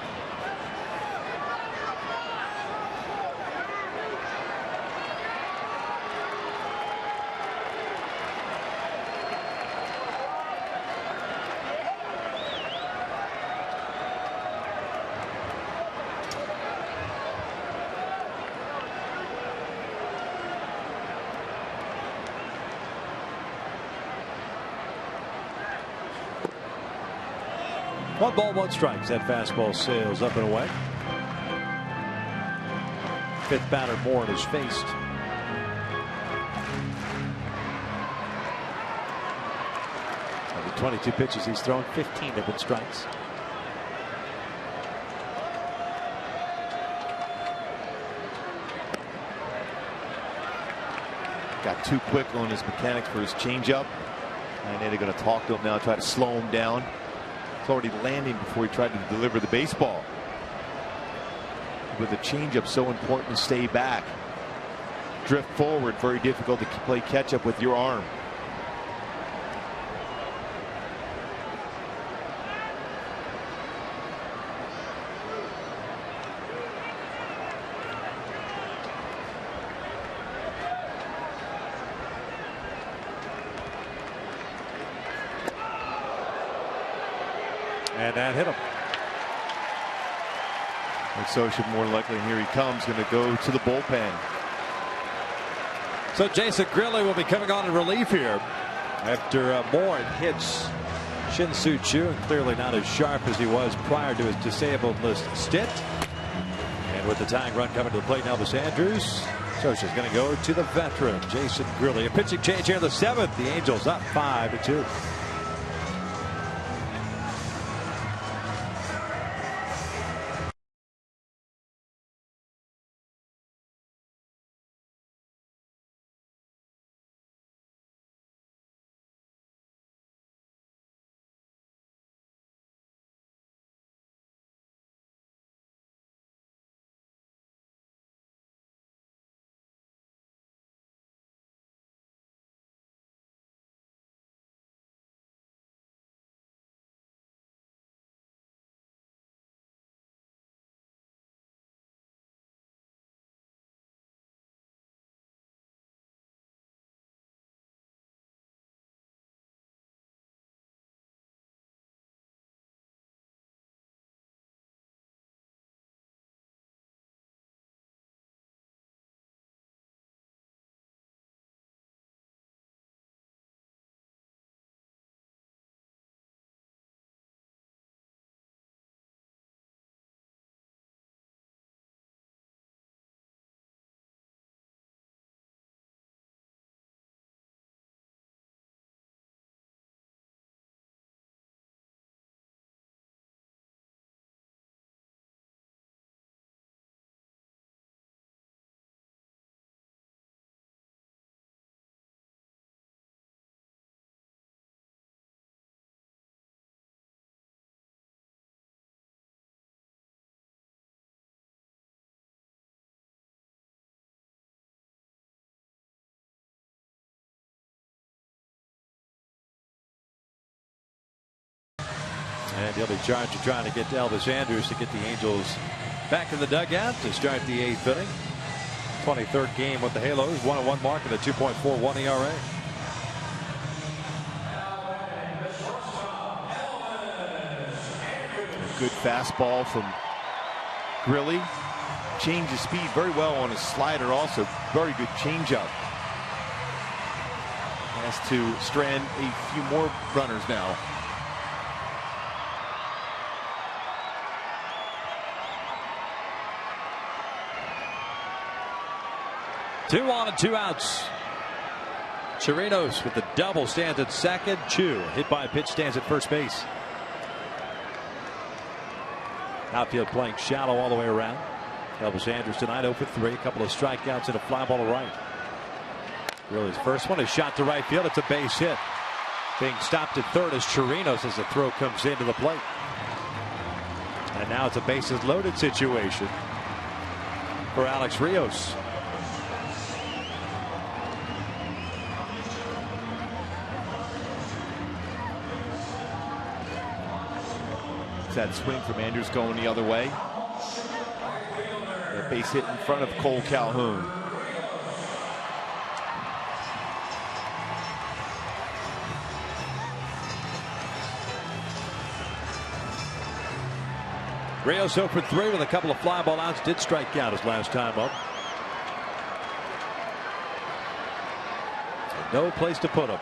One ball, 1 strike. That fastball sails up and away. 5th batter Morin is faced. Of the 22 pitches he's thrown, 15 have been strikes. Got too quick on his mechanics for his changeup. And they're going to talk to him now, try to slow him down. It's already landing before he tried to deliver the baseball. With the changeup, so important to stay back. Drift forward, very difficult to play catch up with your arm. And that hit him. And so should more likely, and here he comes, going to go to the bullpen. So Jason Grilli will be coming on in relief here after Morin hits Shin-Soo Choo, and clearly not as sharp as he was prior to his disabled list stint. And with the tying run coming to the plate, Elvis Andrus, Scioscia's going to go to the veteran Jason Grilli. A pitching change here in the 7th. The Angels up 5-2. And he'll be charged with trying to get to Elvis Andrus to get the Angels back in the dugout to start the 8th inning. 23rd game with the Halos, 1-1 mark and a 2.41 ERA. A good fastball from Grilly. Change of speed very well on his slider, also very good changeup. Has to strand a few more runners now. Two on and 2 outs. Chirinos with the double stands at second. Chu hit by a pitch stands at first base. Outfield playing shallow all the way around. Elvis Andrus tonight 0 for 3. A couple of strikeouts and a fly ball to right. Really, his first one is shot to right field. It's a base hit. Being stopped at third as Chirinos as the throw comes into the plate. And now it's a bases loaded situation for Alex Rios. That swing from Andrews going the other way. A base hit in front of Cole Calhoun. Rios 0 for 3 with a couple of fly ball outs. Did strike out his last time up. So no place to put him.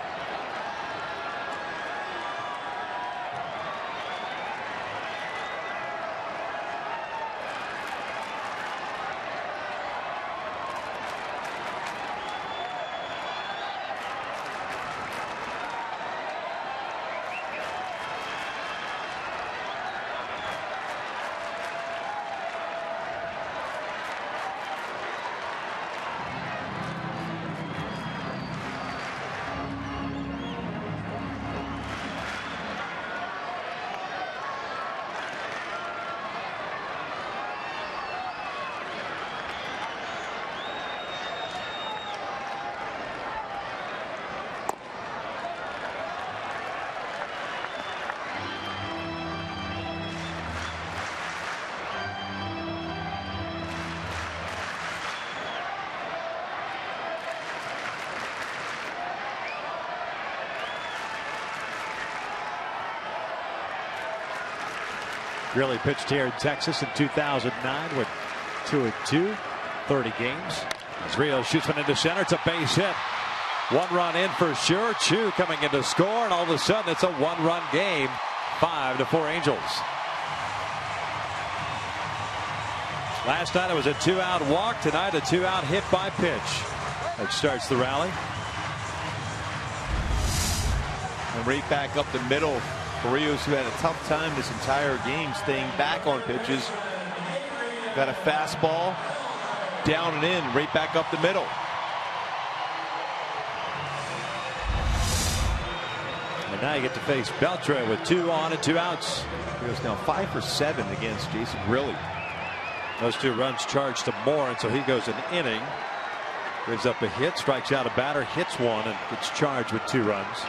Grilly pitched here in Texas in 2009 with 2-2, 30 games. As Rios shoots one into center, it's a base hit. 1 run in for sure. Chu coming in to score, and all of a sudden it's a 1-run game. 5-4 Angels. Last night it was a 2-out walk. Tonight a 2-out hit by pitch. That starts the rally. And right back up the middle. Rios, who had a tough time this entire game staying back on pitches. Got a fastball down and in, right back up the middle. And now you get to face Beltre with 2 on and 2 outs. Rios now 5 for 7 against Jason Grilly. Those 2 runs charged to Moore, and so he goes an inning. Gives up a hit, strikes out a batter, hits one, and gets charged with 2 runs.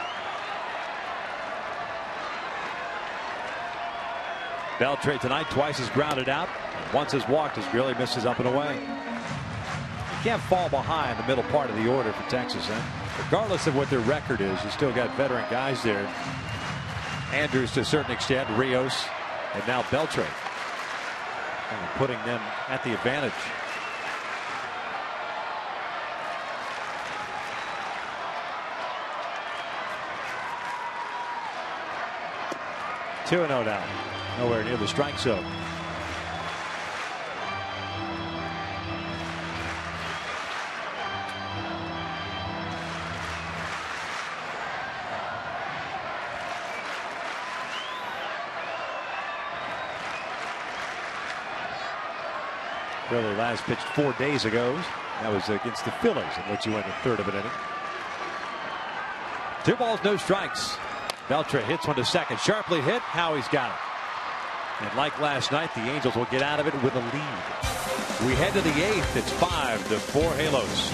Beltre tonight twice has grounded out, once has walked as Grilly misses up and away. You can't fall behind the middle part of the order for Texas. Regardless of what their record is, you still got veteran guys there. Andrews to a certain extent, Rios, and now Beltre. And putting them at the advantage. Two and 0 now. Nowhere near the strike zone. Really last pitched 4 days ago. That was against the Phillies, in which he went the 3rd of an inning. 2 balls, no strikes. Beltre hits one to second. Sharply hit. Howie's got it. And like last night, the Angels will get out of it with a lead. We head to the 8th. It's 5-4 Halos.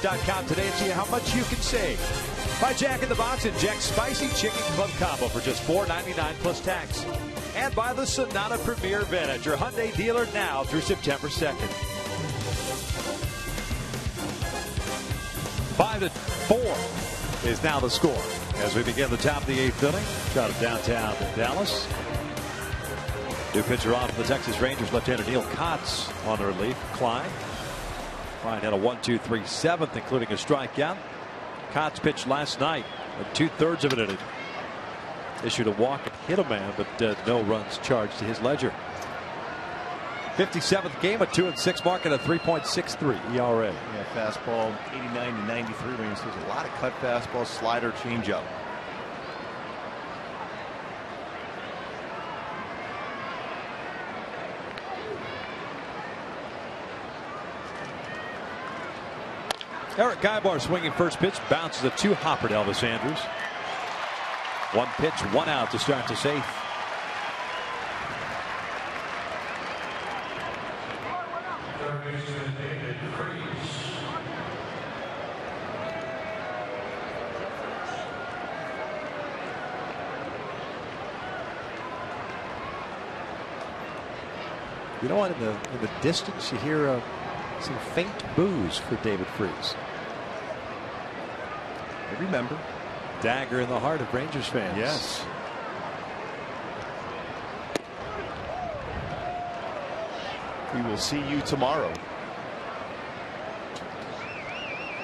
DraftKings.com today and see how much you can save. By Jack in the Box and Jack's Spicy Chicken Club Combo for just $4.99 plus tax. And by the Sonata Premier Event at your Hyundai dealer now through September 2nd. 5-4 is now the score as we begin the top of the 8th inning. Out of downtown Dallas. New pitcher off for the Texas Rangers, left-hander Neil Kotz on the relief. Klein had a 1-2-3 7th, including a strikeout. Kotz pitched last night in 2/3 of an inning. Issued a walk and hit a man, but no runs charged to his ledger. 57th game, a 2-6 mark and a 3.63 ERA. Yeah, fastball 89 to 93 range. There's a lot of cut fastball, slider, changeup. Eric Guybar swinging first pitch, bounces a 2-hopper to Elvis Andrus. 1 pitch, 1 out to start the 8th. You know what? In the distance, you hear some faint boos for David Freese. I remember. Dagger in the heart of Rangers fans. Yes. We will see you tomorrow.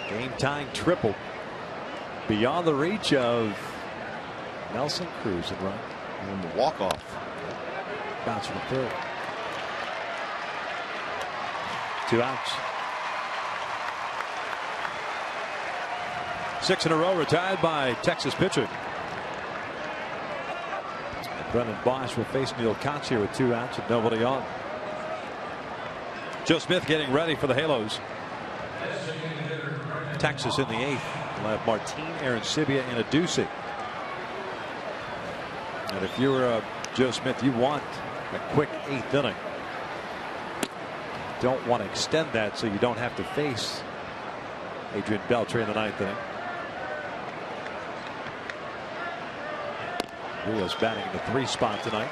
Game-tying triple beyond the reach of Nelson Cruz and run. And the walk-off. Bounce from the 3rd. 2 outs. 6 in a row retired by Texas pitcher. Brennan Bosch will face Neil Kotz here with 2 outs and nobody on. Joe Smith getting ready for the Halos. Texas in the 8th. We'll have Martin, Arancibia, and Adduci. And if you're Joe Smith, you want a quick 8th inning. Don't want to extend that so you don't have to face Adrian Beltre in the 9th inning. Rios batting in the 3 spot tonight.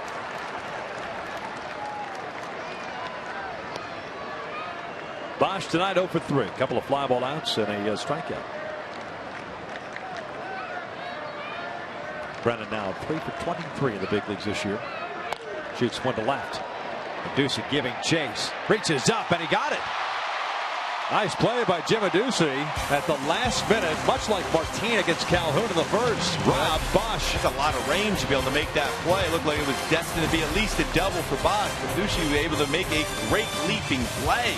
Bosch tonight 0 for 3. A couple of fly ball outs and a strikeout. Brennan now 3 for 23 in the big leagues this year. Shoots 1 to left. Adduci giving chase. Reaches up and he got it. Nice play by Jim Adduci at the last minute, much like Martin against Calhoun in the first. Rob Bosch. That's a lot of range to be able to make that play. It looked like it was destined to be at least a double for Bosch. Adduci was able to make a great leaping play.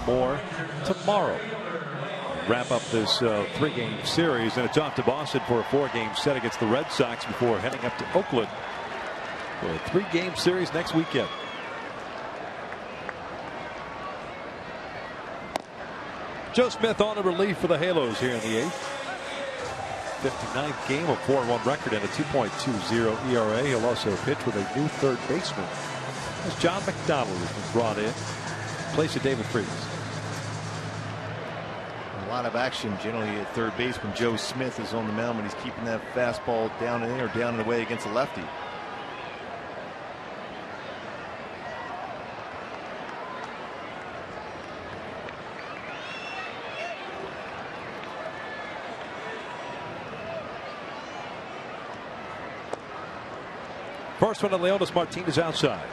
Baltimore tomorrow. Wrap up this 3-game series, and it's off to Boston for a 4-game set against the Red Sox before heading up to Oakland for a 3-game series next weekend. Joe Smith on a relief for the Halos here in the 8th. 59th game, a 4-1 record, and a 2.20 ERA. He'll also pitch with a new third baseman, as John McDonald has been brought in place of David Freese. A lot of action generally at third base when Joe Smith is on the mound, when he's keeping that fastball down and in or down and away against a lefty. First one to Leonis Martinez outside.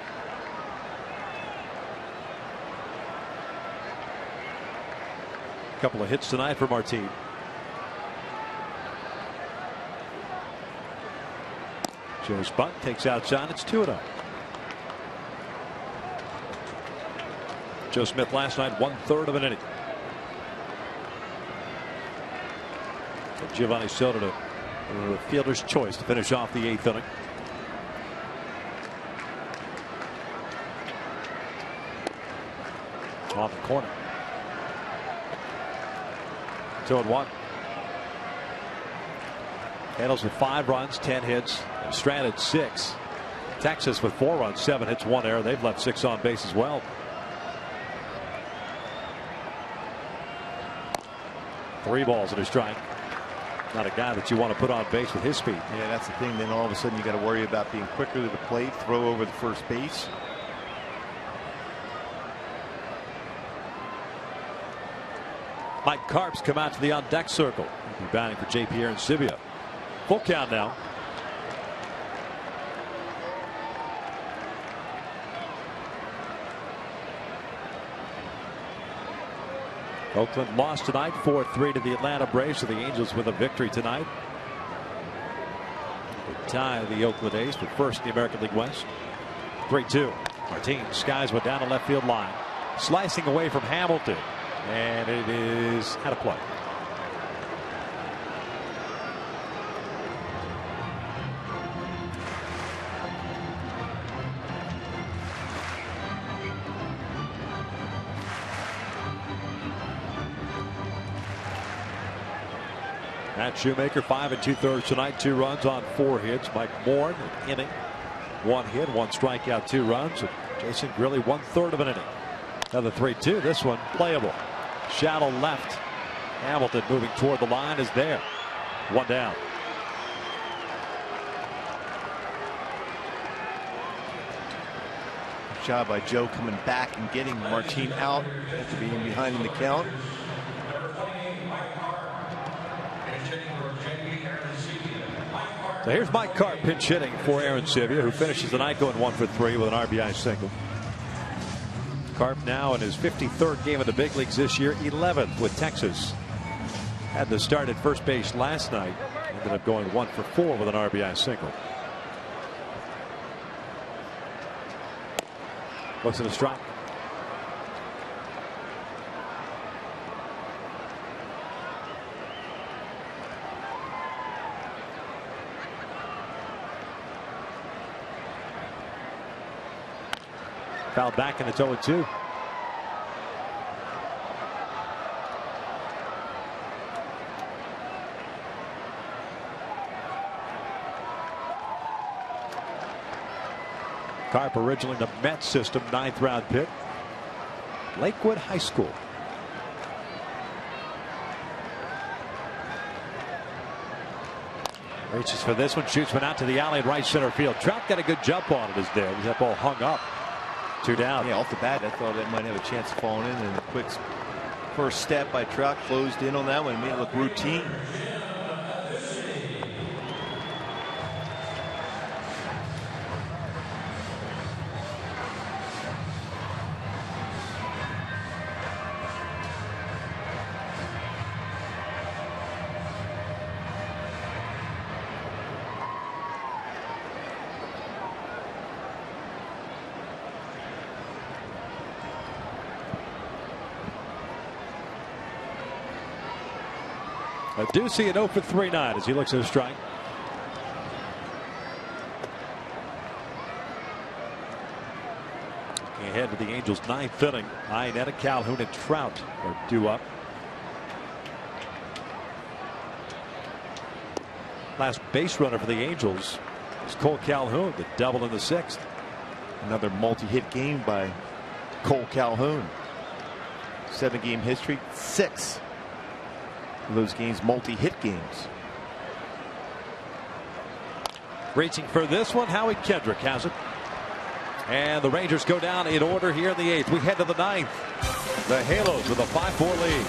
Couple of hits tonight for Martin. Joe's bunt takes outside. It's 2-0. Joe Smith last night 1/3 of an inning. So Giovanni Soto the fielder's choice to finish off the 8th inning. Off the corner. 2-1. Handles with 5 runs, 10 hits, stranded 6. Texas with 4 runs, 7 hits, 1 error. They've left 6 on base as well. 3 balls and a strike. Not a guy that you want to put on base with his speed. Yeah, that's the thing. Then all of a sudden you got to worry about being quicker to the plate, throw over the first base. Mike Carp's come out to the on-deck circle. He'll be batting for J.P. Arancibia. Full count now. Oakland lost tonight 4-3 to the Atlanta Braves, so the Angels with a victory tonight. They tie the Oakland A's for first in the American League West. 3-2. Martin skies one down the left field line, slicing away from Hamilton. And it is out of play. Matt Shoemaker 5 2/3 tonight, 2 runs on 4 hits. Mike Moore an inning, 1 hit, 1 strikeout, 2 runs. And Jason Grilli 1/3 of an inning. Another 3-2. This one playable. Shallow left. Hamilton moving toward the line is there. 1 down. Good job by Joe coming back and getting Martin out after being behind in the count. So here's Mike Carp pinch hitting for Arancibia, who finishes the night going 1 for 3 with an RBI single. Carp now in his 53rd game of the big leagues this year, 11th with Texas. Had the start at first base last night. Ended up going 1 for 4 with an RBI single. Looks at a strike. Fouled back and it's 0-2. Carp originally in the Mets system, 9th round pick. Lakewood High School. Reaches for this one, shoots one out to the alley in right center field. Trout got a good jump on it as there. That ball hung up. 2 down. Yeah, off the bat, I thought that might have a chance of falling in. And a quick first step by Trout closed in on that one, made it look routine. A Ducey and 0 for 3-9 as he looks at a strike. Ahead to the Angels' ninth inning. Iannetta, Calhoun, and Trout are due up. Last base runner for the Angels is Cole Calhoun, the double in the sixth. Another multi-hit game by Cole Calhoun. 7-game history, 6 of those games multi-hit games. Reaching for this one, Howie Kendrick has it. And the Rangers go down in order here in the 8th. We head to the 9th. The Halos with a 5-4 lead.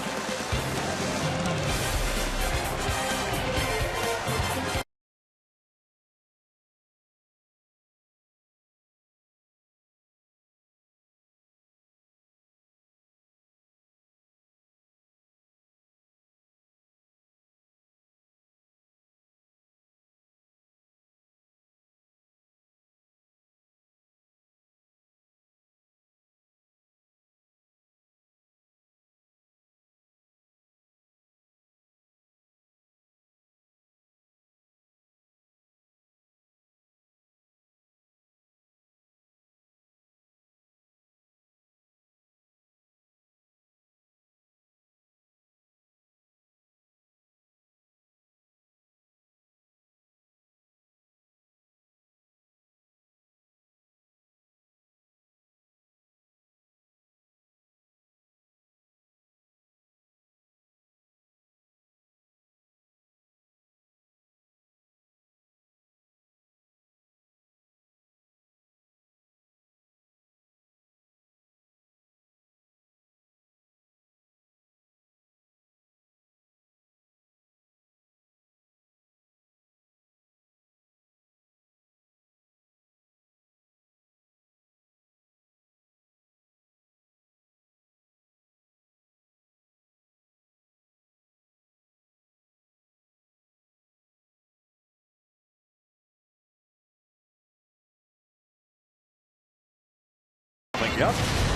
Yep.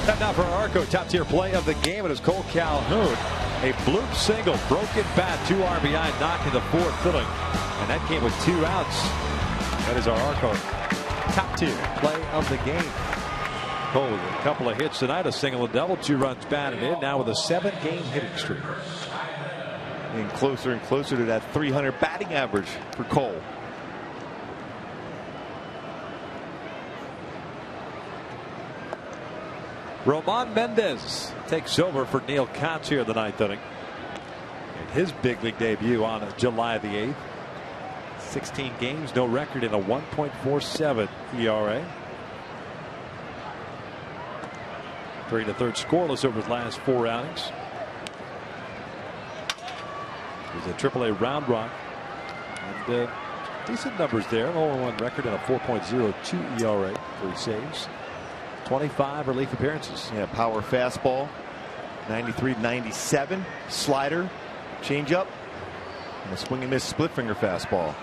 And now for our Arco top tier play of the game. It is Cole Calhoun. A bloop single, broken bat, 2 RBI knock in the 4th inning. And that came with 2 outs. That is our Arco top tier play of the game. Cole with a couple of hits tonight, a single and double, 2 runs batted in. Now with a 7-game hitting streak. And closer to that 300 batting average for Cole. Roman Mendez takes over for Neil Kotz here in the 9th inning. In his big league debut on July the 8th. 16 games, no record in a 1.47 ERA. 3 1/3 scoreless over his last 4 outings. He's a AAA round rock. And decent numbers there. 0-1 record and a 4.02 ERA. 3 saves. 25 relief appearances. Yeah, power fastball, 93-97, slider, changeup, and a swing and miss split finger fastball.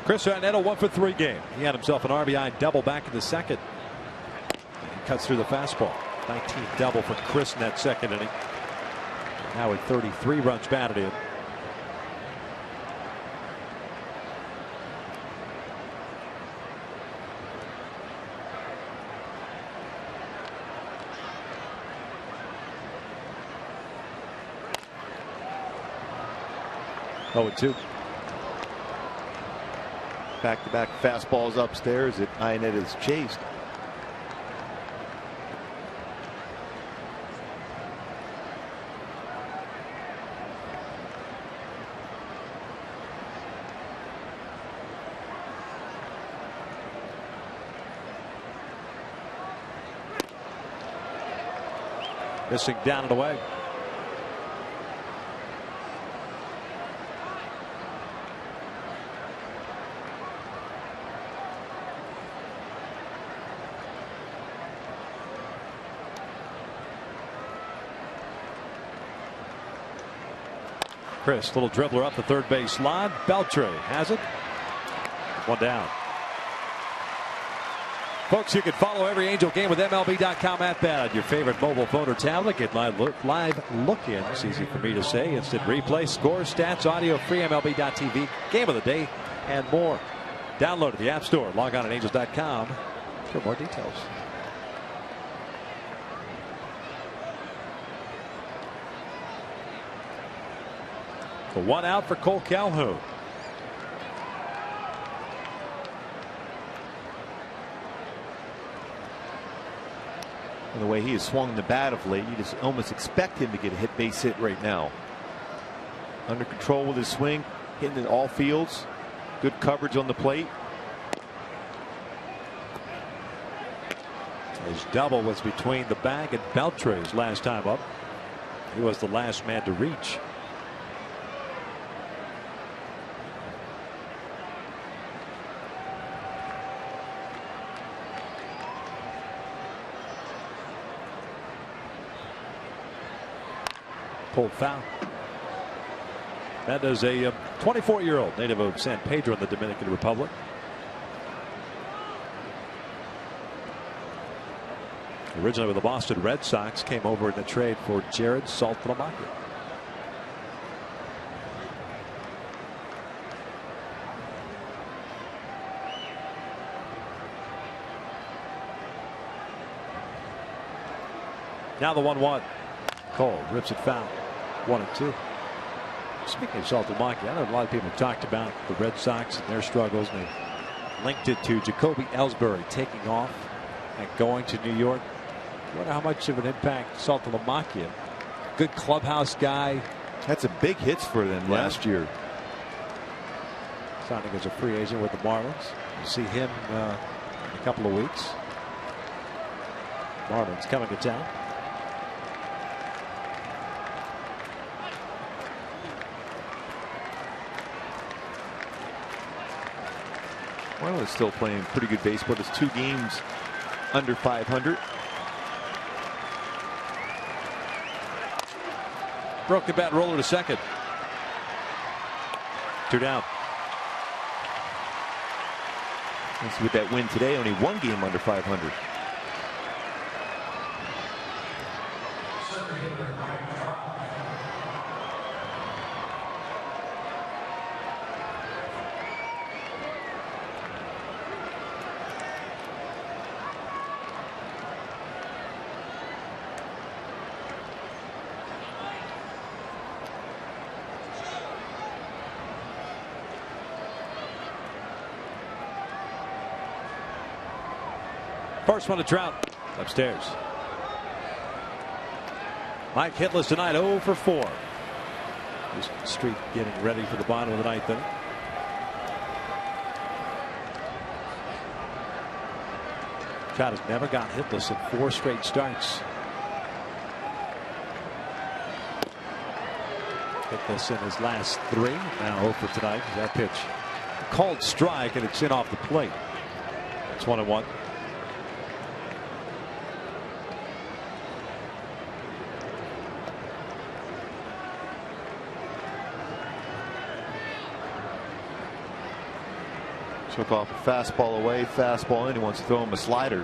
Chris Iannetta 1 for 3 game. He had himself an RBI double back in the 2nd. He cuts through the fastball. 19th double for Chris in that 2nd inning. Now with 33 runs batted in. Oh, 2. Back-to-back fastballs upstairs that Iannetta's chased. Missing down and away. Chris, little dribbler up the third base line. Beltre has it. 1 down. Folks, you can follow every Angel game with MLB.com app on your favorite mobile phone or tablet. Get live look-ins. Easy for me to say. Instant replay, scores, stats, audio, free MLB.tv, game of the day, and more. Download at the App Store. Log on at Angels.com for more details. The one out for Cole Calhoun. And the way he has swung the bat of late, you just almost expect him to get a base hit right now. Under control with his swing, hitting in all fields. Good coverage on the plate. His double was between the bag and Beltre's last time up. He was the last man to reach. Pulled foul. That is a 24-year-old native of San Pedro in the Dominican Republic. Originally with the Boston Red Sox, came over in the trade for Jared Saltalamacchia. Now the 1-1. Cole rips it foul. 1-2. Speaking of Saltalamacchia, I know a lot of people talked about the Red Sox and their struggles, and they linked it to Jacoby Ellsbury taking off and going to New York. I wonder how much of an impact Saltalamacchia, good clubhouse guy. Had some big hits for them last year. Signing as a free agent with the Marlins. We'll see him in a couple of weeks. Marlins coming to town. Marlins still playing pretty good baseball. There's 2 games under 500. Broken bat roller to second. 2 down. Let's see, with that win today, only 1 game under 500. First one to Trout upstairs. Mike hitless tonight, 0 for 4. Houston Street getting ready for the bottom of the 9th inning. Trout has never got hitless in 4 straight starts. Hitless in his last 3. Now 0 for tonight. That pitch called strike, and it's in off the plate. It's 1-1. Took off a fastball away, fastball in. He wants to throw him a slider.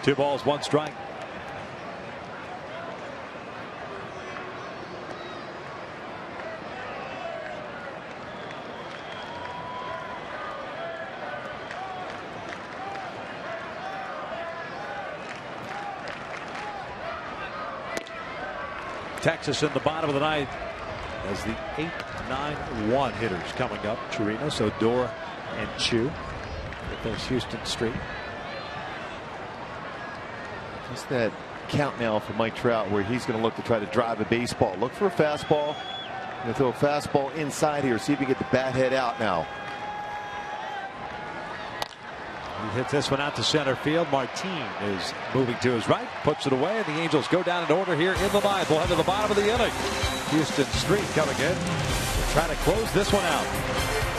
Two balls, 1 strike. Texas in the bottom of the 9th as the 8-9-1 hitters coming up. Chirinos, Odor, and Chu. There's Houston Street. Just that count now for Mike Trout where he's going to look to try to drive a baseball. Look for a fastball. Going to throw a fastball inside here. See if he can get the bat head out now. He hits this one out to center field. Martin is moving to his right, puts it away, and the Angels go down in order here in the 9th. We'll head to the bottom of the inning. Houston Street coming in. They're trying to close this one out.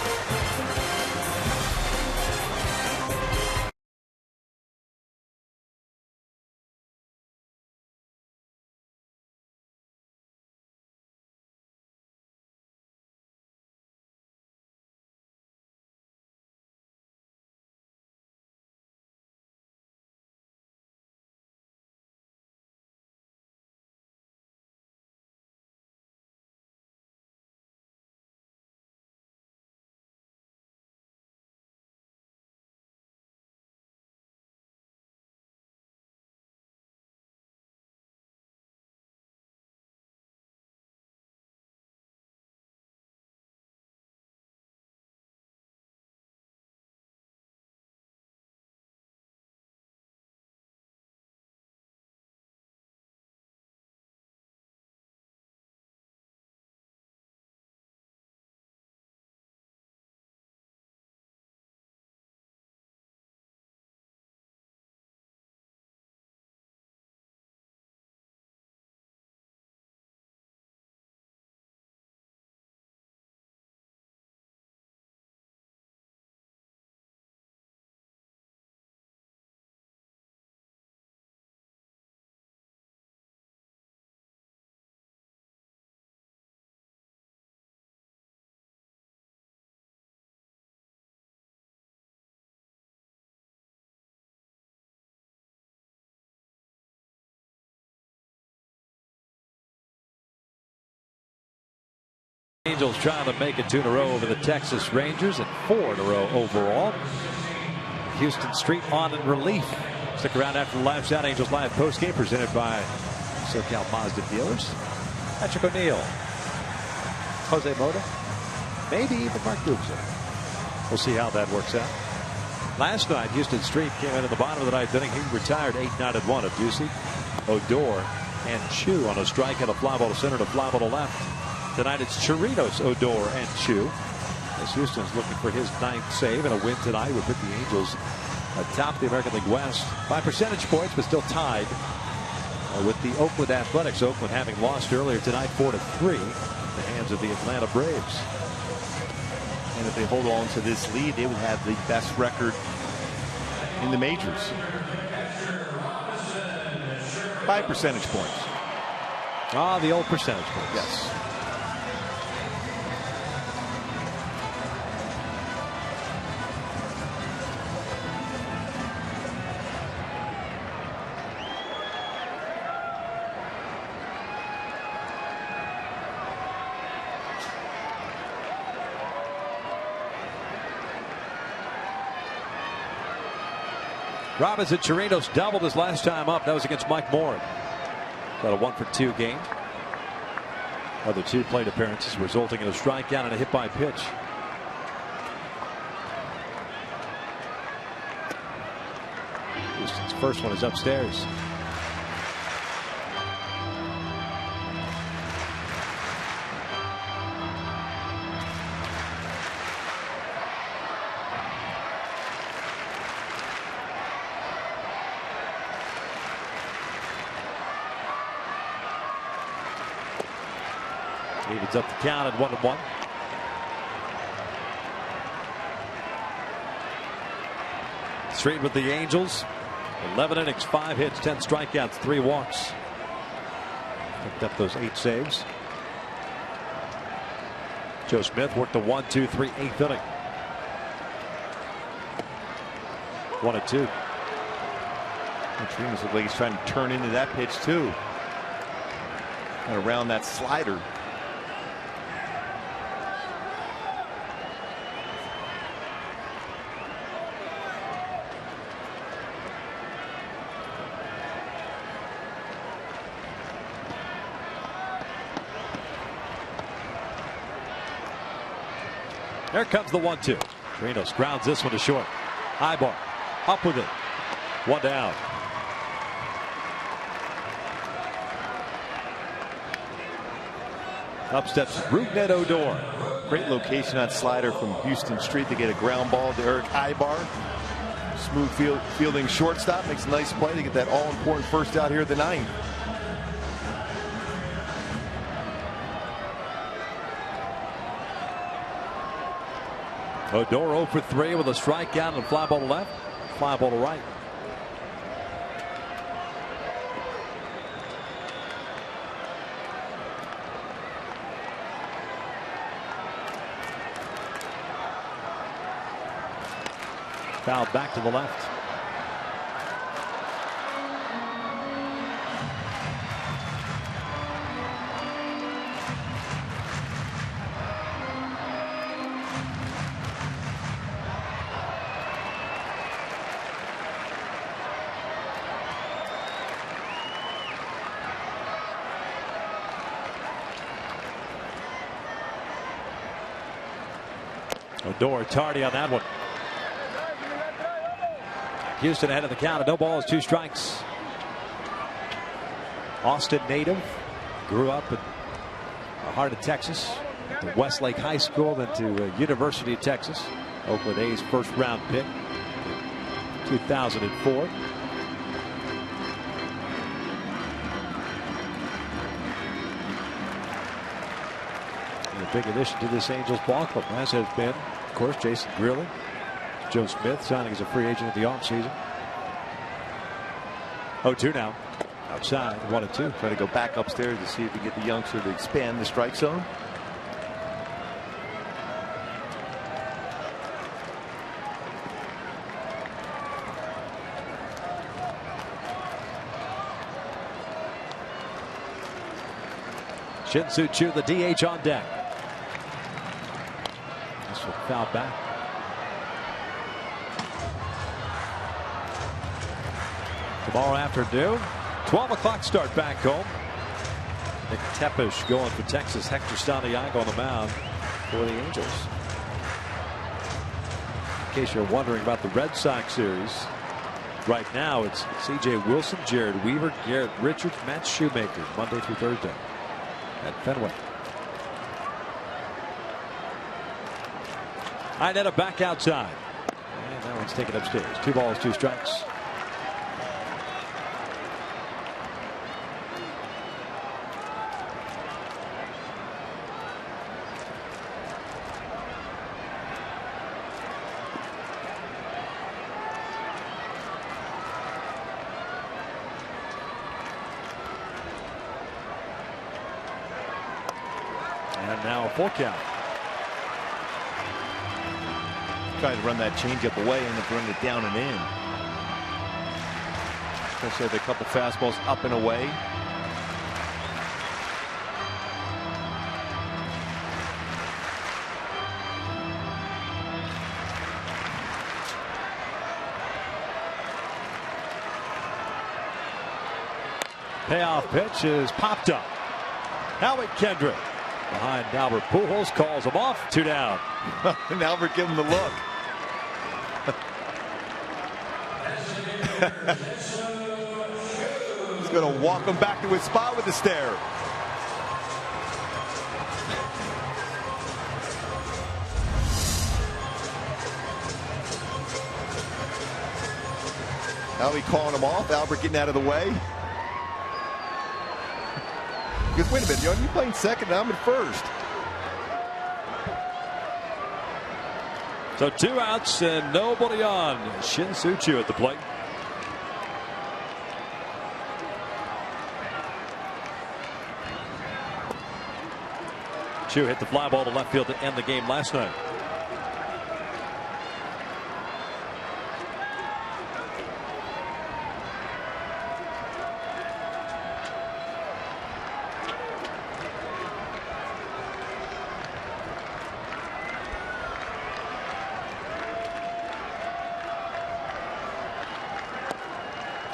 Angels trying to make it 2 in a row over the Texas Rangers and 4 in a row overall. Houston Street on in relief. Stick around after the Live Sound Angels Live postgame presented by SoCal Mazda dealers. Patrick O'Neill, Jose Mota, maybe even Mark Gubza. We'll see how that works out. Last night, Houston Street came in at the bottom of the ninth inning. He retired 8-9 at 1 of Ducey, Odor, and Chu on a strike and a fly ball to center and a fly ball to left. Tonight it's Chirinos, Odor, and Chu. As Houston's looking for his 9th save, and a win tonight would put the Angels atop the American League West by percentage points, but still tied with the Oakland Athletics. Oakland having lost earlier tonight 4-3 in the hands of the Atlanta Braves. And if they hold on to this lead, they would have the best record in the majors by percentage points. Ah, the old percentage points. Yes. Robinson Chirinos doubled his last time up. That was against Mike Moore. Got a 1-for-2 game. Other 2 plate appearances resulting in a strikeout and a hit by pitch. Houston's first one is upstairs. Evens up the count at 1-1. Street with the Angels. 11 innings, 5 hits, 10 strikeouts, 3 walks. Picked up those 8 saves. Joe Smith worked the 1-2-3 8th inning. 1-2. Chirinos looks like he's trying to turn into that pitch too. And around that slider. There comes the 1-2. Chirinos grounds this one to short. High bar. Up with it. 1 down. Up steps Rougned Odor. Great location on slider from Houston Street to get a ground ball to Eric Ibar. Smooth fielding shortstop. Makes a nice play to get that all-important first out here at the 9th. Odor 0 for 3 with a strikeout and a fly ball to left, fly ball to right. Fouled back to the left. Odor tardy on that one. Houston ahead of the count. 2 balls, 2 strikes. Austin native. Grew up in the heart of Texas. Went to Westlake High School, then to University of Texas. Oakland A's first round pick. 2004. And a big addition to this Angels ball club, as has been, of course, Jason Grilling. Joe Smith signing as a free agent at the offseason. 0-2 now. Outside, 1-2. Trying to go back upstairs to see if we get the youngster to expand the strike zone. Shin-Soo Choo, the DH on deck. will foul back. Tomorrow afternoon, 12 o'clock start back home. Nick Tepesh going for Texas. Hector Santiago on the mound for the Angels. In case you're wondering about the Red Sox series, right now it's C.J. Wilson, Jared Weaver, Garrett Richards, Matt Shoemaker, Monday through Thursday at Fenway. Inetta back outside. And that one's taken upstairs. 2 balls, 2 strikes. And now a full count. Trying to run that changeup away and then run it down and in. Especially with a couple fastballs up and away. Payoff pitch is popped up. Howie Kendrick behind Albert Pujols, calls him off. 2 down. And Albert giving him the look. He's going to walk him back to his spot with the stare. Howie calling him off. Albert getting out of the way. Because wait a minute, you're playing second and I'm at first. So 2 outs and nobody on. Shin-Soo Choo at the plate. Choo hit the fly ball to left field to end the game last night.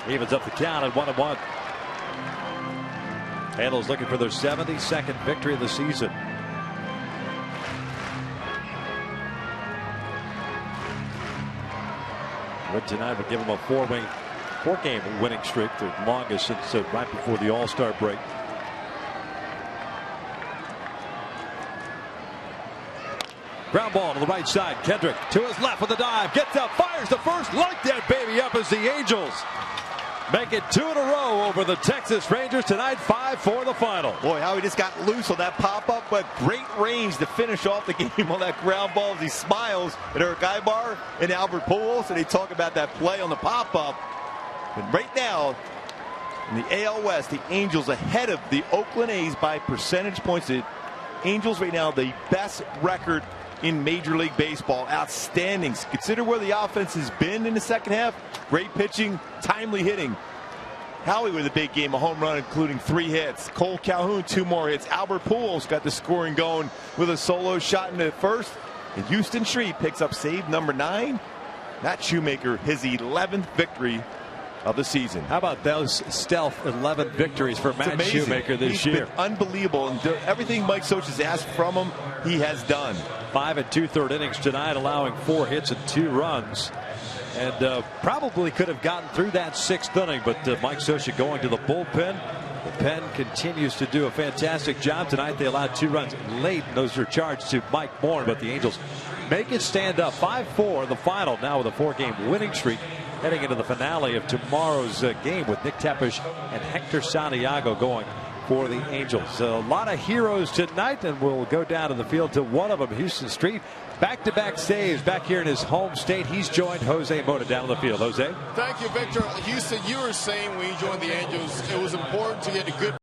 Evens up the count at 1-1. Angels looking for their 72nd victory of the season. Win tonight would give them a 4-game winning streak, the longest since right before the All-Star break. Ground ball to the right side. Kendrick to his left with a dive. Gets up, fires the first. Like that baby up as the Angels make it 2 in a row over the Texas Rangers tonight. 5-4 the final. Boy, how he just got loose on that pop-up, but great range to finish off the game on that ground ball as he smiles at Eric Ibar and Albert Pujols, and they talk about that play on the pop-up. And right now, in the AL West, the Angels ahead of the Oakland A's by percentage points. The Angels right now the best record in Major League Baseball. Outstanding. Consider where the offense has been in the second half. Great pitching, timely hitting. Howie with a big game, a home run including 3 hits. Cole Calhoun 2 more hits. Albert Pujols got the scoring going with a solo shot in the first. And Houston Street picks up save number 9. Matt Shoemaker, his 11th victory of the season. How about those stealth 11 victories for Matt Shoemaker this year? He's been unbelievable, and everything Mike Soch has asked from him, he has done. 5 2/3 innings tonight, allowing 4 hits and 2 runs. And probably could have gotten through that 6th inning, but Mike Socha going to the bullpen. The pen continues to do a fantastic job tonight. They allowed 2 runs late, and those are charged to Mike Bourne, but the Angels make it stand up. 5-4 the final, now with a 4-game winning streak, heading into the finale of tomorrow's game with Nick Tepesh and Hector Santiago going for the Angels. A lot of heroes tonight, and we'll go down to the field to one of them, Houston Street. Back-to-back saves back here in his home state. He's joined Jose Mota down on the field. Jose? Thank you, Victor. Houston, you were saying when you joined the Angels, it was important to get a good